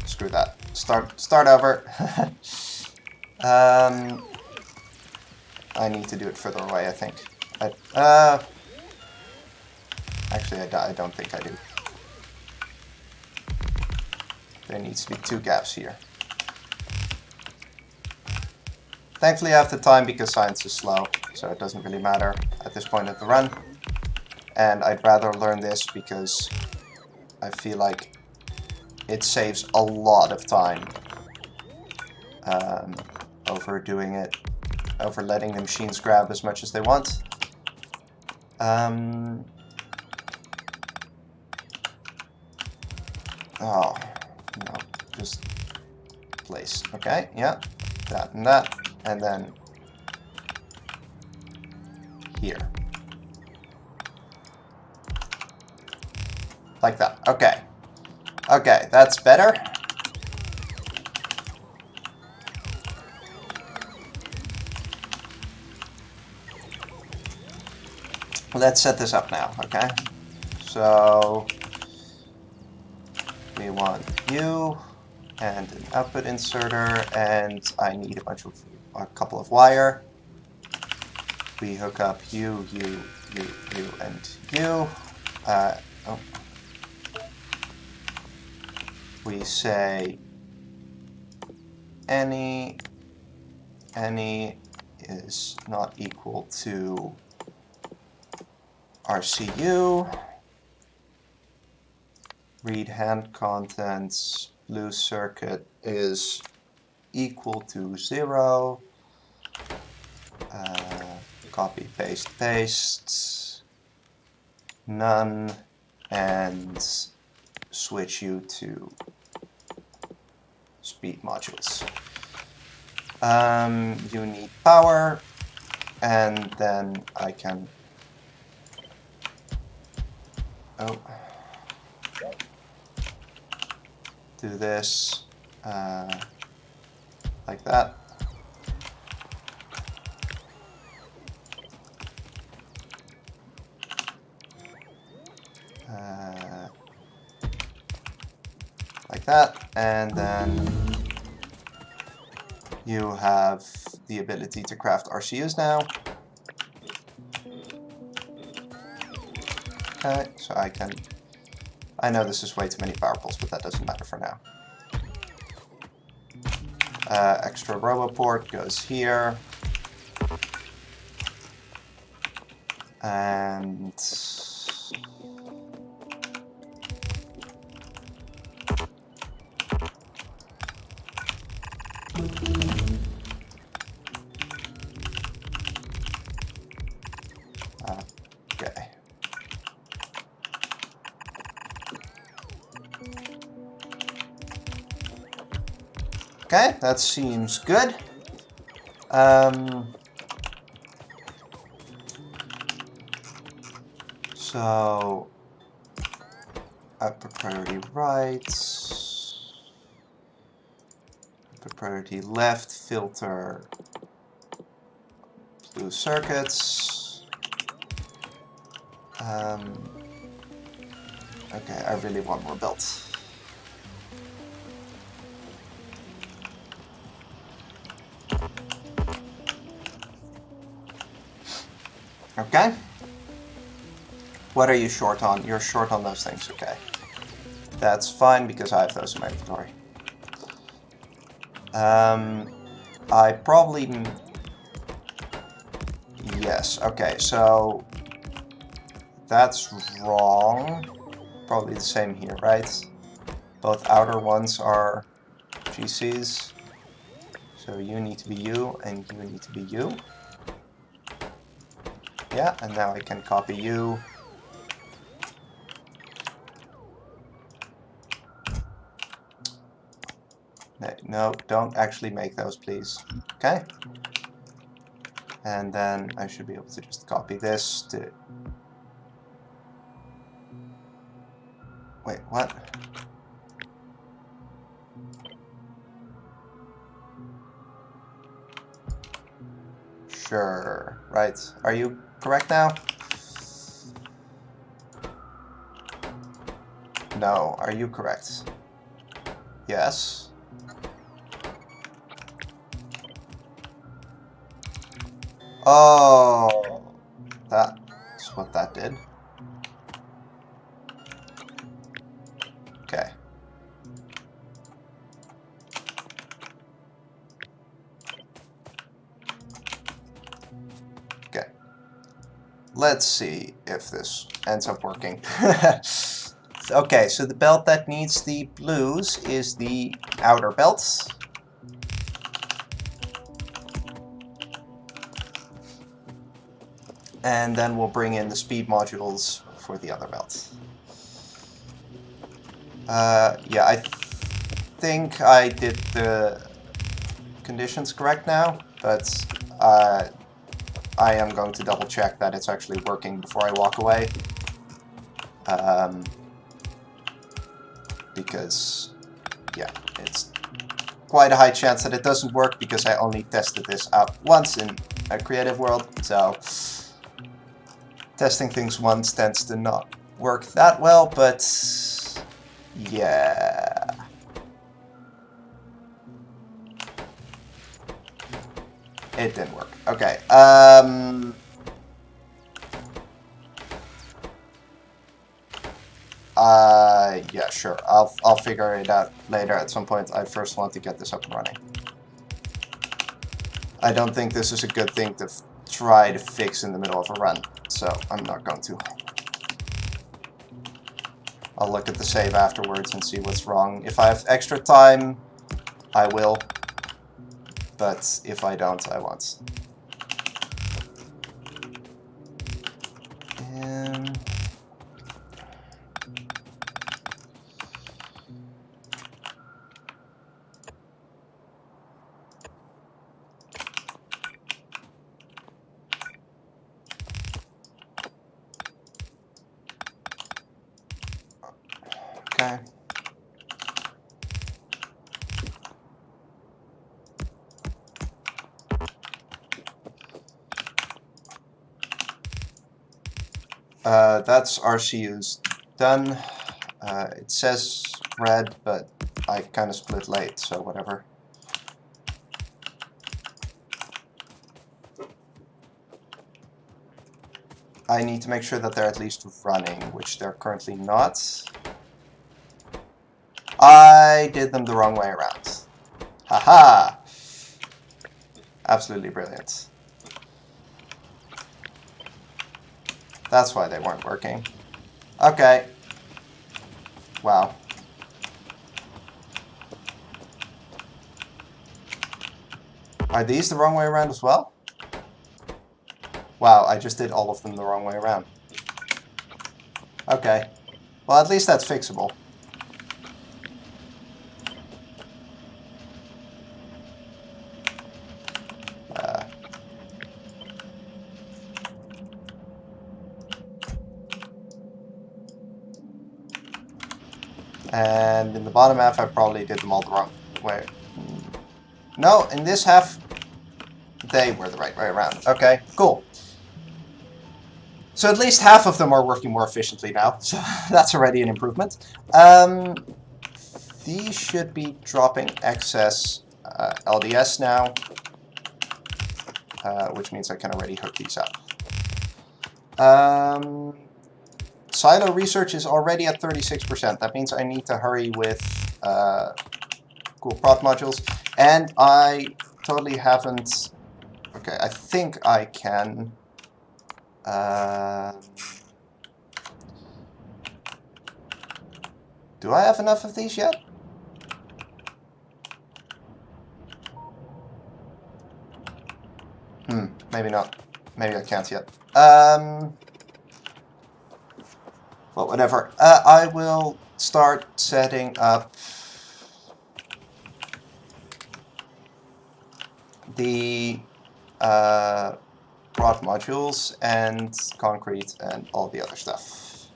screw that. Start over. I need to do it further away, I think. Actually, I don't think I do. There needs to be 2 gaps here. Thankfully, I have the time because science is slow, so it doesn't really matter at this point of the run. And I'd rather learn this because I feel like it saves a lot of time over doing it, over letting the machines grab as much as they want. Oh, no, just place. Okay, yeah, that, and then here. Like that, okay. Okay, that's better. Let's set this up now, okay? So we want you and an output inserter, and I need a couple of wire. We hook up you, and you. We say any is not equal to RCU. Read hand contents, blue circuit is equal to 0. Copy, paste, none, and switch you to speed modules. You need power, and then I can do this like that. Like that, and then you have the ability to craft RCUs now. Okay, so I know this is way too many power poles, but that doesn't matter for now. Extra roboport goes here. And okay. Okay, that seems good. So output priority right, output priority left, filter blue circuits. Okay, I really want more belts. Okay. What are you short on? You're short on those things, okay. That's fine because I have those in my inventory. I probably... Yes, okay, so That's wrong. Probably the same here, right? Both outer ones are GCs. So you need to be you, and you need to be you. Yeah, and now I can copy you. No, don't actually make those, please. Okay. And then I should be able to just copy this to... Wait, what? Sure. Right. Are you correct now? No. Are you correct? Yes. Oh, that's what that did. Okay. Okay. Let's see if this ends up working. Okay, so the belt that needs the blues is the outer belt. And then we'll bring in the speed modules for the other belts. Yeah, I think I did the conditions correct now, but I am going to double check that it's actually working before I walk away. Because, yeah, it's quite a high chance that it doesn't work because I only tested this out once in a creative world, so testing things once tends to not work that well, but yeah. It didn't work. Okay. Yeah, sure. I'll figure it out later at some point. I first want to get this up and running. I don't think this is a good thing to try to fix in the middle of a run, so I'm not going to. I'll look at the save afterwards and see what's wrong. If I have extra time, I will. But if I don't, I won't. Okay. That's RCU's done. It says red, but I kind of split late, so whatever. I need to make sure that they're at least running, which they're currently not. I did them the wrong way around. Haha! Absolutely brilliant. That's why they weren't working. Okay. Wow. Are these the wrong way around as well? Wow, I just did all of them the wrong way around. Okay. Well, at least that's fixable. And in the bottom half, I probably did them all the wrong way. No, in this half, they were the right way around. Okay, cool. So at least half of them are working more efficiently now, so that's already an improvement. These should be dropping excess LDS now, which means I can already hook these up. Silo research is already at 36%. That means I need to hurry with cool prod modules. And I totally haven't... Okay, I think I can... Do I have enough of these yet? Maybe not. Maybe I can't yet. Well, whatever. I will start setting up the rod modules and concrete and all the other stuff.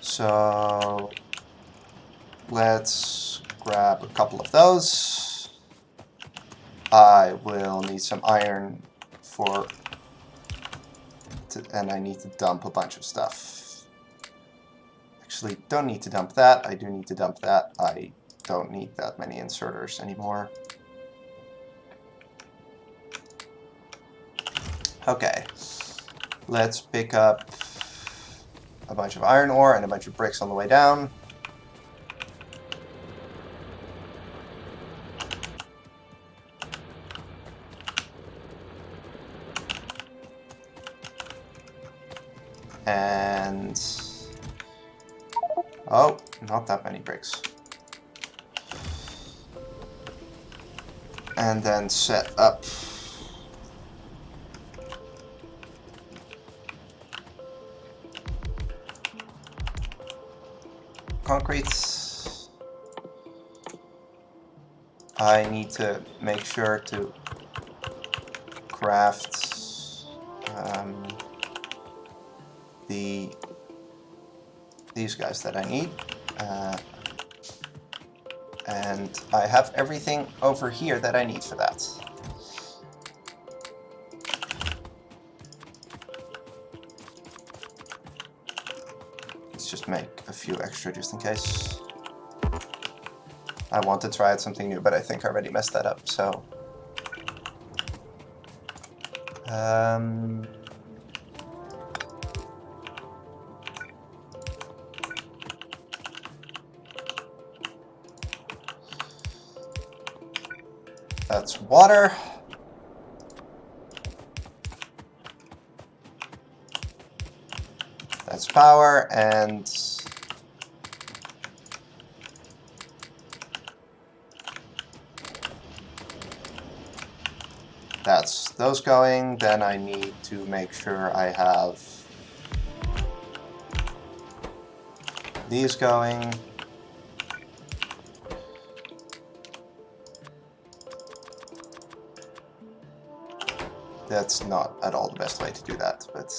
So let's grab a couple of those. I will need some iron and I need to dump a bunch of stuff. Actually, don't need to dump that. I do need to dump that. I don't need that many inserters anymore. Okay, let's pick up a bunch of iron ore and a bunch of bricks on the way down. And oh, not that many bricks. And then set up concrete. I need to make sure to craft these guys that I need. And I have everything over here that I need for that. Let's just make a few extra just in case. I want to try out something new, but I think I already messed that up, so... that's water. That's power, and that's those going. Then I need to make sure I have these going. That's not at all the best way to do that, but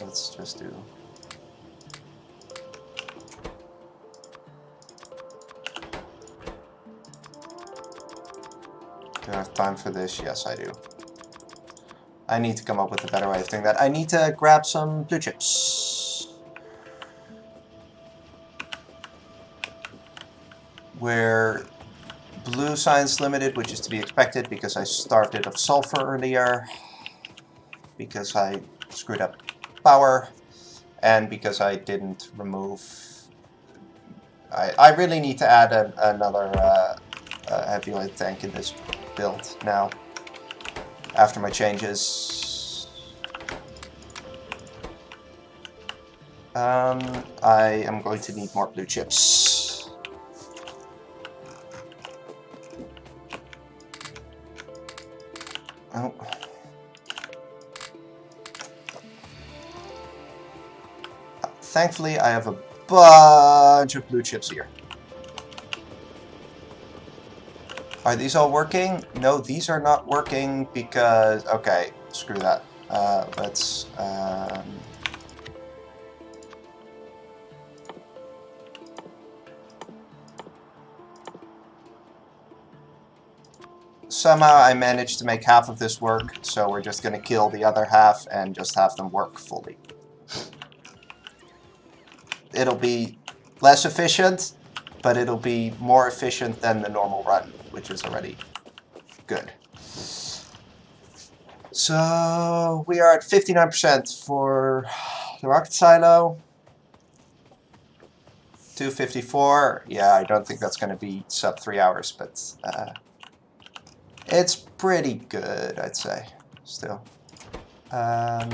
let's just do... Do I have time for this? Yes, I do. I need to come up with a better way of doing that. I need to grab some blue chips. We're blue science limited, which is to be expected because I starved it of sulfur earlier, because I screwed up power, and because I didn't remove... I really need to add another heavy oil tank in this build now, after my changes. I am going to need more blue chips. Oh. Thankfully, I have a bunch of blue chips here. Are these all working? No, these are not working because... Okay, screw that. Let's... Somehow I managed to make half of this work, so we're just going to kill the other half and just have them work fully. It'll be less efficient, but it'll be more efficient than the normal run, which is already good. So we are at 59% for the rocket silo. 254. Yeah, I don't think that's going to be sub 3 hours, but It's pretty good, I'd say, still. I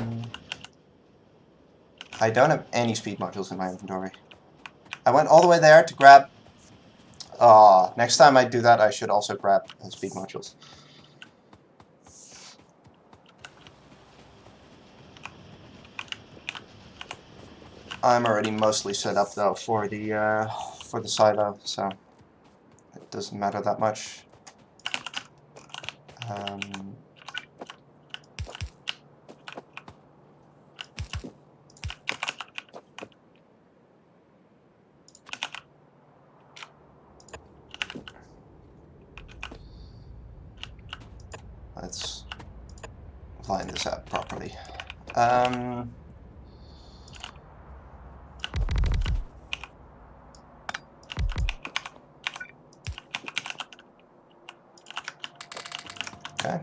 don't have any speed modules in my inventory. I went all the way there to grab... next time I do that, I should also grab speed modules. I'm already mostly set up, though, for the silo, so it doesn't matter that much. Let's line this up properly. Okay.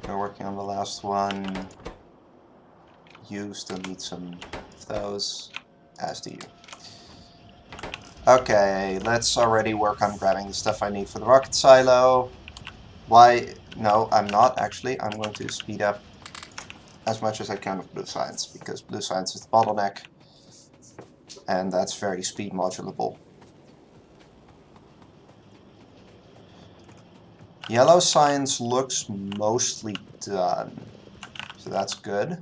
We're working on the last one. You still need some of those, as do you. Okay, let's already work on grabbing the stuff I need for the rocket silo. Why? No, I'm not actually. I'm going to speed up as much as I can with blue science, because blue science is the bottleneck, and that's very speed modulable. Yellow science looks mostly done, so that's good.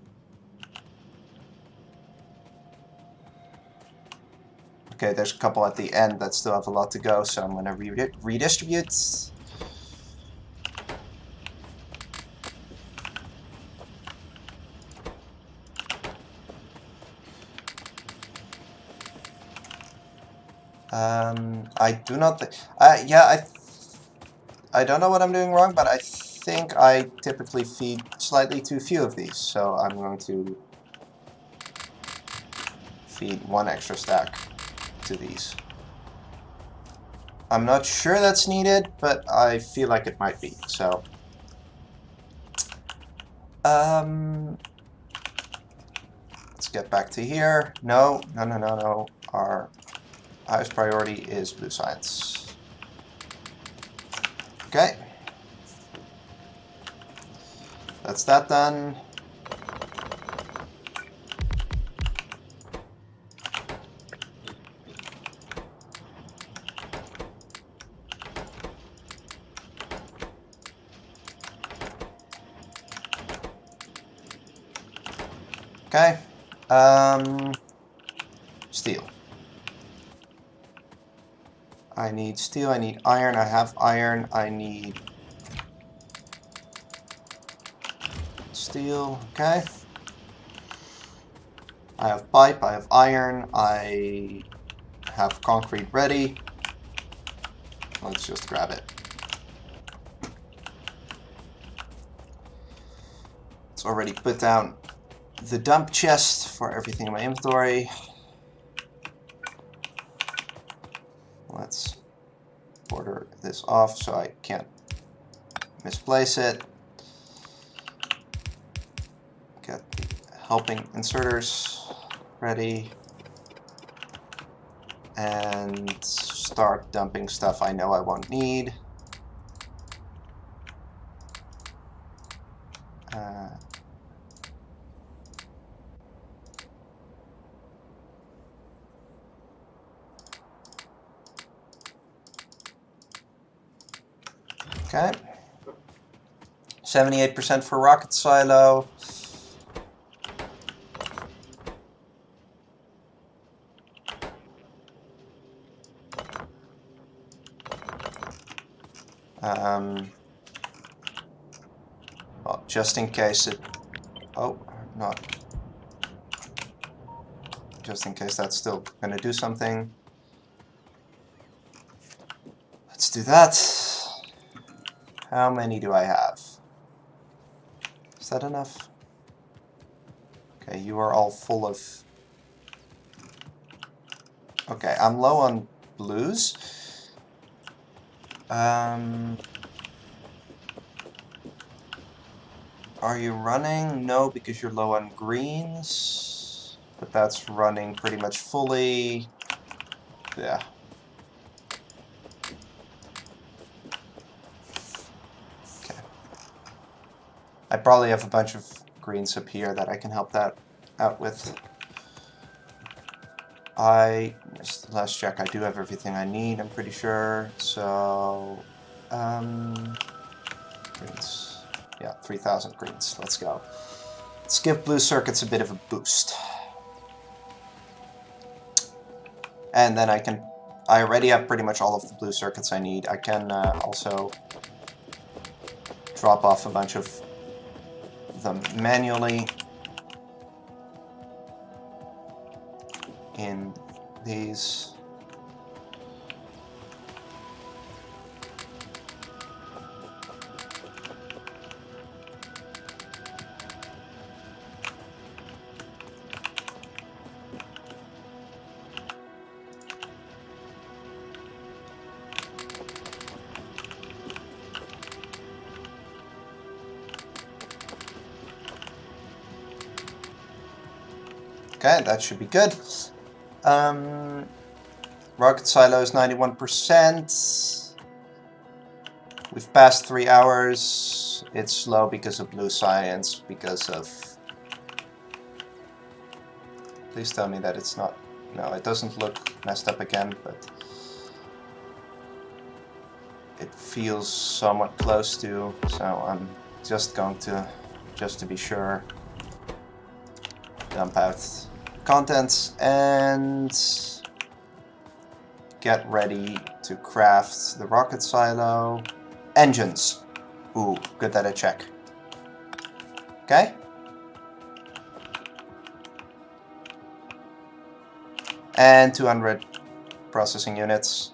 Okay, there's a couple at the end that still have a lot to go, so I'm going to redistribute. I do not think... yeah, I don't know what I'm doing wrong, but I think I typically feed slightly too few of these, so I'm going to feed one extra stack to these. I'm not sure that's needed, but I feel like it might be, so... let's get back to here. No. Our highest priority is blue science. Okay. That's that done. Okay. Steel. I need steel, I need iron, I have iron, I need steel, okay. I have pipe, I have iron, I have concrete ready. Let's just grab it. It's already put down the dump chest for everything in my inventory. Let's border this off so I can't misplace it. Get the helping inserters ready. And start dumping stuff I know I won't need. Okay. 78% for rocket silo. Well, just in case it... Oh, not. Just in case that's still going to do something. Let's do that. How many do I have? Is that enough? Okay, you are all full of... Okay, I'm low on blues. Are you running? No, because you're low on greens. but that's running pretty much fully. Yeah. Okay. I probably have a bunch of greens up here that I can help that out with. Let's check, I do have everything I need, I'm pretty sure. So, greens. Yeah, 3,000 greens. Let's go. Let's give blue circuits a bit of a boost. And then I already have pretty much all of the blue circuits I need. I can also drop off a bunch of them manually in these. Okay, that should be good. Rocket silo is 91%. We've passed 3 hours. It's slow because of blue science, because of... Please tell me that it's not... No, it doesn't look messed up again, but... It feels somewhat close to, so I'm just going to, just to be sure, dump out contents and get ready to craft the rocket silo. Engines. Ooh, good that I check. Okay. And 200 processing units.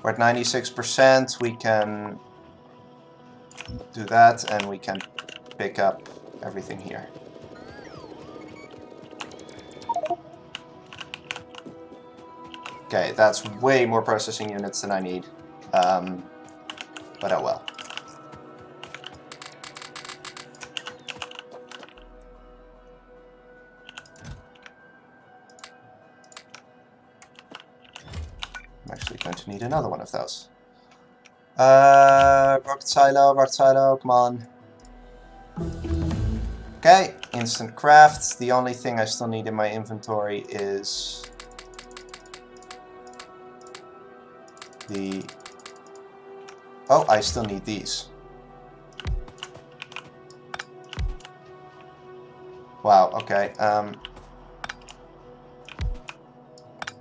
We're at 96%. We can do that, and we can pick up everything here. Okay, that's way more processing units than I need. But oh well. I'm actually going to need another one of those. Rocket silo, come on. Okay, instant crafts. The only thing I still need in my inventory is the... Oh, I still need these. Wow, okay.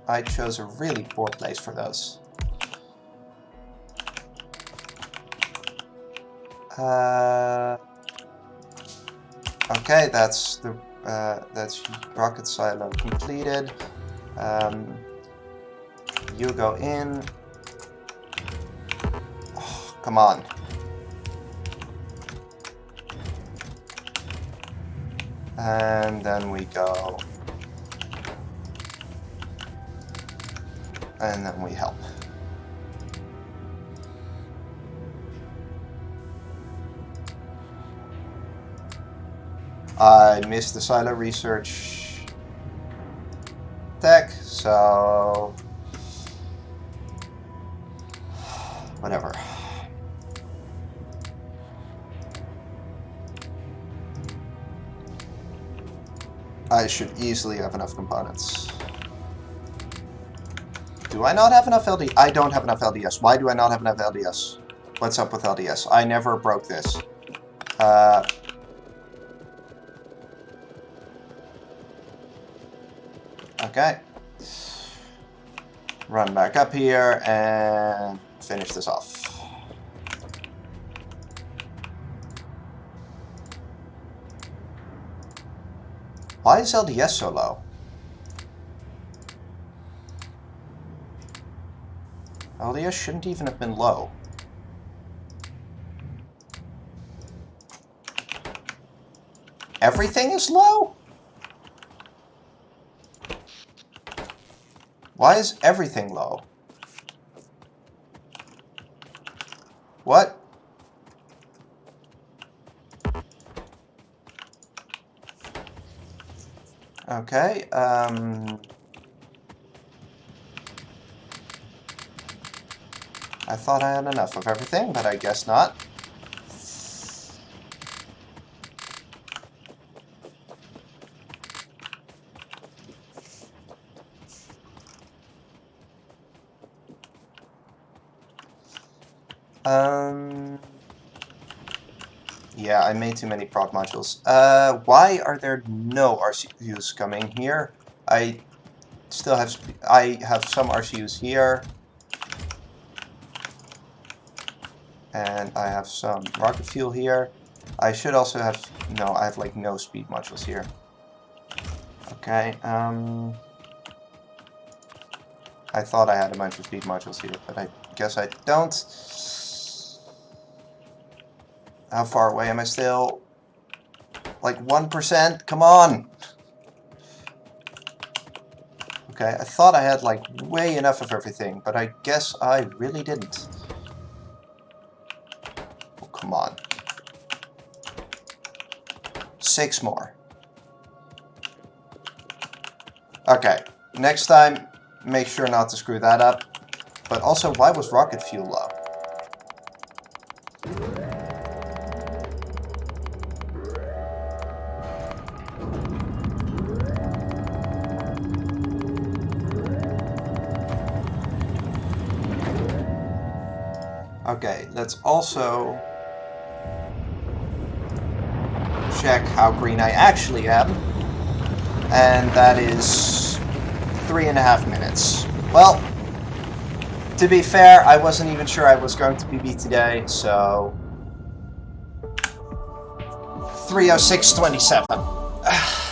I chose a really poor place for those. Okay, that's the that's rocket silo completed. You go in. Oh, come on. And then we go. And then we help. I missed the silo research tech, so whatever. I should easily have enough components. Do I not have enough LDS? I don't have enough LDS. Why do I not have enough LDS? What's up with LDS? I never broke this. Okay. Run back up here and finish this off. Why is LDS so low? LDS shouldn't even have been low. Everything is low? Why is everything low? What? Okay, I thought I had enough of everything, but I guess not. Yeah, I made too many prod modules. Why are there no RCUs coming here? I still have... I have some RCUs here. And I have some rocket fuel here. I should also have... No, I have like no speed modules here. Okay, I thought I had a bunch of speed modules here, but I guess I don't. How far away am I still? Like 1%? Come on! Okay, I thought I had like way enough of everything, but I guess I really didn't. Oh, come on. 6 more. Okay, next time, make sure not to screw that up. But also, why was rocket fuel low? Okay, let's also check how green I actually am. And that is 3.5 minutes. Well, to be fair, I wasn't even sure I was going to PB today, so 3:06:27.